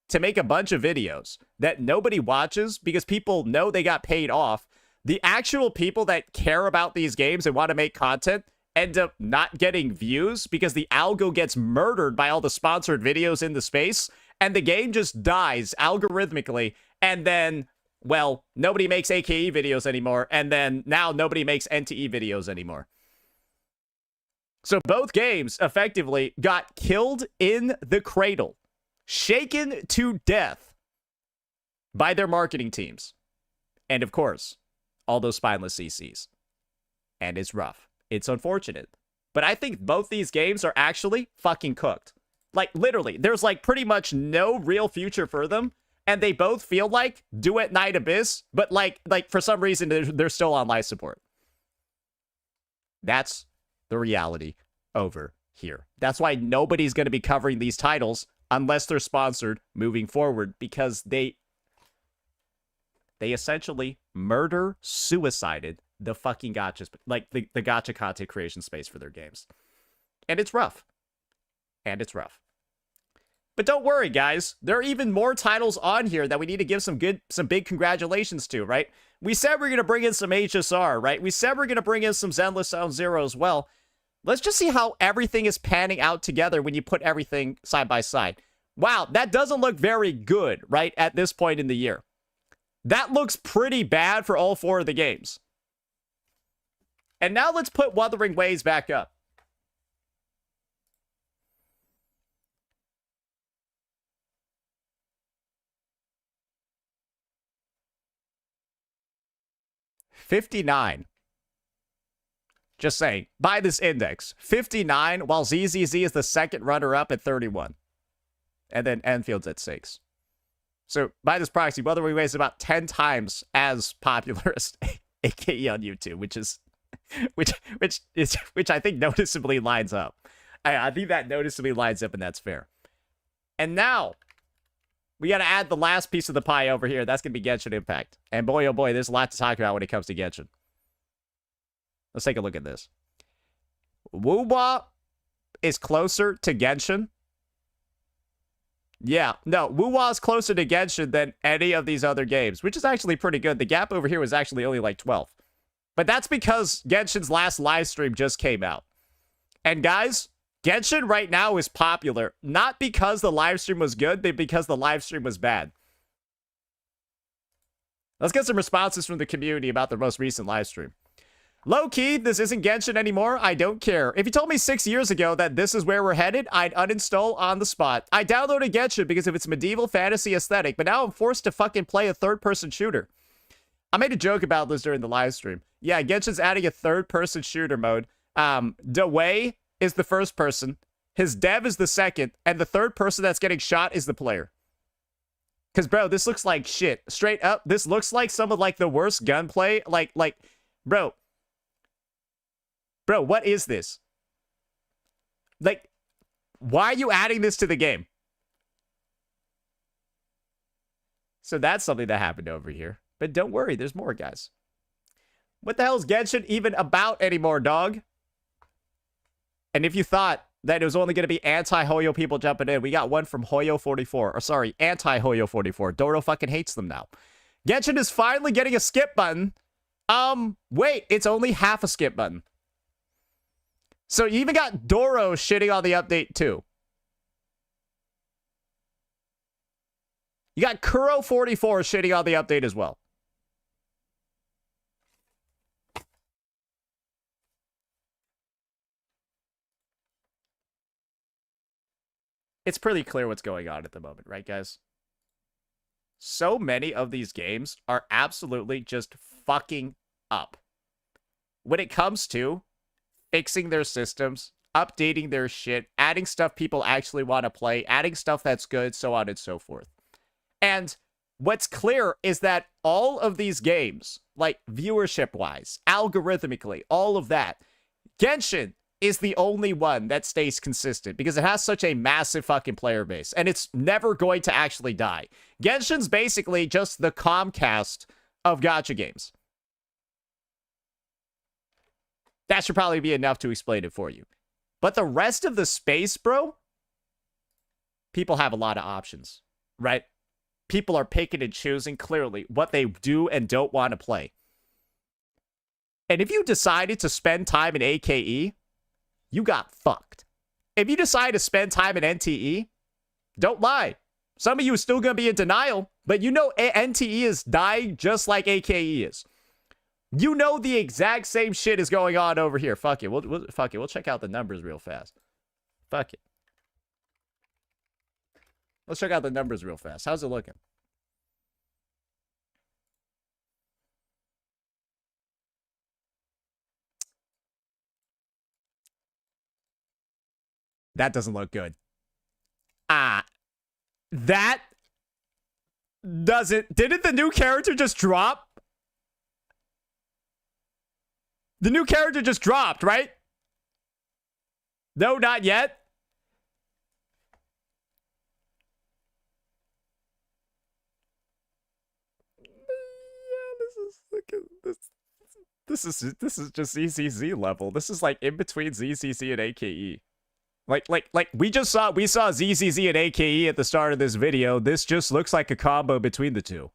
to make a bunch of videos that nobody watches because people know they got paid off. The actual people that care about these games and want to make content end up not getting views because the algo gets murdered by all the sponsored videos in the space, and the game just dies algorithmically, and then, well, nobody makes AKE videos anymore, and then now nobody makes NTE videos anymore. So both games effectively got killed in the cradle, shaken to death by their marketing teams. And of course, all those spineless CCs. And it's rough. It's unfortunate. But I think both these games are actually fucking cooked. Like, literally, there's like pretty much no real future for them. And they both feel like Duet Night Abyss, but like for some reason, they're still on life support. That's the reality over here. That's why nobody's going to be covering these titles unless they're sponsored moving forward, because they essentially suicided the fucking gachas, like the gacha content creation space for their games. And it's rough. But don't worry, guys. There are even more titles on here that we need to give some big congratulations to, right? We said we're going to bring in some HSR, right? We said we're going to bring in some Zenless Sound Zero as well. Let's just see how everything is panning out together when you put everything side by side. Wow, that doesn't look very good, right, at this point in the year. That looks pretty bad for all 4 of the games. And now let's put Wuthering Waves back up. $59. Just saying, by this index, 59, while ZZZ is the second runner-up at 31. And then Enfield's at 6. So, by this proxy, Wuthering Waves is about 10 times as popular as AKE on YouTube, which I think noticeably lines up. I think that noticeably lines up, and that's fair. And now, we got to add the last piece of the pie over here. That's going to be Genshin Impact. And boy, oh boy, there's a lot to talk about when it comes to Genshin. Let's take a look at this. Wuwa is closer to Genshin. Yeah, no, Wuwa is closer to Genshin than any of these other games, which is actually pretty good. The gap over here was actually only like 12. But that's because Genshin's last live stream just came out. And guys, Genshin right now is popular, not because the live stream was good, but because the live stream was bad. Let's get some responses from the community about the most recent live stream. Low-key, this isn't Genshin anymore. I don't care. If you told me 6 years ago that this is where we're headed, I'd uninstall on the spot. I downloaded Genshin because of its medieval fantasy aesthetic, but now I'm forced to fucking play a third-person shooter. I made a joke about this during the live stream. Yeah, Genshin's adding a third-person shooter mode. Dewey is the first person, his dev is the second, and the third person that's getting shot is the player. Because, bro, this looks like shit. Straight up, this looks like some of, like, the worst gunplay. Bro, what is this? Like, why are you adding this to the game? So that's something that happened over here. But don't worry, there's more, guys. What the hell is Genshin even about anymore, dog? And if you thought that it was only going to be anti-Hoyo people jumping in, we got one from Hoyo44. Or sorry, anti-Hoyo44. Doro fucking hates them now. Genshin is finally getting a skip button. Wait, it's only half a skip button. So you even got Doro shitting on the update too. You got Kuro44 shitting on the update as well. It's pretty clear what's going on at the moment, right, guys? So many of these games are absolutely just fucking up. When it comes to fixing their systems, updating their shit, adding stuff people actually want to play, adding stuff that's good, so on and so forth. And what's clear is that all of these games, like viewership-wise, algorithmically, all of that, Genshin is the only one that stays consistent because it has such a massive fucking player base, and it's never going to actually die. Genshin's basically just the Comcast of gacha games. That should probably be enough to explain it for you. But the rest of the space, bro, people have a lot of options, right? People are picking and choosing clearly what they do and don't want to play. And if you decided to spend time in AKE, you got fucked. If you decide to spend time in NTE, don't lie. Some of you are still going to be in denial, but you know NTE is dying just like AKE is. You know the exact same shit is going on over here. Fuck it. We'll check out the numbers real fast. Fuck it. Let's check out the numbers real fast. How's it looking? That doesn't look good. That doesn't... Didn't the new character just drop? The new character just dropped, right? No, not yet. This is just ZZZ level. This is like in between ZZZ and AKE. Like we saw ZZZ and AKE at the start of this video. This just looks like a combo between the two.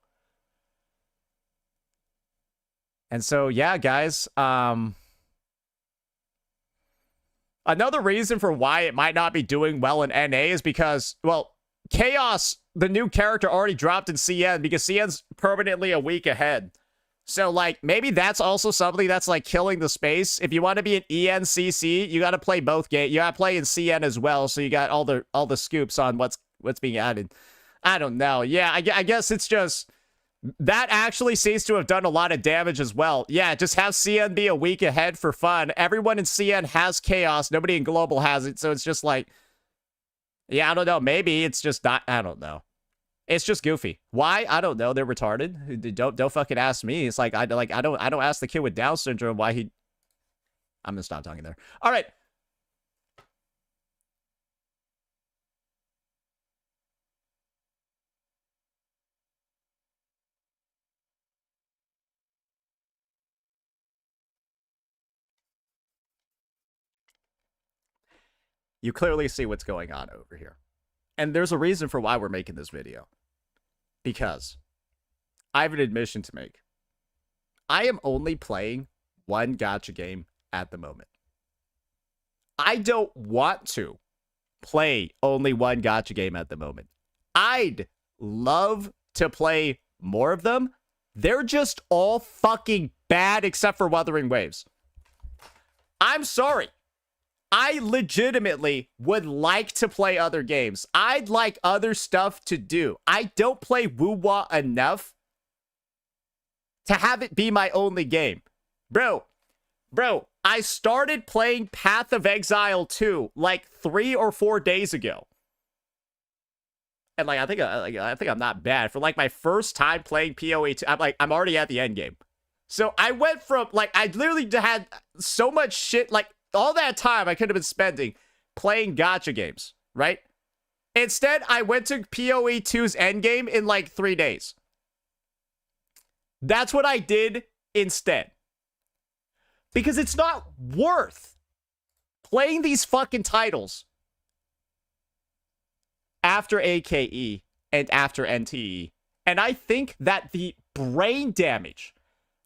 And so, yeah, guys, another reason for why it might not be doing well in NA is because, well, Chaos, the new character, already dropped in CN because CN's permanently a week ahead. So, like, maybe that's also something that's, like, killing the space. If you want to be an ENCC, you got to play both games. You got to play in CN as well, so you got all the scoops on what's being added. I don't know. Yeah, I guess it's just... That actually seems to have done a lot of damage as well. Yeah, just have CN be a week ahead for fun. Everyone in CN has Chaos. Nobody in Global has it, so it's just like... Yeah, I don't know. Maybe it's just not... I don't know. It's just goofy. Why? I don't know. They're retarded. Don't fucking ask me. It's like I don't ask the kid with Down syndrome why he... I'm gonna stop talking there. All right. You clearly see what's going on over here. And there's a reason for why we're making this video. Because I have an admission to make. I am only playing one gacha game at the moment. I don't want to play only one gacha game at the moment. I'd love to play more of them. They're just all fucking bad except for Wuthering Waves. I'm sorry. I legitimately would like to play other games. I'd like other stuff to do. I don't play Woo-Wah enough to have it be my only game. Bro, I started playing Path of Exile 2 like 3 or 4 days ago. And like I think I'm not bad. For like my first time playing PoE 2, I'm already at the end game. So I went from like I literally had so much shit like all that time I could have been spending playing gacha games, right? Instead, I went to PoE 2's endgame in like 3 days. That's what I did instead. Because it's not worth playing these fucking titles after AKE and after NTE. And I think that the brain damage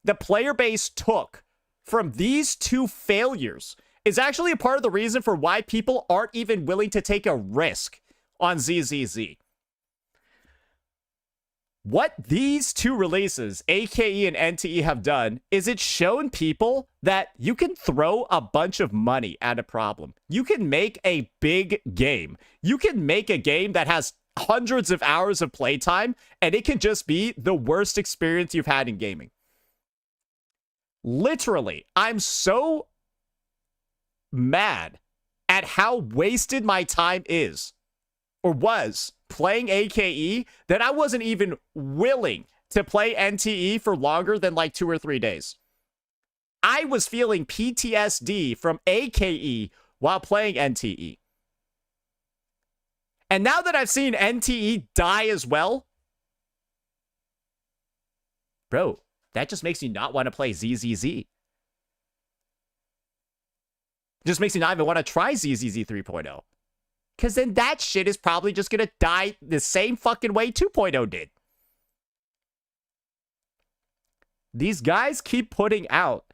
the player base took from these two failures is actually a part of the reason for why people aren't even willing to take a risk on ZZZ. What these two releases, AKE and NTE, have done is it's shown people that you can throw a bunch of money at a problem. You can make a big game. You can make a game that has hundreds of hours of playtime, and it can just be the worst experience you've had in gaming. Literally, I'm so mad at how wasted my time is, or was, playing AKE, that I wasn't even willing to play NTE for longer than like 2 or 3 days. I was feeling PTSD from AKE while playing NTE. And now that I've seen NTE die as well, bro, that just makes you not want to play ZZZ. Just makes you not even want to try ZZZ 3.0. Because then that shit is probably just going to die the same fucking way 2.0 did. These guys keep putting out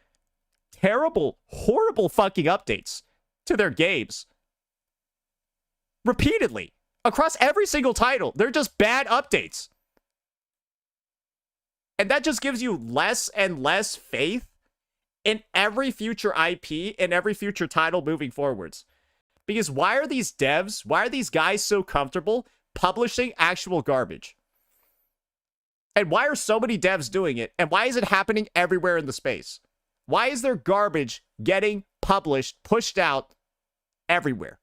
terrible, horrible fucking updates to their games. Repeatedly. Across every single title. They're just bad updates. And that just gives you less and less faith in every future IP and every future title moving forwards. Because why are these devs, why are these guys so comfortable publishing actual garbage? And why are so many devs doing it? And why is it happening everywhere in the space? Why is there garbage getting published, pushed out everywhere?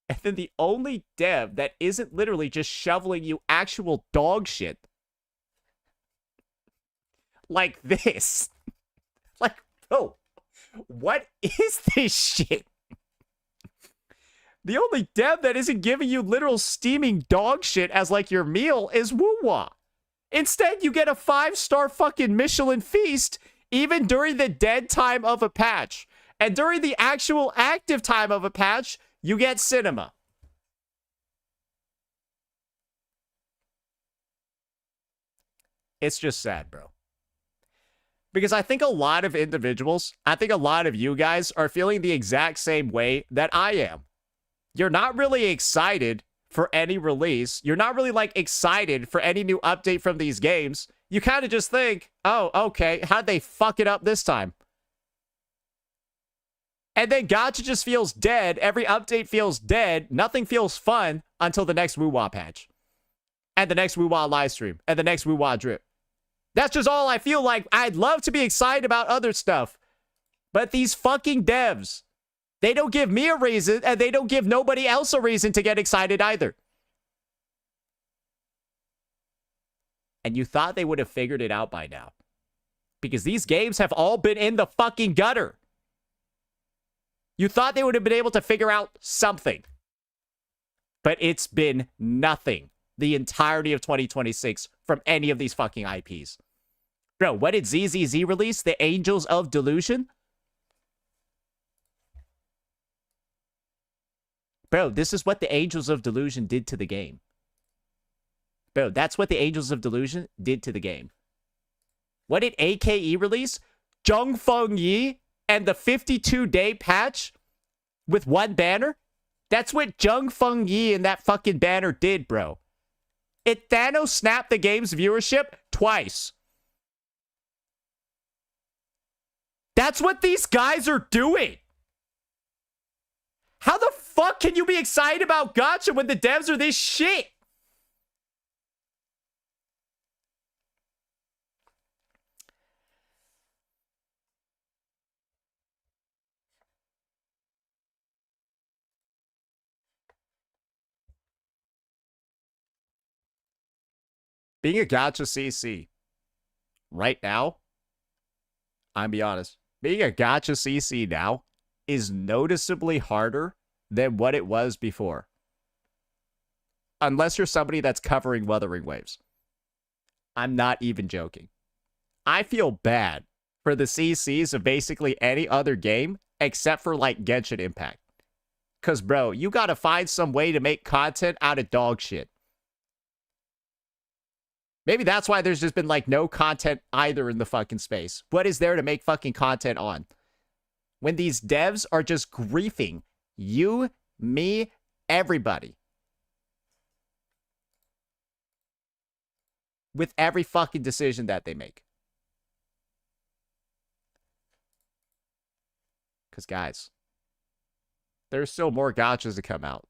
And then the only dev that isn't literally just shoveling you actual dog shit like this. Like, bro, what is this shit? The only dev that isn't giving you literal steaming dog shit as like your meal is Woo-Wah. Instead, you get a 5-star fucking Michelin feast even during the dead time of a patch. And during the actual active time of a patch, you get cinema. It's just sad, bro. Because I think a lot of individuals, I think a lot of you guys are feeling the exact same way that I am. You're not really excited for any release. You're not really, like, excited for any new update from these games. You kind of just think, oh, okay, how'd they fuck it up this time? And then Gacha just feels dead. Every update feels dead. Nothing feels fun until the next Woo-Wah patch. And the next Woo-Wah livestream. And the next Woo-Wah drip. That's just all I feel like. I'd love to be excited about other stuff. But these fucking devs, they don't give me a reason, and they don't give nobody else a reason to get excited either. And you thought they would have figured it out by now. Because these games have all been in the fucking gutter. You thought they would have been able to figure out something. But it's been nothing the entirety of 2026 from any of these fucking IPs. Bro, what did ZZZ release? The Angels of Delusion? Bro, this is what the Angels of Delusion did to the game. Bro, that's what the Angels of Delusion did to the game. What did AKE release? Zhong Feng Yi and the 52-day patch with one banner? That's what Zhong Feng Yi and that fucking banner did, bro. It Thanos snapped the game's viewership twice. That's what these guys are doing. How the fuck can you be excited about Gacha when the devs are this shit? Being a Gacha CC right now, I'm be honest, being a Gacha CC now is noticeably harder than what it was before. Unless you're somebody that's covering Wuthering Waves. I'm not even joking. I feel bad for the CCs of basically any other game except for like Genshin Impact. Because, bro, you gotta find some way to make content out of dog shit. Maybe that's why there's just been, like, no content either in the fucking space. What is there to make fucking content on? When these devs are just griefing you, me, everybody. with every fucking decision that they make. Because, guys, there's still more gachas to come out.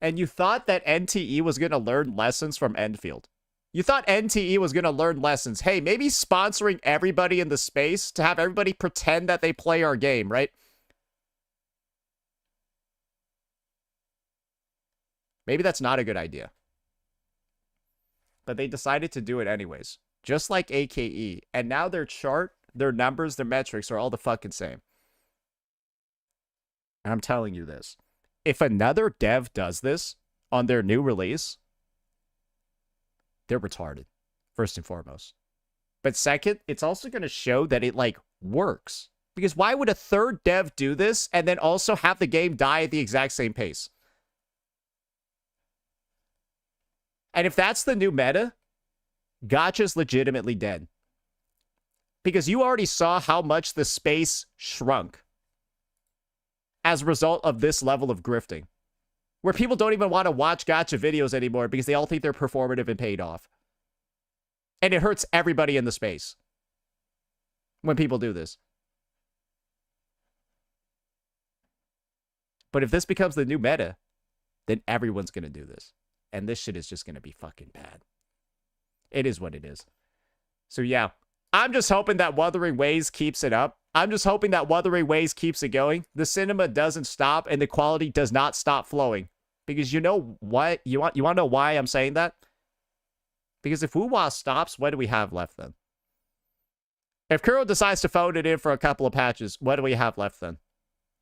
And you thought that NTE was going to learn lessons from Enfield. You thought NTE was going to learn lessons. Hey, maybe sponsoring everybody in the space to have everybody pretend that they play our game, right? Maybe that's not a good idea. But they decided to do it anyways. Just like AKE. And now their chart, their numbers, their metrics are all the fucking same. And I'm telling you this. If another dev does this on their new release, they're retarded, first and foremost. But second, it's also going to show that it, like, works. Because why would a third dev do this and then also have the game die at the exact same pace? And if that's the new meta, Gacha's legitimately dead. Because you already saw how much the space shrunk as a result of this level of grifting. Where people don't even want to watch Gacha videos anymore because they all think they're performative and paid off. And it hurts everybody in the space when people do this. But if this becomes the new meta, then everyone's going to do this. And this shit is just going to be fucking bad. It is what it is. So yeah, I'm just hoping that Wuthering Waves keeps it up. I'm just hoping that Wuthering Waves keeps it going. The cinema doesn't stop and the quality does not stop flowing. Because you know what? You want to know why I'm saying that? Because if Wuwa stops, what do we have left then? If Kuro decides to phone it in for a couple of patches, what do we have left then?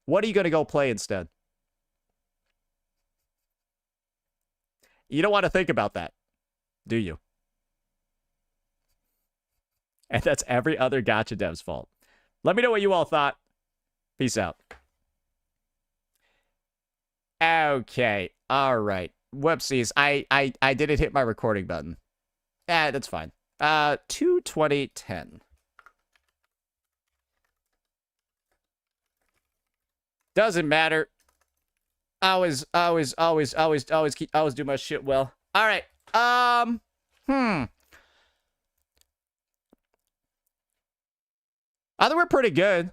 What are you going to go play instead? You don't want to think about that, do you? And that's every other Gacha dev's fault. Let me know what you all thought. Peace out. Okay. All right. Whoopsies. I didn't hit my recording button. That's fine. 2:20:10. Doesn't matter. I always do my shit well. All right. I think we're pretty good.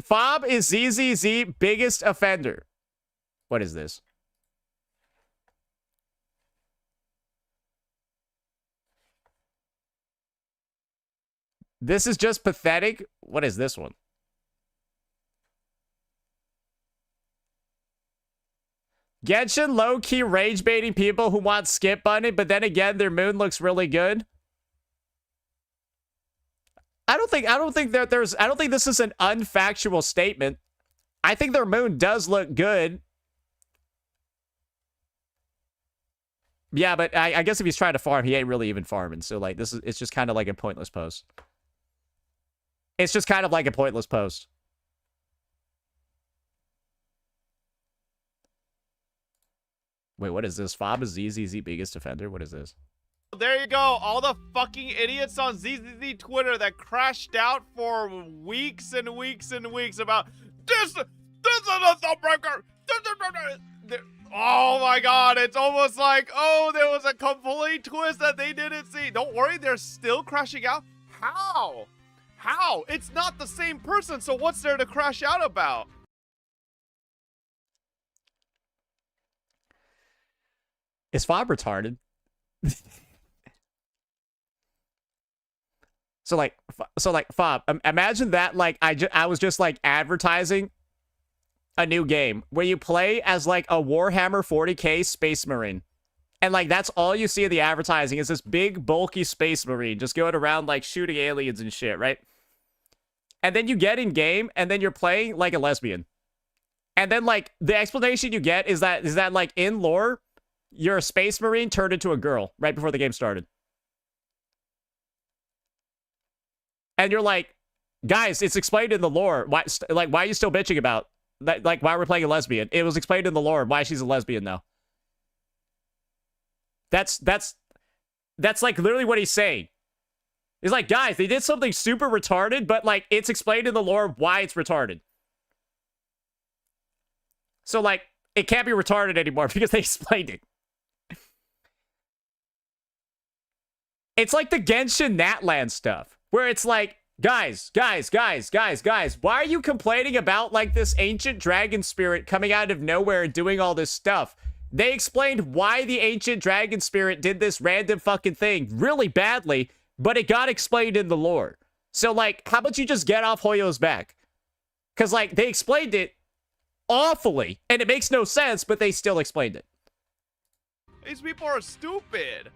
Fob is ZZZ biggest offender. What is this? This is just pathetic. What is this one? Genshin low-key rage baiting people who want skip button, but then again, their moon looks really good. I don't think this is an unfactual statement. I think their moon does look good. Yeah, but I guess if he's trying to farm, he ain't really even farming. So like it's just kind of like a pointless post. It's just kind of like a pointless post. Wait, what is this? Fob is ZZZ biggest offender? What is this? There you go. All the fucking idiots on ZZZ Twitter that crashed out for weeks and weeks and weeks about this is a thumbbreaker. Oh my god, it's almost like, oh, there was a complete twist that they didn't see. Don't worry, they're still crashing out. How? How? It's not the same person, so what's there to crash out about? Is Fob retarded? So like Fob, imagine that like I was just like advertising a new game where you play as like a Warhammer 40k Space Marine. And like that's all you see in the advertising is this big bulky Space Marine just going around like shooting aliens and shit, right? And then you get in game and then you're playing like a lesbian. And then like the explanation you get is that like in lore you're a Space Marine turned into a girl right before the game started. And you're like, guys, it's explained in the lore. Why are you still bitching about that? Like, why we're playing a lesbian? It was explained in the lore why she's a lesbian now. That's like literally what he's saying. He's like, guys, they did something super retarded, but like it's explained in the lore why it's retarded. So like, it can't be retarded anymore because they explained it. It's like the Genshin Natland stuff, where it's like, guys, why are you complaining about, like, this ancient dragon spirit coming out of nowhere and doing all this stuff? They explained why the ancient dragon spirit did this random fucking thing really badly, but it got explained in the lore. So, like, how about you just get off Hoyo's back? Because, like, they explained it awfully, and it makes no sense, but they still explained it. These people are stupid.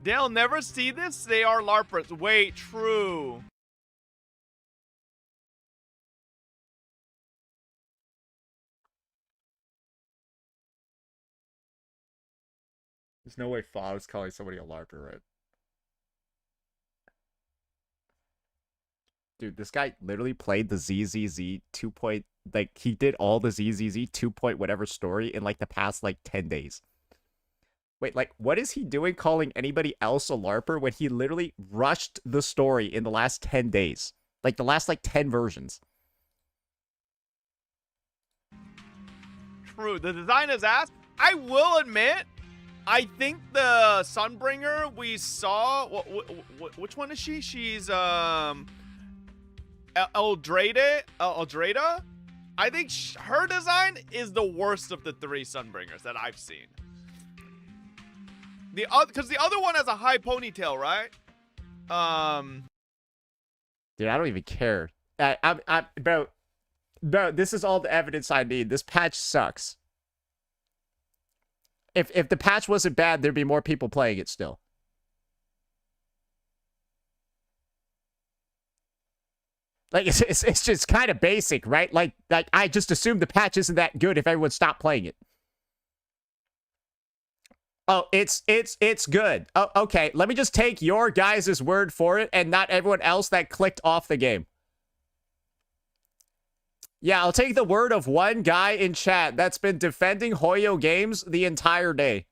They'll never see this. They are LARPers. Wait, true. There's no way Fa is calling somebody a LARPer, right? Dude, this guy literally played the ZZZ 2 point... Like, he did all the ZZZ 2 point whatever story in, like, the past, like, 10 days. Wait, like, what is he doing calling anybody else a LARPer when he literally rushed the story in the last 10 days? Like, the last, like, 10 versions. True. The design is ass. I will admit, I think the Sunbringer we saw... which one is she? She's, Eldrada? I think her design is the worst of the 3 Sunbringers that I've seen. Because the other one has a high ponytail, right? Dude, I don't even care. Bro, this is all the evidence I need. This patch sucks. If the patch wasn't bad, there'd be more people playing it still. Like, it's just kind of basic, right? Like I just assume the patch isn't that good if everyone stopped playing it. Oh, it's good. Oh, okay, let me just take your guys' word for it and not everyone else that clicked off the game. Yeah, I'll take the word of one guy in chat that's been defending Hoyo games the entire day.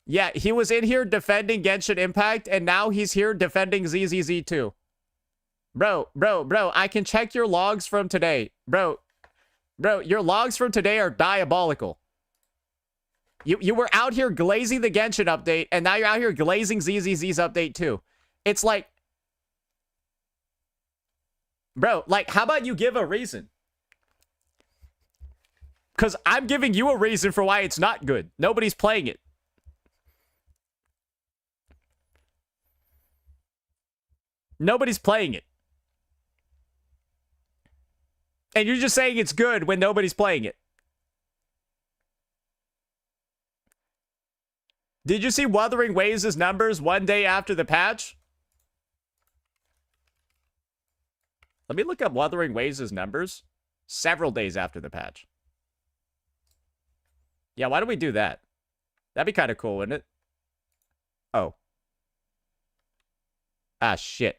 Yeah, he was in here defending Genshin Impact, and now he's here defending ZZZ 2. Bro, I can check your logs from today. Bro, your logs from today are diabolical. You were out here glazing the Genshin update, and now you're out here glazing ZZZ's update too. It's like... Bro, like, how about you give a reason? Because I'm giving you a reason for why it's not good. Nobody's playing it. Nobody's playing it. And you're just saying it's good when nobody's playing it. Did you see Wuthering Waves' numbers one day after the patch? Let me look up Wuthering Waves' numbers several days after the patch. Yeah, why don't we do that? That'd be kind of cool, wouldn't it? Oh. Ah, shit.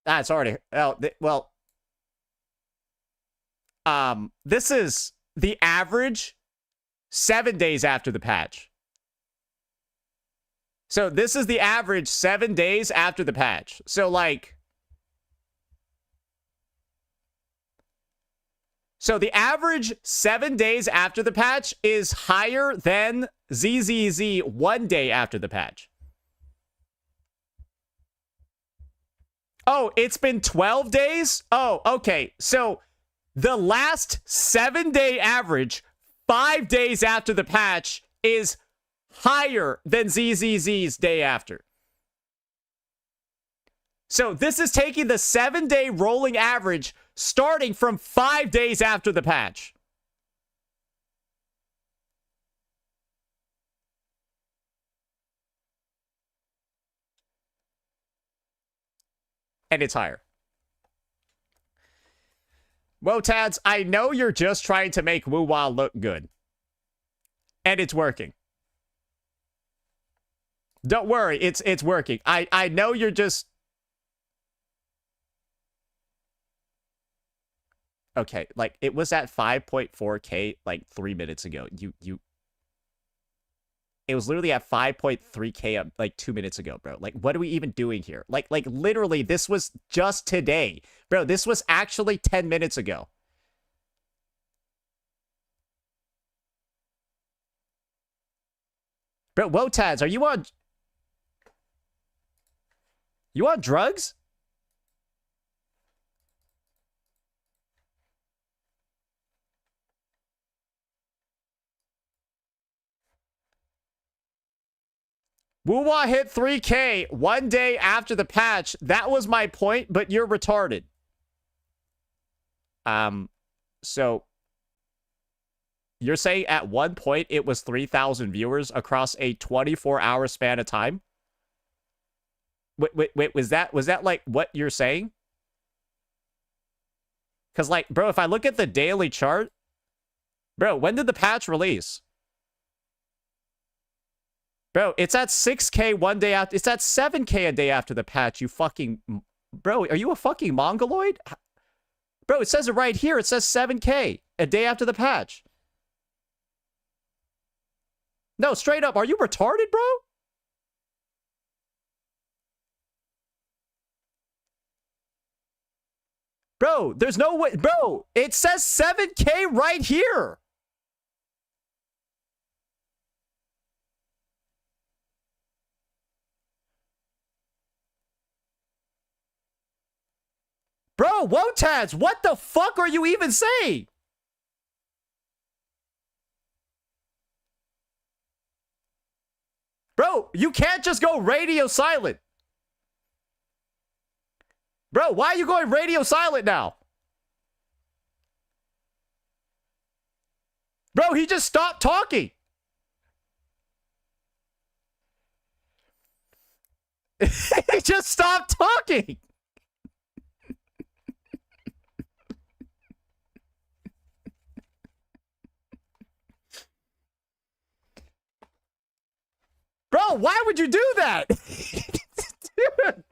Ah, it's already... Oh, well... This is the average 7 days after the patch. So this is the average 7 days after the patch. So, like... So the average 7 days after the patch is higher than ZZZ 1 day after the patch. Oh, it's been 12 days? Oh, okay. So the last 7 day average, 5 days after the patch, is higher than ZZZ's day after. So this is taking the 7 day rolling average starting from 5 days after the patch. And it's higher. Wotads, I know you're just trying to make Wuwa look good. And it's working. Don't worry, it's working. I know you're just... Okay, like, it was at 5.4K, like, 3 minutes ago. It was literally at 5.3K, like, 2 minutes ago, bro. Like, what are we even doing here? Like, literally, this was just today. Bro, this was actually 10 minutes ago. Bro, Wotads, are you on... You on drugs? Woo-wah hit 3K 1 day after the patch. That was my point, but you're retarded. So... You're saying at one point it was 3,000 viewers across a 24-hour span of time? Wait, was that like what you're saying? Because, like, bro, if I look at the daily chart... Bro, when did the patch release? Bro, it's at 6K 1 day after... It's at 7K a day after the patch, you fucking... Bro, are you a fucking mongoloid? Bro, it says it right here. It says 7K a day after the patch. No, straight up, are you retarded, bro? Bro, there's no way. Bro, it says 7K right here. Bro, Wotads, what the fuck are you even saying? Bro, you can't just go radio silent. Bro, why are you going radio silent now? Bro, he just stopped talking. He just stopped talking. Bro, why would you do that? Dude.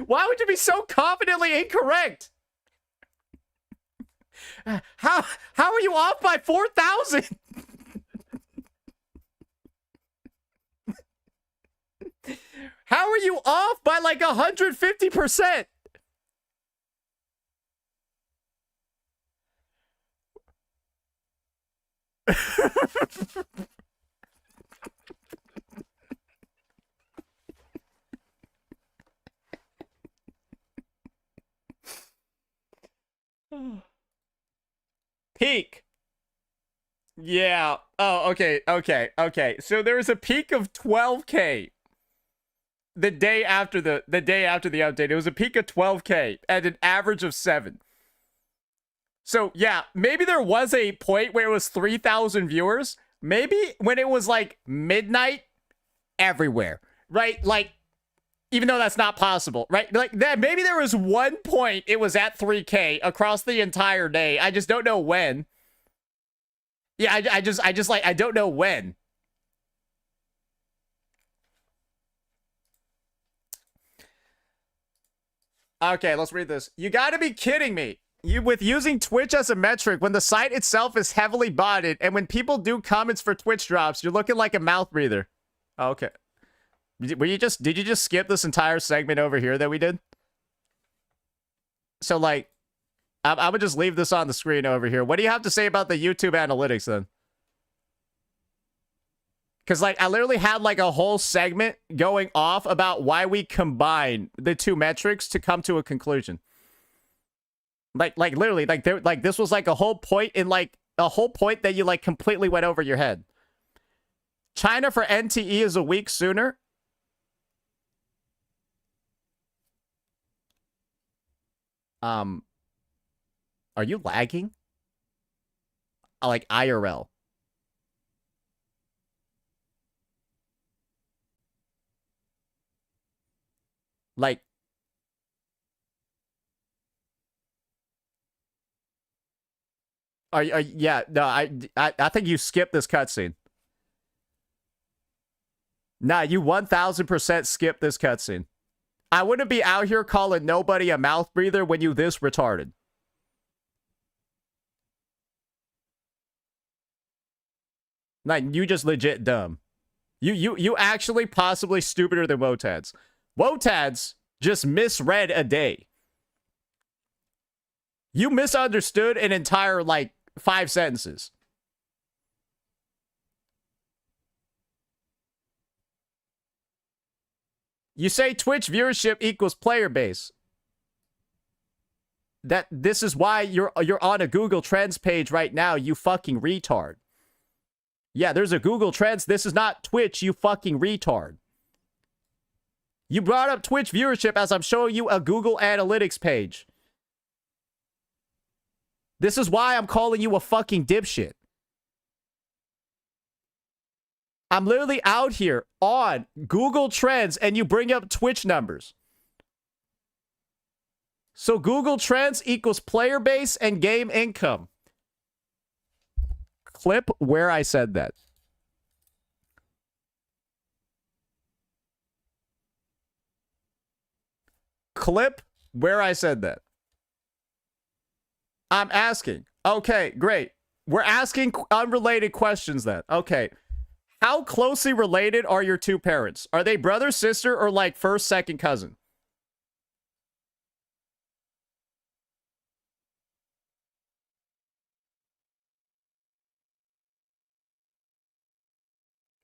Why would you be so confidently incorrect? How are you off by 4,000? How are you off by like 150%? Peak. Yeah. Oh, okay. So there was a peak of 12K the day after the update. It was a peak of 12K at an average of 7. So, yeah, maybe there was a point where it was 3,000 viewers. Maybe when it was, like, midnight everywhere, right? Like, even though that's not possible, right? Like, that maybe there was one point it was at 3K across the entire day. I just don't know when. Yeah, I just, like, I don't know when. Okay, let's read this. You gotta be kidding me. With using Twitch as a metric when the site itself is heavily botted and when people do comments for Twitch drops, you're looking like a mouth breather. Okay. Did you just skip this entire segment over here that we did? So, like, I would just leave this on the screen over here. What do you have to say about the YouTube analytics then? Because, like, I literally had, like, a whole segment going off about why we combine the two metrics to come to a conclusion. Like literally, like this was like a whole point in like a whole point that you like completely went over your head. China for NTE is a week sooner. Are you lagging? Like IRL. Like. Yeah, no, I think you skipped this cutscene. Nah, you 1,000% skipped this cutscene. I wouldn't be out here calling nobody a mouth breather when you this retarded. Like, you just legit dumb. You actually possibly stupider than Wotads. Wotads just misread a day. You misunderstood an entire, like, 5 sentences. You say Twitch viewership equals player base. This is why you're on a Google Trends page right now, you fucking retard. Yeah, there's a Google Trends. This is not Twitch, you fucking retard. You brought up Twitch viewership as I'm showing you a Google Analytics page. This is why I'm calling you a fucking dipshit. I'm literally out here on Google Trends and you bring up Twitch numbers. So Google Trends equals player base and game income. Clip where I said that. Clip where I said that. I'm asking. Okay, great. We're asking unrelated questions then. Okay. How closely related are your two parents? Are they brother, sister, or like first, second cousin?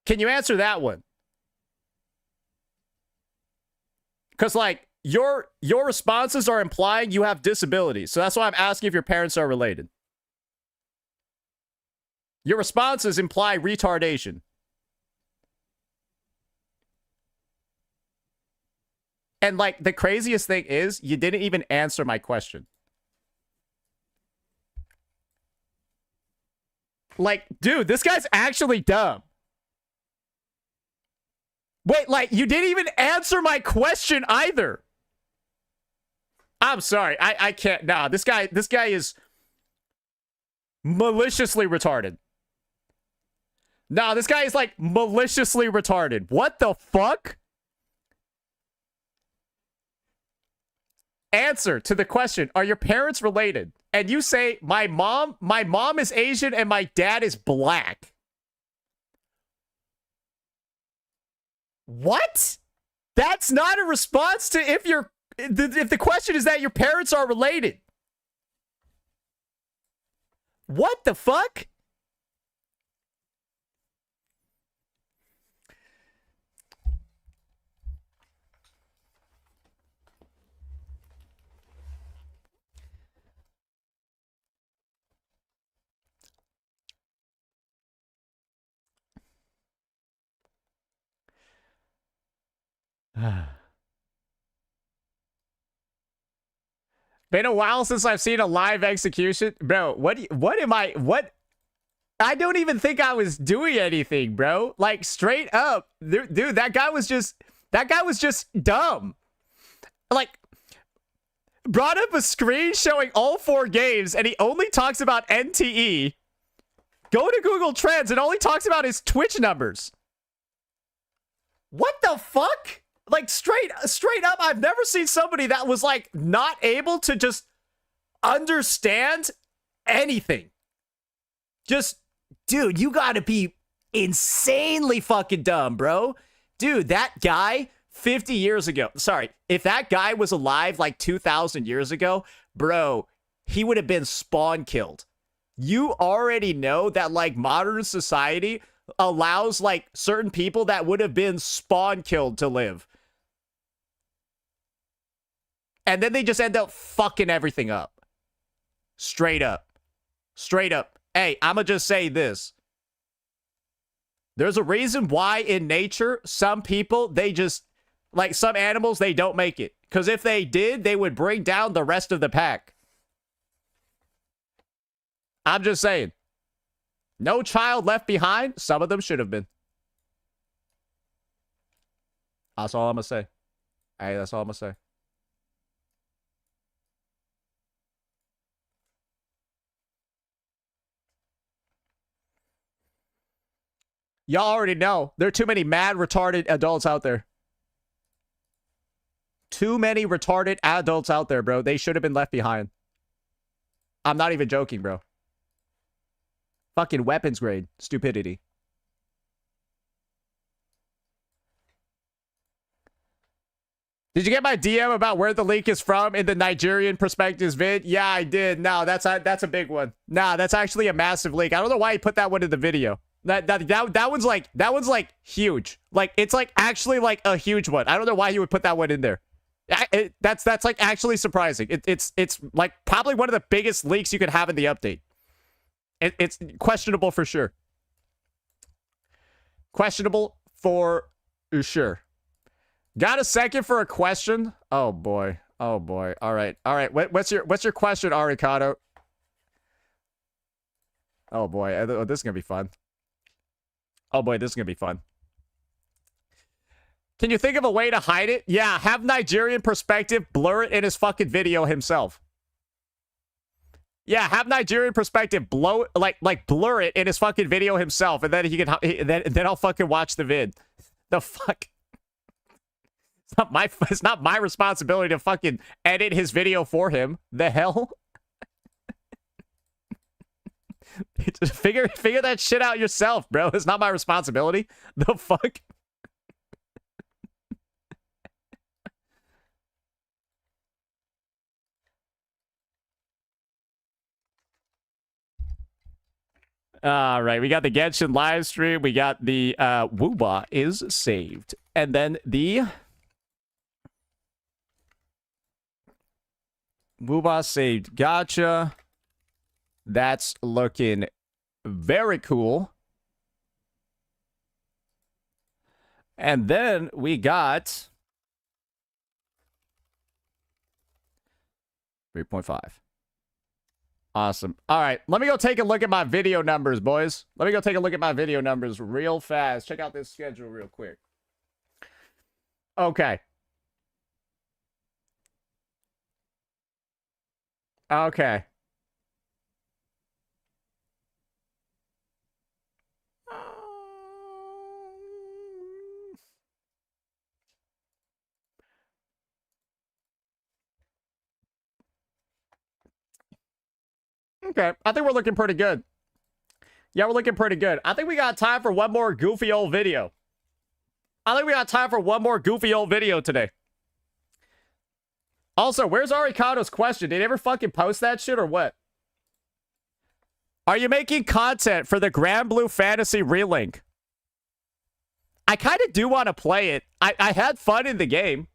Can you answer that one? Because, like, your responses are implying you have disabilities. So that's why I'm asking if your parents are related. Your responses imply retardation. And, like, the craziest thing is, you didn't even answer my question. Like, dude, this guy's actually dumb. Wait, like, you didn't even answer my question either. I'm sorry. I can't. Nah, this guy is maliciously retarded. Nah, this guy is, like, maliciously retarded. What the fuck? Answer to the question, are your parents related? And you say, my mom is Asian and my dad is black. What? That's not a response to if the question is that your parents are related. What the fuck? Been a while since I've seen a live execution. Bro, what I don't even think I was doing anything, bro. Like, straight up. Dude, that guy was just dumb. Like, brought up a screen showing all 4 games and he only talks about NTE. Go to Google Trends and only talks about his Twitch numbers. What the fuck? Like, straight up, I've never seen somebody that was, like, not able to just understand anything. Just, dude, you gotta be insanely fucking dumb, bro. Dude, that guy 50 years ago, sorry, if that guy was alive like 2,000 years ago, bro, he would have been spawn killed. You already know that, like, modern society allows, like, certain people that would have been spawn killed to live. And then they just end up fucking everything up. Straight up. Straight up. Hey, I'ma just say this. There's a reason why in nature, some people, they just, like, some animals, they don't make it. Because if they did, they would bring down the rest of the pack. I'm just saying. No child left behind. Some of them should have been. That's all I'm gonna say. Hey, that's all I'm gonna say. Y'all already know. There are too many mad, retarded adults out there. Too many retarded adults out there, bro. They should have been left behind. I'm not even joking, bro. Fucking weapons grade stupidity. Did you get my DM about where the leak is from in the Nigerian perspectives vid? Yeah, I did. No, that's a big one. Nah, that's actually a massive leak. I don't know why he put that one in the video. That one's like huge. Like it's like actually like a huge one. I don't know why you would put that one in there. That's like actually surprising. It's like probably one of the biggest leaks you could have in the update. It's questionable for sure. Questionable for sure. Got a second for a question? Oh boy. Oh boy. All right. All right. What's your question, Arikado? Oh boy. This is gonna be fun. Oh boy, this is gonna be fun. Can you think of a way to hide it? Yeah, have Nigerian perspective blur it in his fucking video himself. Yeah, have Nigerian perspective blur it in his fucking video himself, and then he can then I'll fucking watch the vid. The fuck. It's not my responsibility to fucking edit his video for him. The hell? Figure that shit out yourself, bro. It's not my responsibility. The fuck? All right, we got the Genshin live stream. We got the Wooba is saved. And then the Wooba saved Gacha. That's looking very cool. And then we got 3.5. Awesome. All right, let me go take a look at my video numbers, boys. Let me go take a look at my video numbers real fast. Check out this schedule real quick. Okay. Okay. Okay, I think we're looking pretty good. Yeah, we're looking pretty good. I think we got time for one more goofy old video. Today. Also, where's Arikado's question? Did he ever fucking post that shit or what? Are you making content for the Grand Blue Fantasy Relink? I kind of do want to play it. I had fun in the game.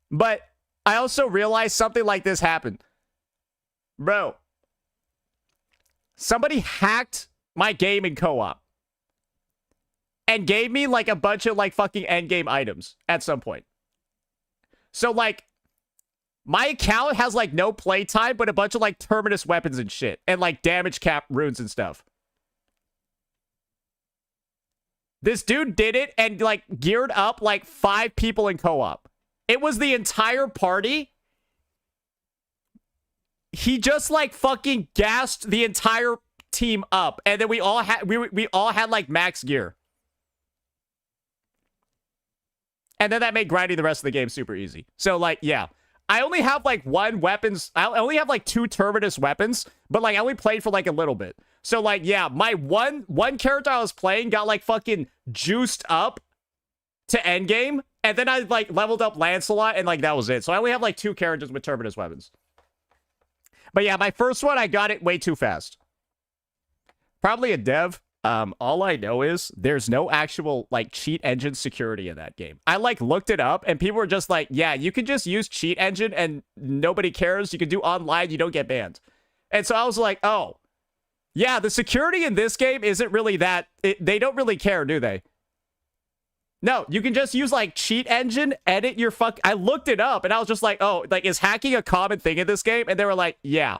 But I also realized something like this happened. Bro, somebody hacked my game in co-op and gave me like a bunch of like fucking endgame items at some point. So like my account has like no playtime, but a bunch of like terminus weapons and shit and like damage cap runes and stuff. This dude did it and like geared up like 5 people in co-op. It was the entire party. He just like fucking gassed the entire team up, and then we all had like max gear, and then that made grinding the rest of the game super easy. So like, yeah, I only have like I only have like 2 terminus weapons, but like I only played for like a little bit. So like, yeah, my one character I was playing got like fucking juiced up to endgame, and then I like leveled up Lancelot, and like that was it. So I only have like 2 characters with terminus weapons. But yeah, my first one, I got it way too fast. Probably a dev. All I know is there's no actual like cheat engine security in that game. I like looked it up and people were just like, yeah, you can just use cheat engine and nobody cares. You can do online, you don't get banned. And so I was like, oh, yeah, the security in this game isn't really that. They don't really care, do they? No, you can just use like cheat engine, edit your I looked it up and I was just like, oh, like is hacking a common thing in this game? And they were like, yeah,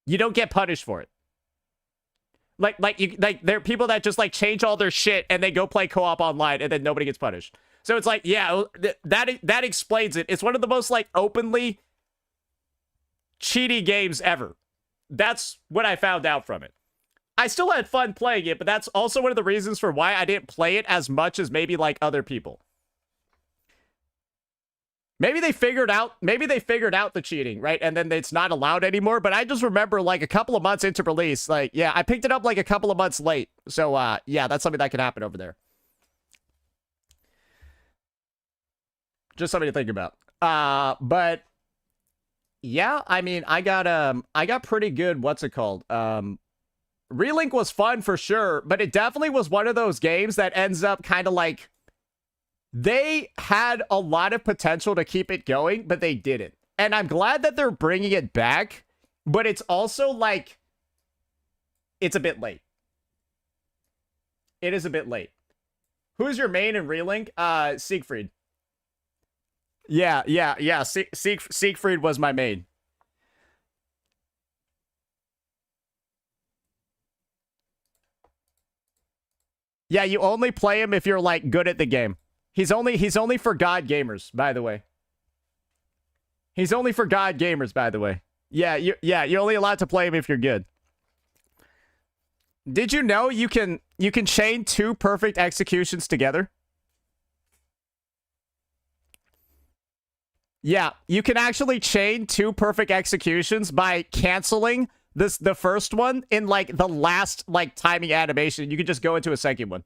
you don't get punished for it. Like there are people that just like change all their shit and they go play co-op online and then nobody gets punished. So it's like, yeah, that explains it. It's one of the most like openly cheaty games ever. That's what I found out from it. I still had fun playing it, but that's also one of the reasons for why I didn't play it as much as maybe like other people. Maybe they figured out the cheating, right? And then it's not allowed anymore. But I just remember like a couple of months into release, like, yeah, I picked it up like a couple of months late. So, yeah, that's something that can happen over there. Just something to think about. But yeah, I mean, I got pretty good, what's it called? Relink was fun for sure, but it definitely was one of those games that ends up kind of like, they had a lot of potential to keep it going, but they didn't. And I'm glad that they're bringing it back, but it's also like, it's a bit late. It is a bit late. Who's your main in Relink? Siegfried. Yeah. Siegfried was my main. Yeah, you only play him if you're like good at the game. He's only for God gamers, by the way. He's only for God gamers, by the way. Yeah, you're only allowed to play him if you're good. Did you know you can chain 2 perfect executions together? Yeah, you can actually chain 2 perfect executions by canceling the first one in like the last like timing animation. You can just go into a second one.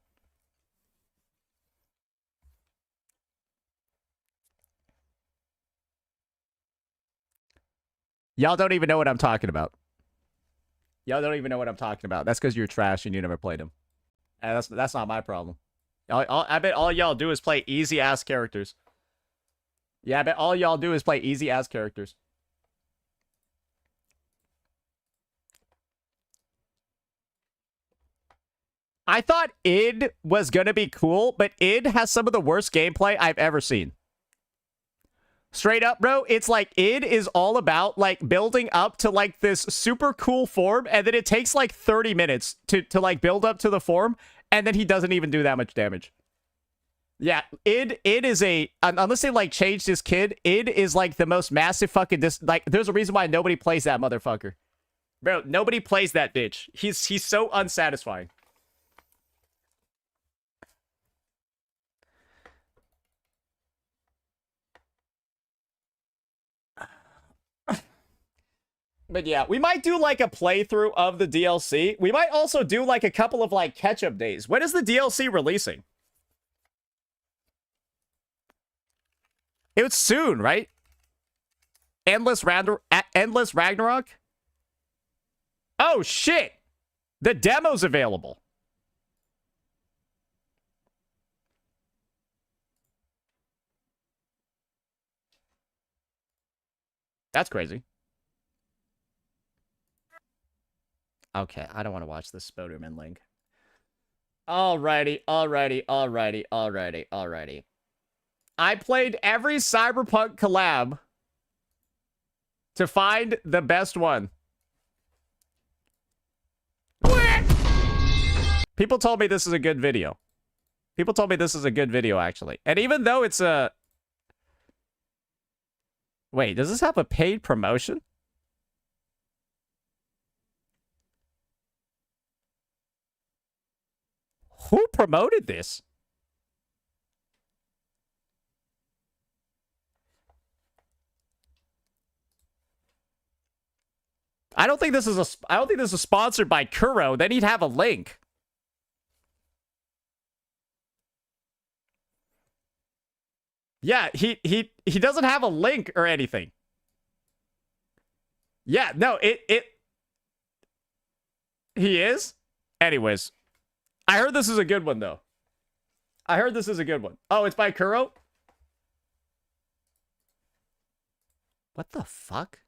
Y'all don't even know what I'm talking about. Y'all don't even know what I'm talking about. That's because you're trash and you never played them. And that's not my problem. I bet all y'all do is play easy-ass characters. Yeah, I bet all y'all do is play easy-ass characters. I thought id was gonna be cool, but id has some of the worst gameplay I've ever seen. Straight up, bro, it's like id is all about like building up to like this super cool form, and then it takes like 30 minutes to like build up to the form, and then he doesn't even do that much damage. Yeah, id is a, unless they like changed his kid, id is like the most massive fucking like there's a reason why nobody plays that motherfucker. Bro, nobody plays that bitch. He's so unsatisfying. But yeah, we might do like a playthrough of the DLC. We might also do like a couple of like catch-up days. When is the DLC releasing? It was soon, right? Endless Ragnarok? Oh, shit! The demo's available. That's crazy. Okay, I don't want to watch this Spoderman link. Alrighty. I played every Cyberpunk collab to find the best one. People told me this is a good video. People told me this is a good video, actually. And even though it's a... Wait, does this have a paid promotion? Who promoted this? I don't think this is sponsored by Kuro. Then he'd have a link. Yeah, he doesn't have a link or anything. Yeah, no, he is? Anyways, I heard this is a good one, though. I heard this is a good one. Oh, it's by Kuro? What the fuck?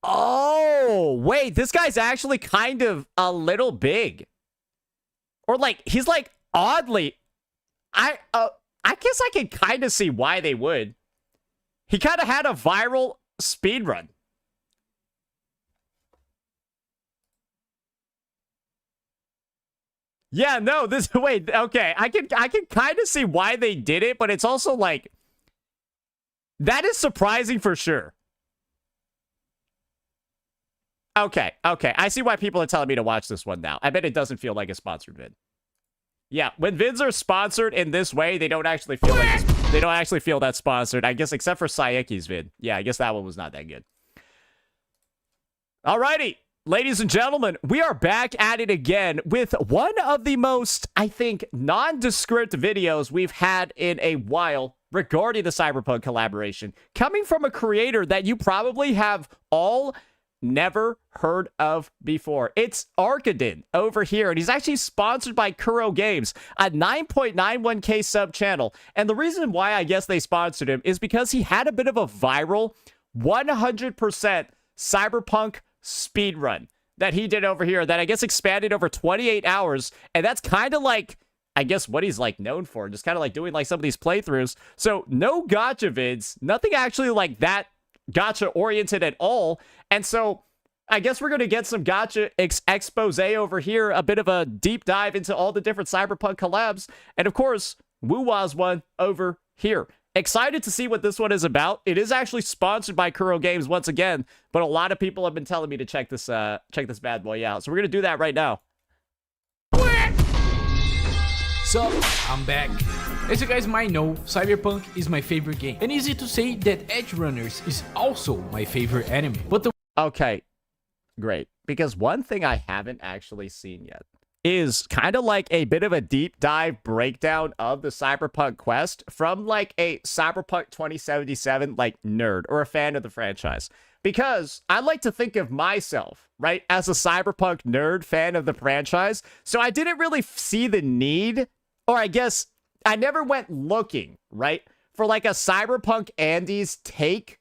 Oh, wait, this guy's actually kind of a little big. Or like, he's like oddly... I guess I can kind of see why they would. He kind of had a viral speedrun. Yeah, no, this... Wait, okay. I can kind of see why they did it, but it's also like... That is surprising for sure. Okay. I see why people are telling me to watch this one now. I bet it doesn't feel like a sponsored vid. Yeah, when vids are sponsored in this way, they don't actually feel like they don't actually feel that sponsored. I guess except for Sayeki's vid. Yeah, I guess that one was not that good. Alrighty, Ladies and gentlemen, we are back at it again with one of the most, I think, nondescript videos we've had in a while regarding the Cyberpunk collaboration, coming from a creator that you probably have all never heard of before. It's Arkadin over here, and he's actually sponsored by Kuro Games, a 9.91k sub channel. And the reason why I guess they sponsored him is because he had a bit of a viral 100% Cyberpunk speedrun that he did over here that I guess expanded over 28 hours. And that's kind of like, I guess, what he's like known for, just kind of like doing like some of these playthroughs. So no gacha vids, nothing actually like that gacha oriented at all. And so I guess we're going to get some gacha expose over here, a bit of a deep dive into all the different Cyberpunk collabs. And of course, Woo-Wah's one over here. Excited to see what this one is about. It is actually sponsored by Kuro Games once again, but a lot of people have been telling me to check this bad boy out. So we're going to do that right now. So, I'm back. As you guys might know, Cyberpunk is my favorite game. And easy to say that Edge Runners is also my favorite anime. But the Okay, great. Because one thing I haven't actually seen yet is kind of like a bit of a deep dive breakdown of the Cyberpunk quest from like a Cyberpunk 2077 like nerd or a fan of the franchise. Because I like to think of myself, right, as a Cyberpunk nerd fan of the franchise. So I didn't really see the need, or I guess I never went looking, right, for like a Cyberpunk Andy's take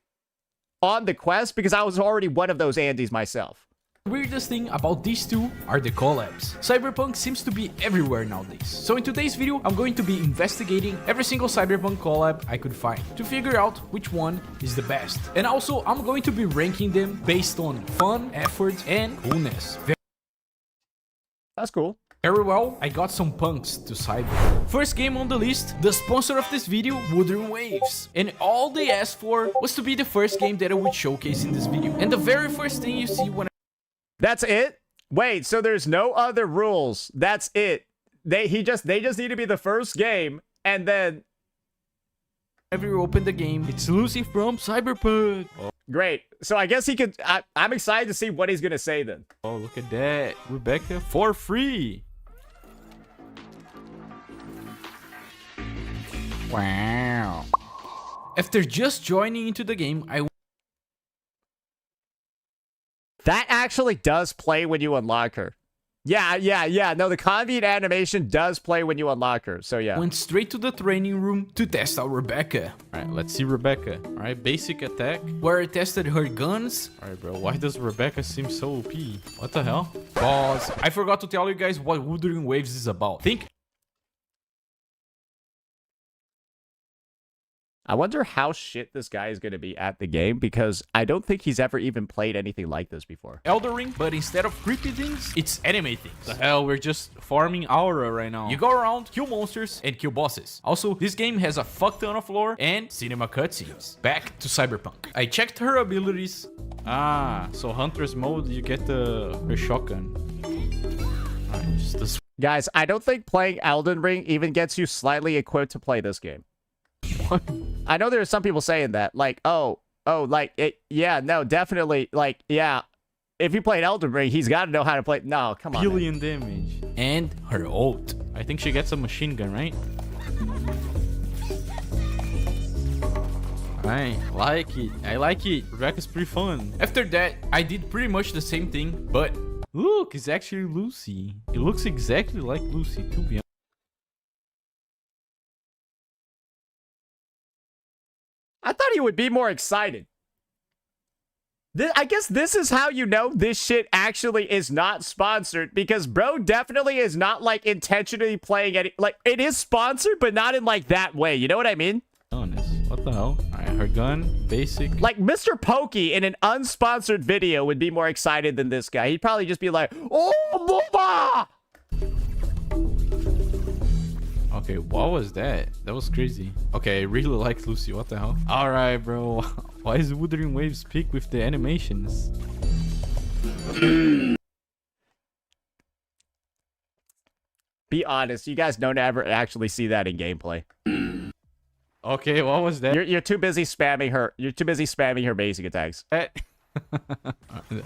on the quest because I was already one of those Andys myself. The weirdest thing about these two are the collabs. Cyberpunk seems to be everywhere nowadays. So in today's video, I'm going to be investigating every single Cyberpunk collab I could find to figure out which one is the best. And also, I'm going to be ranking them based on fun, effort, and coolness. That's cool. Very well, I got some punks to cyber. First game on the list, the sponsor of this video, Wuthering Waves. And all they asked for was to be the first game that I would showcase in this video. And the very first thing you see when That's it? Wait, so there's no other rules. That's it. They just need to be the first game, and then whenever you open the game, it's Lucy from Cyberpunk. Oh. Great. So I guess he could. I'm excited to see what he's gonna say then. Oh, look at that, Rebecca for free. Wow. After just joining into the game, That actually does play when you unlock her. Yeah. No, the convenient animation does play when you unlock her. So yeah. Went straight to the training room to test out Rebecca. Alright, let's see Rebecca. Alright, basic attack. Where I tested her guns. Alright, bro, why does Rebecca seem so OP? What the hell? Pause. I forgot to tell you guys what Wuthering Waves is about. I wonder how shit this guy is going to be at the game, because I don't think he's ever even played anything like this before. Elden Ring, but instead of creepy things, it's anime things. The hell, we're just farming aura right now. You go around, kill monsters, and kill bosses. Also, this game has a fuck ton of lore and cinema cutscenes. Back to Cyberpunk. I checked her abilities. Ah, so Hunter's mode, you get her shotgun. Alright, just this. Guys, I don't think playing Elden Ring even gets you slightly equipped to play this game. What? I know there are some people saying that, like, like, yeah, no, definitely, like, yeah, if you played Elden Ring, he's got to know how to play. No, come on. Billion damage. And her ult. I think she gets a machine gun, right? I like it. I like it. Rebecca's pretty fun. After that, I did pretty much the same thing, but look, it's actually Lucy. It looks exactly like Lucy, to be honest. I thought he would be more excited. I guess this is how you know this shit actually is not sponsored, because bro definitely is not like intentionally playing any, like, it is sponsored, but not in like that way. You know what I mean? Honest. What the hell? Alright, her gun, basic. Like Mr. Pokey in an unsponsored video would be more excited than this guy. He'd probably just be like, oh, booba! Okay, what was that? That was crazy. Okay, I really like Lucy. What the hell? Alright, bro. Why is Wuthering Waves peak with the animations? Be honest, you guys don't ever actually see that in gameplay. Okay, what was that? You're too busy spamming her. You're too busy spamming her basic attacks.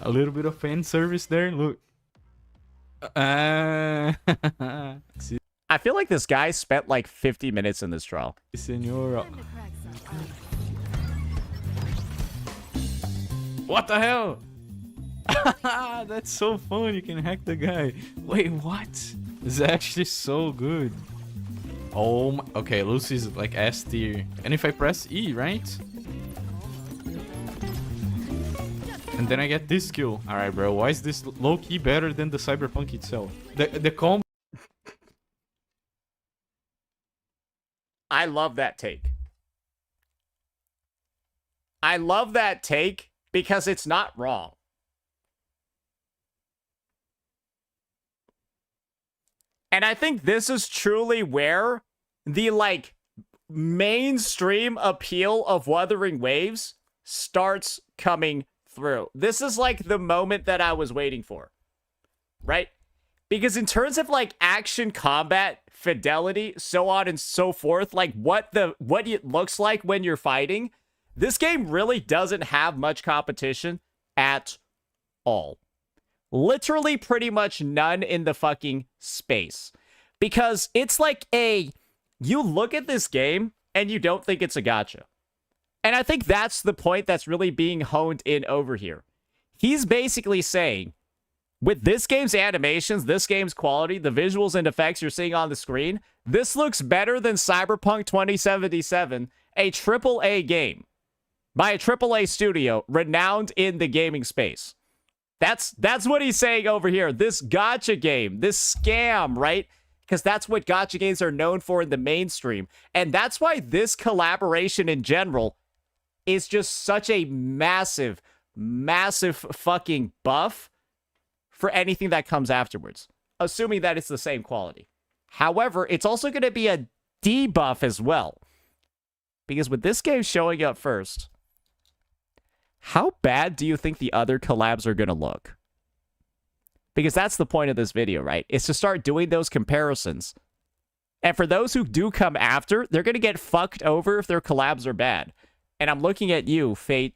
A little bit of fan service there. Look. I feel like this guy spent like 50 minutes in this trial. Senora. What the hell? That's so fun. You can hack the guy. Wait, what? This is actually so good. Oh my. Okay, Lucy's like S tier. And if I press E, right? And then I get this skill. Alright, bro. Why is this low-key better than the Cyberpunk itself? The combo. I love that take. I love that take because it's not wrong. And I think this is truly where the, like, mainstream appeal of Wuthering Waves starts coming through. This is, like, the moment that I was waiting for. Right? Because in terms of, like, action, combat, fidelity, so on and so forth, like, what it looks like when you're fighting, this game really doesn't have much competition at all. Literally pretty much none in the fucking space. Because it's like you look at this game and you don't think it's a gacha. And I think that's the point that's really being honed in over here. He's basically saying, with this game's animations, this game's quality, the visuals and effects you're seeing on the screen, this looks better than Cyberpunk 2077, a AAA game by a AAA studio renowned in the gaming space. That's what he's saying over here. This gacha game, this scam, right? Because that's what gacha games are known for in the mainstream. And that's why this collaboration in general is just such a massive, massive fucking buff for anything that comes afterwards, assuming that it's the same quality. However, it's also going to be a debuff as well. Because with this game showing up first, how bad do you think the other collabs are going to look? Because that's the point of this video, right? Is to start doing those comparisons. And for those who do come after, they're going to get fucked over if their collabs are bad. And I'm looking at you, Fate,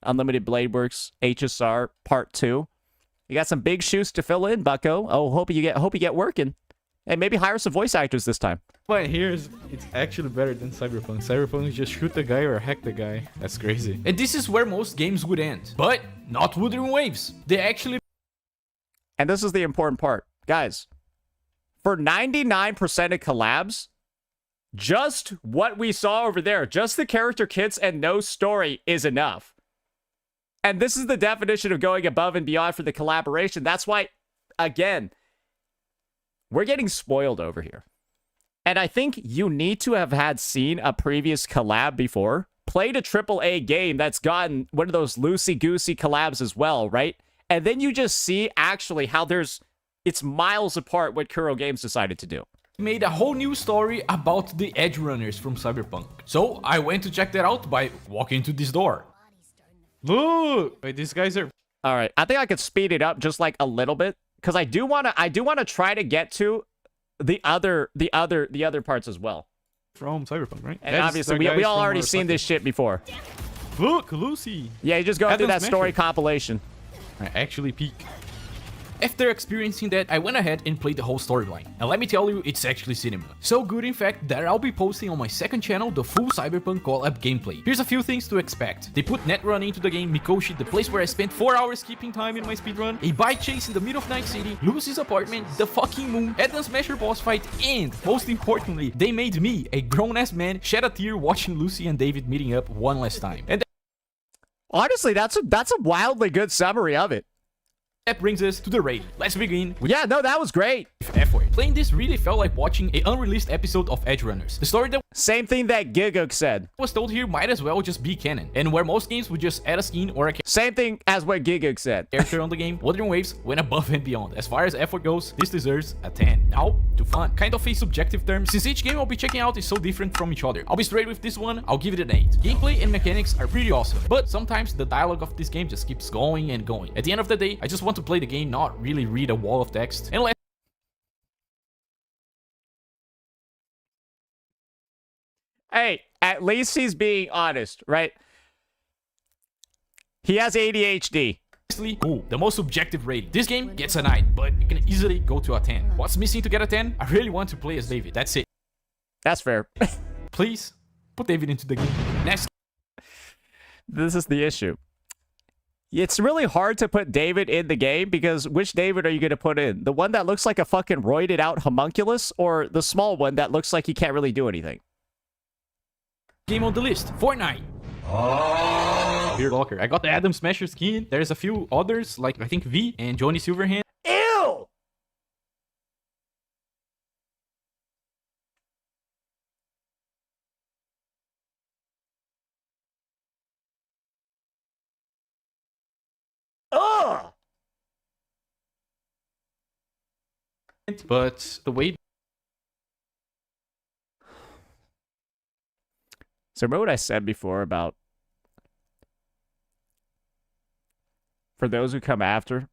Unlimited Blade Works, HSR, Part 2. You got some big shoes to fill in, bucko. Oh, hope you get working. And maybe hire some voice actors this time. But it's actually better than Cyberpunk. Cyberpunk is just shoot the guy or hack the guy. That's crazy. And this is where most games would end. But not Wuthering Waves. They actually... And this is the important part. Guys, for 99% of collabs, just what we saw over there, just the character kits and no story is enough. And this is the definition of going above and beyond for the collaboration. That's why, again, we're getting spoiled over here. And I think you need to have seen a previous collab before, played a AAA game that's gotten one of those loosey-goosey collabs as well, right? And then you just see actually how it's miles apart what Kuro Games decided to do. Made a whole new story about the Edge Runners from Cyberpunk. So I went to check that out by walking to this door. Look! Wait, these guys are... Alright, I think I could speed it up just like a little bit. Because I do wanna try to get to the other parts as well. From Cyberpunk, right? And obviously we all already seen this shit before. Look, Lucy! Yeah, you just go through that story compilation. I actually peek. After experiencing that, I went ahead and played the whole storyline. And let me tell you, it's actually cinema. So good in fact that I'll be posting on my second channel the full Cyberpunk collab gameplay. Here's a few things to expect. They put Netrun into the game, Mikoshi, the place where I spent 4 hours keeping time in my speedrun, a bike chase in the middle of Night City, Lucy's apartment, the fucking moon, Eden Smasher boss fight, and most importantly, they made me, a grown-ass man, shed a tear watching Lucy and David meeting up one last time. And honestly, that's a wildly good summary of it. that brings us to the raid. Let's begin with... Yeah, no, that was great. F-word. Playing this really felt like watching an unreleased episode of Edge Runners. The story that... Same thing that Giguk said. ...was told here might as well just be canon. And where most games would just add a skin or a... Same thing as what Giguk said. ...character on the game, Wuthering Waves went above and beyond. As far as effort goes, this deserves a 10. Now, to fun. Kind of a subjective term, since each game I'll be checking out is so different from each other. I'll be straight with this one, I'll give it an 8. Gameplay and mechanics are pretty awesome, but sometimes the dialogue of this game just keeps going and going. At the end of the day, I just want to play the game, not really read a wall of text. And hey, at least he's being honest, right? He has ADHD. Cool. The most subjective rating. This game gets a 9, but it can easily go to a 10. What's missing to get a 10? I really want to play as David. That's it. That's fair. Please, put David into the game. Next. This is the issue. It's really hard to put David in the game because which David are you going to put in? The one that looks like a fucking roided out homunculus or the small one that looks like he can't really do anything? Game on the list. Fortnite. Beard Locker. I got the Adam Smasher skin. There's a few others, like I think V and Johnny Silverhand. Ew! Ugh! But the way... So remember what I said before about for those who come after?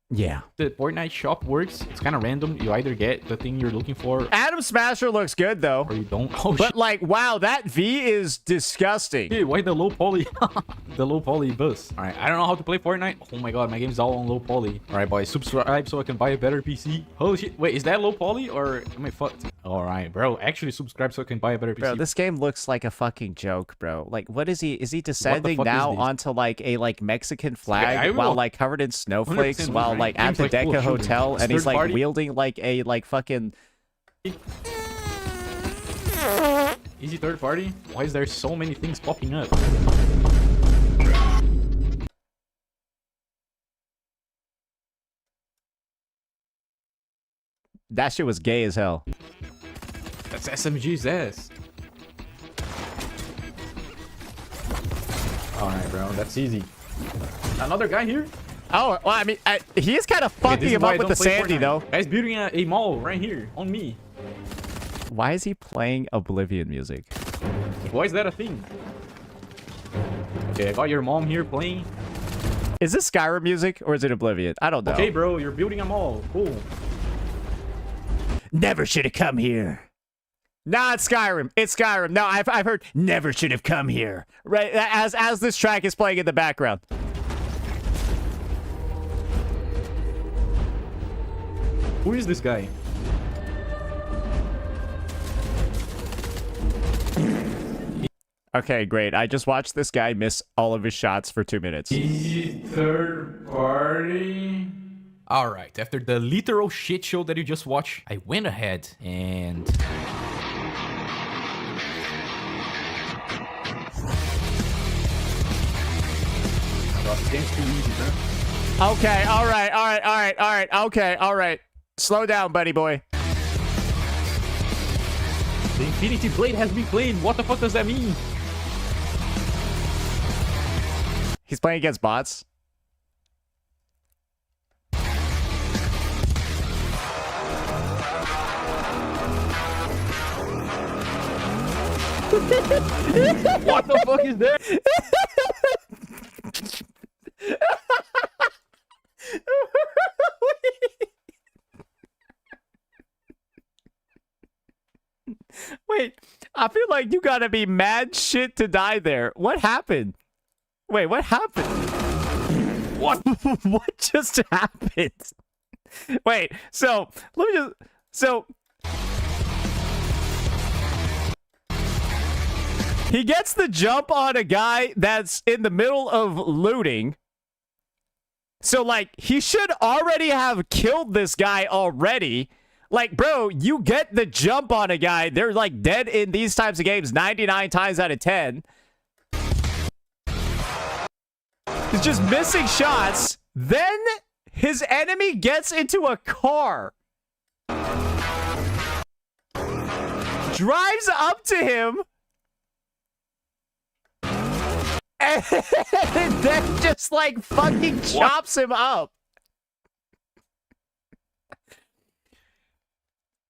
Yeah. The Fortnite shop works. It's kind of random. You either get the thing you're looking for, Adam Smasher looks good though. or you don't. Oh, But shit. like, wow, that V is disgusting. Dude, why the low poly? The low poly bus. All right, I don't know how to play Fortnite. Oh my god, my game's all on low poly. All right, boys, subscribe so I can buy a better PC. Holy shit. Wait, is that low poly or am I fucked? All right, bro. Actually, subscribe so I can buy a better PC. Bro, this game looks like a fucking joke, bro. Like, what is he? Is he descending fuck is now this? onto like a Mexican I flag will- while like covered in snowflakes 100% while right. like at Game's, the like, full Deca of children. Hotel It's and he's third like party. wielding like a fucking. Easy third party? Why is there so many things popping up? That shit was gay as hell. That's SMG's ass. Alright, bro. That's easy. Another guy here? Oh, well, I mean, he is kind of fucking him up with the Sandy though. Guy's building a mall right here on me. Why is he playing Oblivion music? Why is that a thing? Okay, I got your mom here playing. Is this Skyrim music or is it Oblivion? I don't know. Okay, bro, you're building a mall. Cool. Never should have come here. Nah, it's Skyrim. It's Skyrim. No, I've heard never should have come here. Right, as this track is playing in the background. Who is this guy? Okay, great. I just watched this guy miss all of his shots for 2 minutes. Easy third party. Alright, after the literal shit show that you just watched, I went ahead and... This game's too easy, bro. Okay, alright. Okay, alright. Slow down, buddy boy. The Infinity Blade has been playing. What the fuck does that mean? He's playing against bots. What the fuck is that? Wait, I feel like you gotta be mad shit to die there. What happened? Wait, what happened? What? What just happened? Wait, so let me just. So he gets the jump on a guy that's in the middle of looting. So like he should already have killed this guy already. Like, bro, you get the jump on a guy. They're like dead in these types of games 99 times out of 10. He's just missing shots. Then his enemy gets into a car. Drives up to him. And then just like fucking chops him up.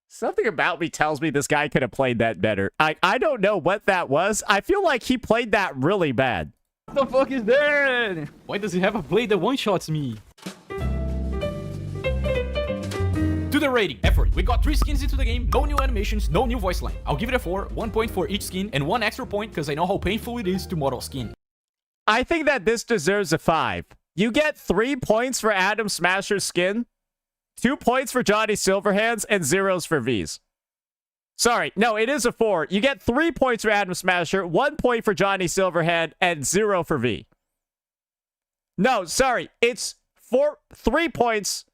Something about me tells me this guy could have played that better. I don't know what that was. I feel like he played that really bad. What the fuck is that? Why does he have a blade that one-shots me? To the rating. Effort. We got 3 skins into the game, no new animations, no new voice line. I'll give it a 4, 1 point for each skin, and 1 extra point because I know how painful it is to model skin. I think that this deserves a 5. You get 3 points for Adam Smasher's skin, 2 points for Johnny Silverhands, and 0s for V's. Sorry, no, it is a 4. You get 3 points for Adam Smasher, 1 point for Johnny Silverhand, and 0 for V. No, sorry, it's 3 points,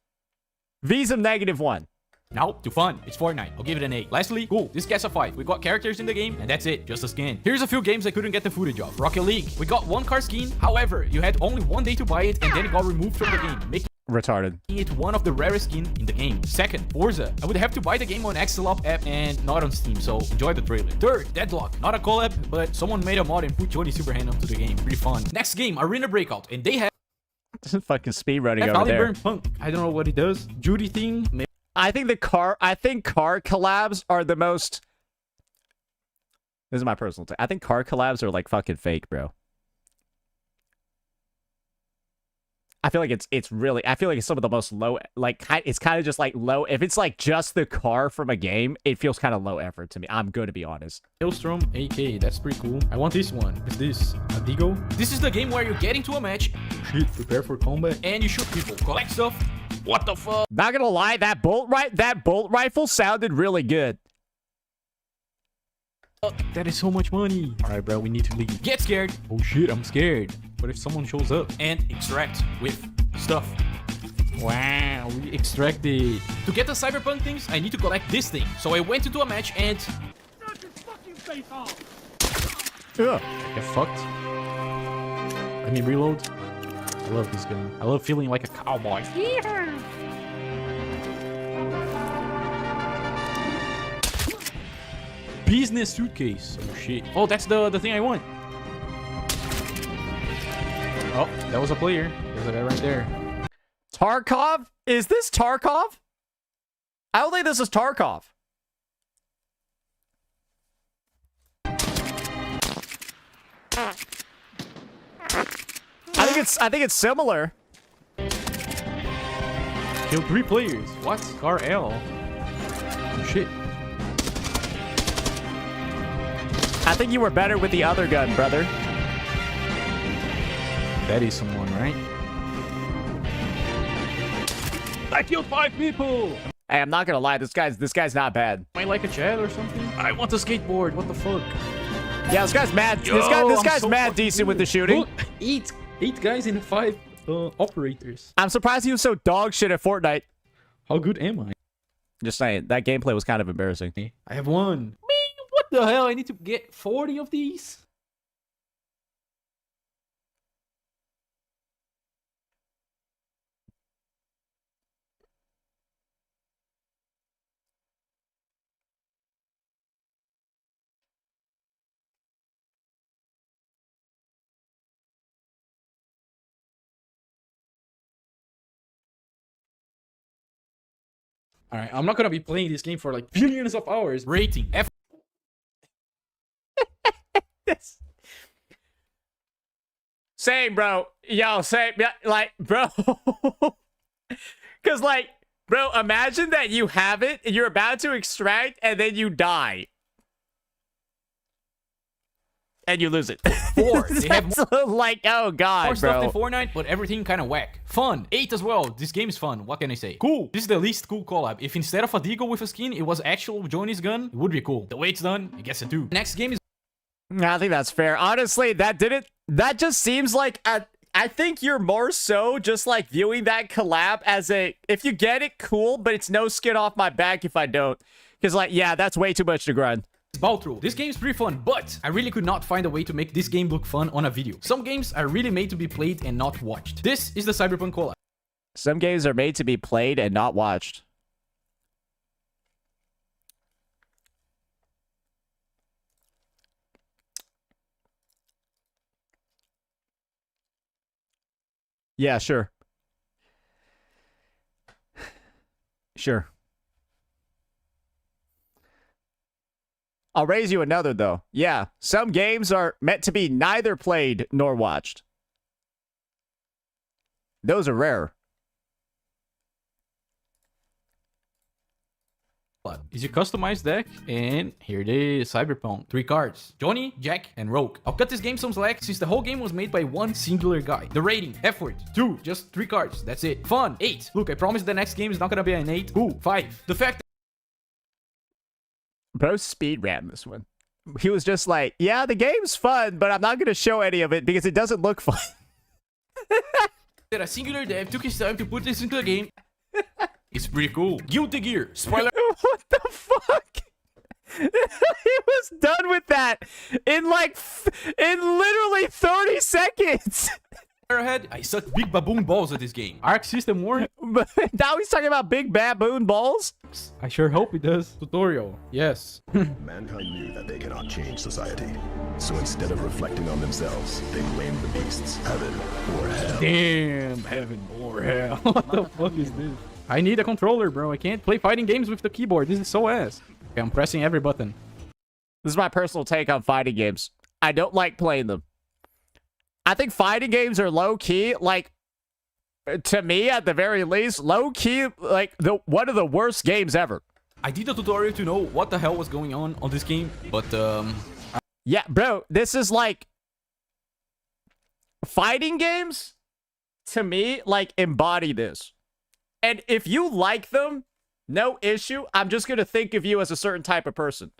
V's a -1. Now, to fun. It's Fortnite. I'll give it an 8. Lastly, cool. This gets a 5. We got characters in the game, and that's it. Just a skin. Here's a few games I couldn't get the footage of. Rocket League. We got 1 car skin. However, you had only 1 day to buy it, and then it got removed from the game, making retarded. It one of the rarest skins in the game. Second, Forza. I would have to buy the game on Axelop app and not on Steam, so enjoy the trailer. Third, Deadlock. Not a collab, but someone made a mod and put Johnny Silverhand onto the game. Pretty fun. Next game, Arena Breakout, and they have fucking speed running over there. Burn Punk. I don't know what he does. Judy thing. I think car collabs are the most. This is my personal take. I think car collabs are like fucking fake, bro. I feel like it's really. I feel like it's some of the most low. Like it's kind of just like low. If it's like just the car from a game, it feels kind of low effort to me. I'm going to be honest. Hailstrom AK. That's pretty cool. I want this one. Is this Adigo? This is the game where you get into a match. Shit. Prepare for combat. And you shoot people. Collect stuff. What the fuck? Not gonna lie, that bolt rifle sounded really good. That is so much money. All right, bro, we need to leave. Get scared. Oh shit, I'm scared. What if someone shows up? And extract with stuff. Wow, we extracted. To get the cyberpunk things, I need to collect this thing. So I went into a match and Ugh. get fucked. Let me reload. I love this gun. I love feeling like a cowboy. Business suitcase. Oh shit. Oh, that's the thing I want. Oh, that was a player. There's a guy right there. Tarkov? Is this Tarkov? I don't think this is Tarkov. I think it's similar. Killed 3 players. What? Car L. Oh, shit. I think you were better with the other gun, brother. That is someone, right? I killed 5 people. Hey, I'm not gonna lie, this guy's not bad. Am I like a Chad or something? I want a skateboard. What the fuck? Yeah, this guy's mad. Yo, this guy's so mad decent with the shooting. Look, 8 guys and 5 operators. I'm surprised he was so dog shit at Fortnite. How good am I? Just saying, that gameplay was kind of embarrassing. I have 1. Man, what the hell? I need to get 40 of these? All right, I'm not gonna be playing this game for like billions of hours. Rating F. Same, bro. Yo, same. Yeah, like, bro. Because, like, bro, imagine that you have it and you're about to extract and then you die. And you lose it. 4. They have more, like, oh god, more bro. stuff than Fortnite, but everything kind of whack. Fun. 8 as well. This game is fun. What can I say? Cool. This is the least cool collab. If instead of a Deagle with a skin, it was actual Johnny's gun, it would be cool. The way it's done, I guess a 2. Next game is. I think that's fair. Honestly, that just seems like I think you're more so just like viewing that collab as a, if you get it, cool, but it's no skin off my back if I don't. Because, like, yeah, that's way too much to grind. Baltro. This game is pretty fun, but I really could not find a way to make this game look fun on a video. Some games are really made to be played and not watched. This is the Cyberpunk collab. Some games are made to be played and not watched. Yeah, sure. Sure. I'll raise you another, though. Yeah, some games are meant to be neither played nor watched. Those are rare. Is your customized deck, and here it is, Cyberpunk. 3 cards, Johnny, Jack, and Rogue. I'll cut this game some slack since the whole game was made by one singular guy. The rating, effort, 2, just 3 cards, that's it. Fun, 8. Look, I promise the next game is not gonna be an 8. Cool, 5. The fact Bro speed ran this one. He was just like, yeah, the game's fun, but I'm not gonna show any of it because it doesn't look fun. that a singular dev took his time to put this into the game. It's pretty cool. Guilty Gear, spoiler. What the fuck? He was done with that in like, in literally 30 seconds. Ahead, I suck big baboon balls at this game. Arc system war. Now he's talking about big baboon balls? I sure hope it does. Tutorial, yes. Mankind knew that they cannot change society. So instead of reflecting on themselves, they blamed the beasts, heaven or hell. Damn, heaven or hell. What the fuck is this? I need a controller, bro. I can't play fighting games with the keyboard. This is so ass. Okay, I'm pressing every button. This is my personal take on fighting games. I don't like playing them. I think fighting games are low-key, like, to me, at the very least, low-key, like, one of the worst games ever. I did a tutorial to know what the hell was going on this game, but, yeah, bro, this is, like... Fighting games, to me, like, embody this. And if you like them, no issue. I'm just going to think of you as a certain type of person.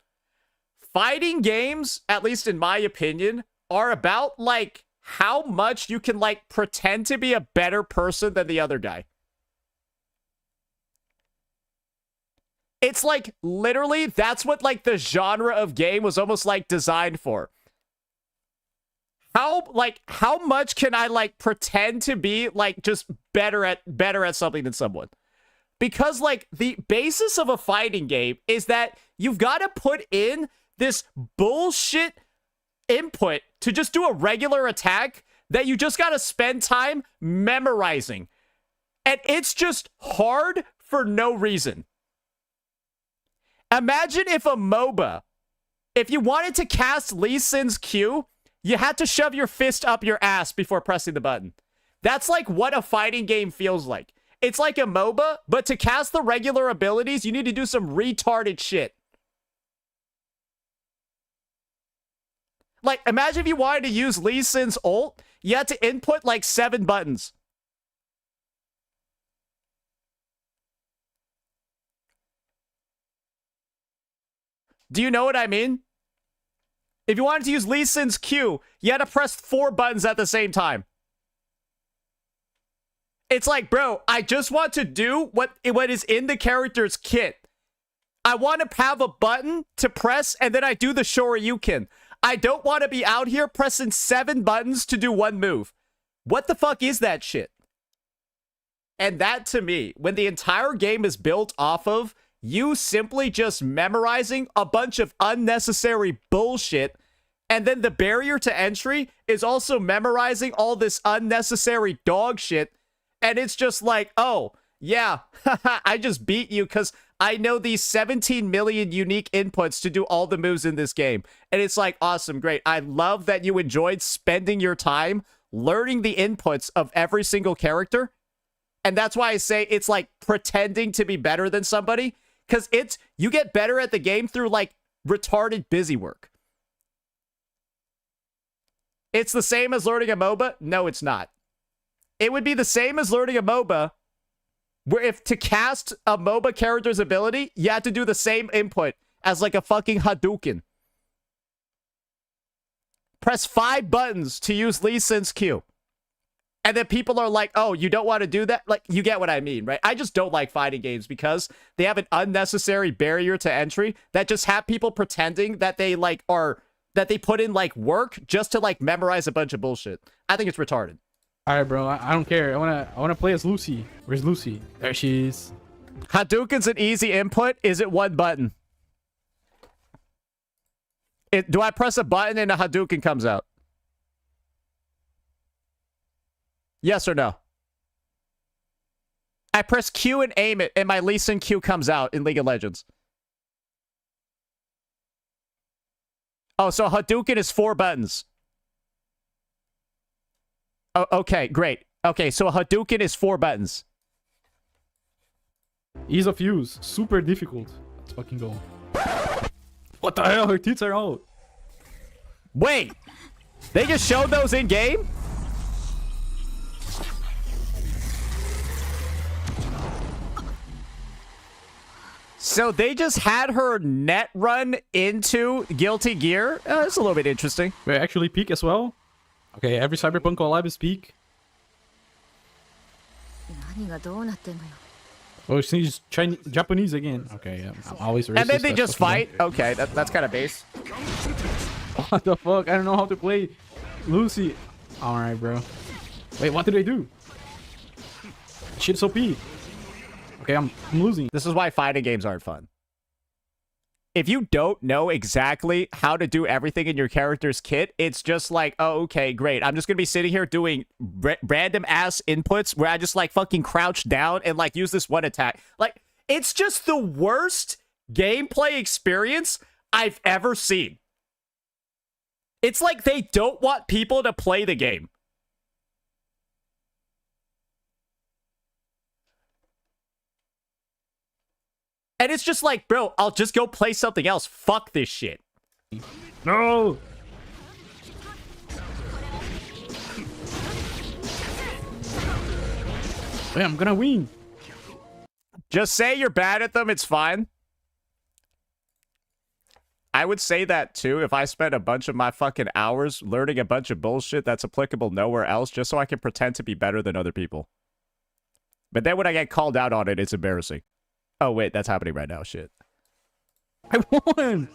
Fighting games, at least in my opinion, are about, like, how much you can, like, pretend to be a better person than the other guy. It's, like, literally, that's what, like, the genre of game was almost, like, designed for. How much can I, like, pretend to be, like, just better at something than someone? Because, like, the basis of a fighting game is that you've got to put in this bullshit input to just do a regular attack that you just got to spend time memorizing. And it's just hard for no reason. Imagine if a MOBA, if you wanted to cast Lee Sin's Q, you had to shove your fist up your ass before pressing the button. That's like what a fighting game feels like. It's like a MOBA, but to cast the regular abilities, you need to do some retarded shit. Like, imagine if you wanted to use Lee Sin's ult, you had to input like 7 buttons. Do you know what I mean? If you wanted to use Lee Sin's Q, you had to press 4 buttons at the same time. It's like, bro, I just want to do what is in the character's kit. I want to have a button to press, and then I do the Shoryuken. I don't want to be out here pressing 7 buttons to do 1 move. What the fuck is that shit? And that, to me, when the entire game is built off of you simply just memorizing a bunch of unnecessary bullshit, and then the barrier to entry is also memorizing all this unnecessary dog shit, and it's just like, oh, yeah, I just beat you because I know these 17 million unique inputs to do all the moves in this game. And it's like, awesome, great. I love that you enjoyed spending your time learning the inputs of every single character. And that's why I say it's like pretending to be better than somebody. Because you get better at the game through, like, retarded busy work. It's the same as learning a MOBA? No, it's not. It would be the same as learning a MOBA, where if to cast a MOBA character's ability, you have to do the same input as, like, a fucking Hadouken. Press 5 buttons to use Lee Sin's Q. And then people are like, oh, you don't want to do that? Like, you get what I mean, right? I just don't like fighting games because they have an unnecessary barrier to entry that just have people pretending that they, like, that they put in, like, work just to, like, memorize a bunch of bullshit. I think it's retarded. All right, bro. I don't care. I wanna play as Lucy. Where's Lucy? There she is. Hadouken's an easy input. Is it 1 button? Do I press a button and a Hadouken comes out? Yes or no? I press Q and aim it, and my Lee Sin Q comes out in League of Legends. Oh, so Hadouken is 4 buttons. Oh, okay, great. Okay, so a Hadouken is 4 buttons. Ease of use. Super difficult. Let's fucking go. What the hell? Her tits are out. Wait, they just showed those in game? So they just had her net run into Guilty Gear? That's a little bit interesting. Wait, actually peak as well? Okay, every Cyberpunk collab is peak. Oh, she's Chinese, Japanese again. Okay, yeah, I'm always racist. And then they just fight? Okay, that's kind of base. What the fuck? I don't know how to play Lucy. Alright, bro. Wait, what did I do? Shit's OP. Okay, I'm losing. This is why fighting games aren't fun. If you don't know exactly how to do everything in your character's kit, it's just like, oh, okay, great. I'm just going to be sitting here doing random ass inputs where I just like fucking crouch down and like use this one attack. Like, it's just the worst gameplay experience I've ever seen. It's like they don't want people to play the game. And it's just like, bro, I'll just go play something else. Fuck this shit. No! Wait, I'm gonna win. Just say you're bad at them, it's fine. I would say that too if I spent a bunch of my fucking hours learning a bunch of bullshit that's applicable nowhere else just so I can pretend to be better than other people. But then when I get called out on it, it's embarrassing. Oh, wait, that's happening right now. Shit. I won!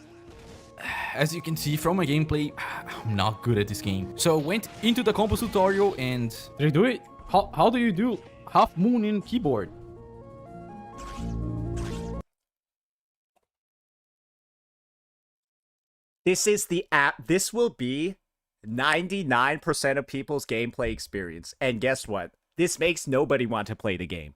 As you can see from my gameplay, I'm not good at this game. So I went into the combos tutorial and... Did I do it? How do you do half moon in keyboard? This is the app. This will be 99% of people's gameplay experience. And guess what? This makes nobody want to play the game.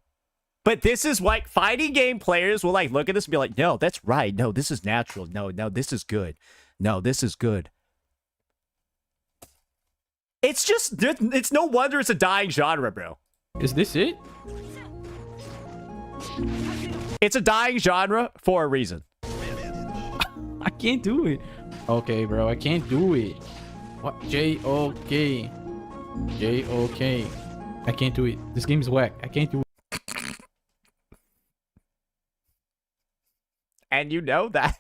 But this is like fighting game players will like look at this and be like, no, that's right. No, this is natural. No, this is good. No, this is good. It's just, it's no wonder it's a dying genre, bro. Is this it? It's a dying genre for a reason. I can't do it. Okay, bro, I can't do it. What? J-O-K. J-O-K. I can't do it. This game is whack. I can't do it. And you know that.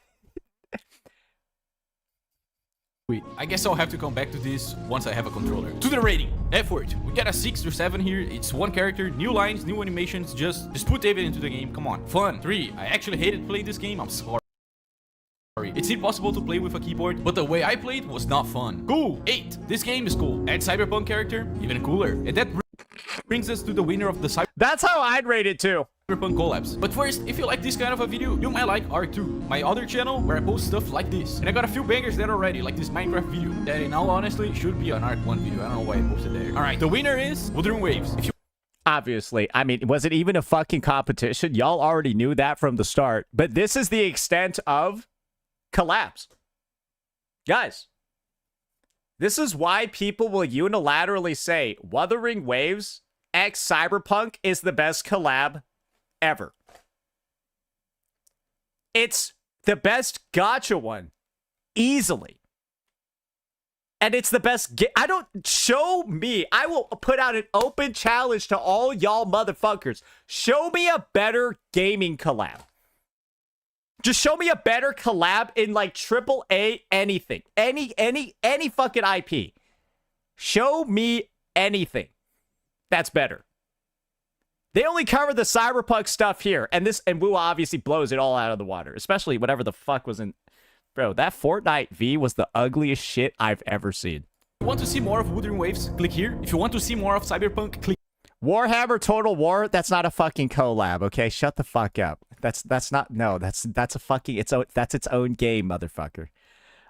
Wait, I guess I'll have to come back to this once I have a controller. To the rating. Effort. We got a 6 or 7 here. It's one character, new lines, new animations. Just put David into the game. Come on. Fun. 3. I actually hated playing this game. I'm sorry. It's impossible to play with a keyboard, but the way I played was not fun. Cool. 8. This game is cool. Add Cyberpunk character, even cooler. And that brings us to the winner of the Cyberpunk. That's how I'd rate it too. Collabs. But first, if you like this kind of a video, you might like R2, my other channel where I post stuff like this. And I got a few bangers there already, like this Minecraft video, that in all honesty should be an Art 1 video. I don't know why I posted there. Alright, the winner is Wuthering Waves. If you Obviously, I mean, was it even a fucking competition? Y'all already knew that from the start. But this is the extent of collabs. Guys, this is why people will unilaterally say Wuthering Waves x Cyberpunk is the best collab ever. It's the best gacha one. Easily. And it's the best show me. I will put out an open challenge to all y'all motherfuckers. Show me a better gaming collab. Just show me a better collab in like AAA anything. Any fucking IP. Show me anything that's better. They only cover the Cyberpunk stuff here, and Wu obviously blows it all out of the water, especially whatever the fuck was in. Bro, that Fortnite V was the ugliest shit I've ever seen. If you want to see more of Wuthering Waves, click here. If you want to see more of Cyberpunk, click. Warhammer Total War, that's not a fucking collab, okay? Shut the fuck up. That's a fucking that's its own game, motherfucker.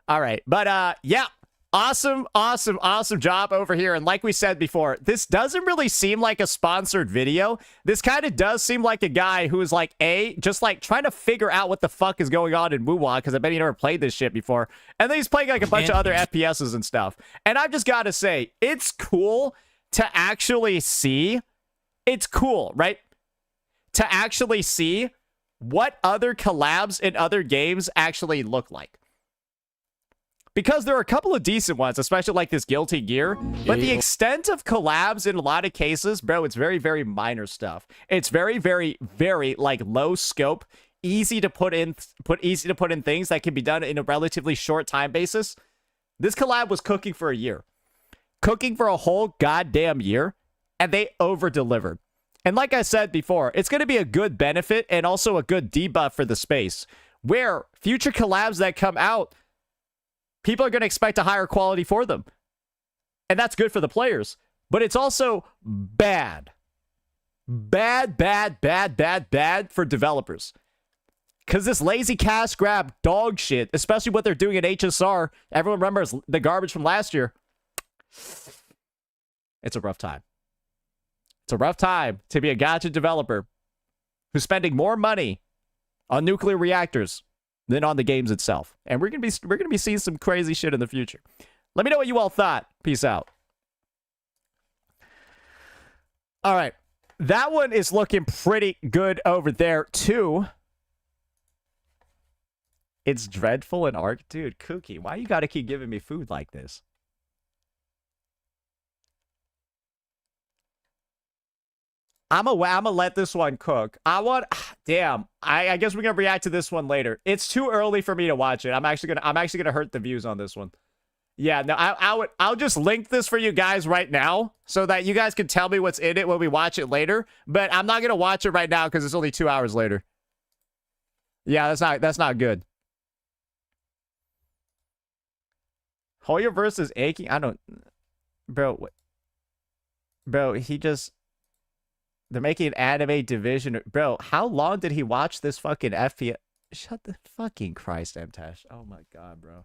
All right, but yeah. Awesome job over here. And like we said before, this doesn't really seem like a sponsored video. This kind of does seem like a guy who is like, just like trying to figure out what the fuck is going on in Wuwa, because I bet he never played this shit before. And then he's playing like a bunch of other FPSs and stuff. And I've just got to say, it's cool to actually see. It's cool, right? To actually see what other collabs in other games actually look like. Because there are a couple of decent ones, especially like this Guilty Gear. But the extent of collabs in a lot of cases, bro, it's very, very minor stuff. It's very, very, very like low scope, easy to put in things that can be done in a relatively short time basis. This collab was cooking for a year. Cooking for a whole goddamn year. And they over-delivered. And like I said before, it's going to be a good benefit and also a good debuff for the space. Where future collabs that come out, people are going to expect a higher quality for them. And that's good for the players. But it's also bad. Bad for developers. Because this lazy cash grab dog shit, especially what they're doing at HSR, everyone remembers the garbage from last year. It's a rough time. It's a rough time to be a gacha developer who's spending more money on nuclear reactors than on the games itself. And we're gonna be seeing some crazy shit in the future. Let me know what you all thought. Peace out. All right. That one is looking pretty good over there, too. It's dreadful in Arc. Dude, Kooky, why you gotta keep giving me food like this? I'm gonna let this one cook. Damn. I guess we're gonna react to this one later. It's too early for me to watch it. I'm actually gonna hurt the views on this one. Yeah, no, I'll just link this for you guys right now so that you guys can tell me what's in it when we watch it later. But I'm not gonna watch it right now because it's only 2 hours later. Yeah, that's not good. Hoyoverse is aching. I don't, bro. Bro, he just. They're making an anime division. Bro, how long did he watch this fucking FPS? Shut the fucking Christ, MTash. Oh my god, bro.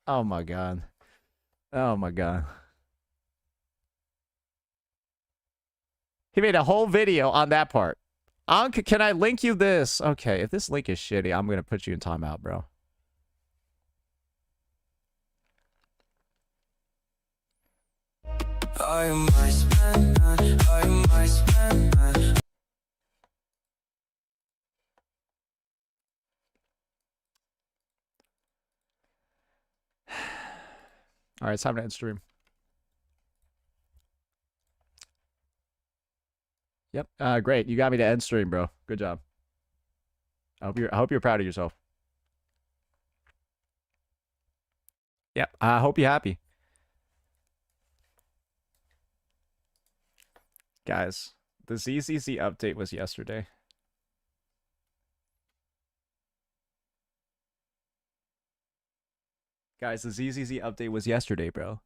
Oh my god. Oh my god. He made a whole video on that part. Can I link you this? Okay, if this link is shitty, I'm gonna put you in timeout, bro. All right, it's time to end stream. Yep. Great. You got me to end stream, bro. Good job. I hope you're proud of yourself. Yep. I hope you're happy. Guys, the ZZZ update was yesterday. Guys, the ZZZ update was yesterday, bro.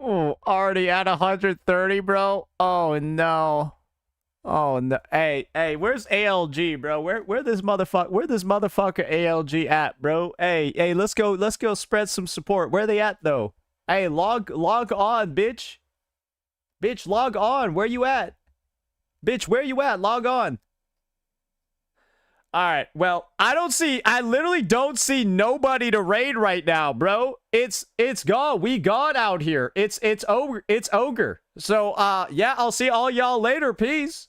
Oh, already at 130, bro? Oh, no. Oh, no. Hey, where's ALG, bro? Where this motherfucker ALG at, bro? Hey, let's go spread some support. Where they at, though? Hey, log on, bitch. Bitch, log on. Where you at? Bitch, where you at? Log on. All right, well, I literally don't see nobody to raid right now, bro. It's gone. We gone out here. It's ogre. So, yeah, I'll see all y'all later. Peace.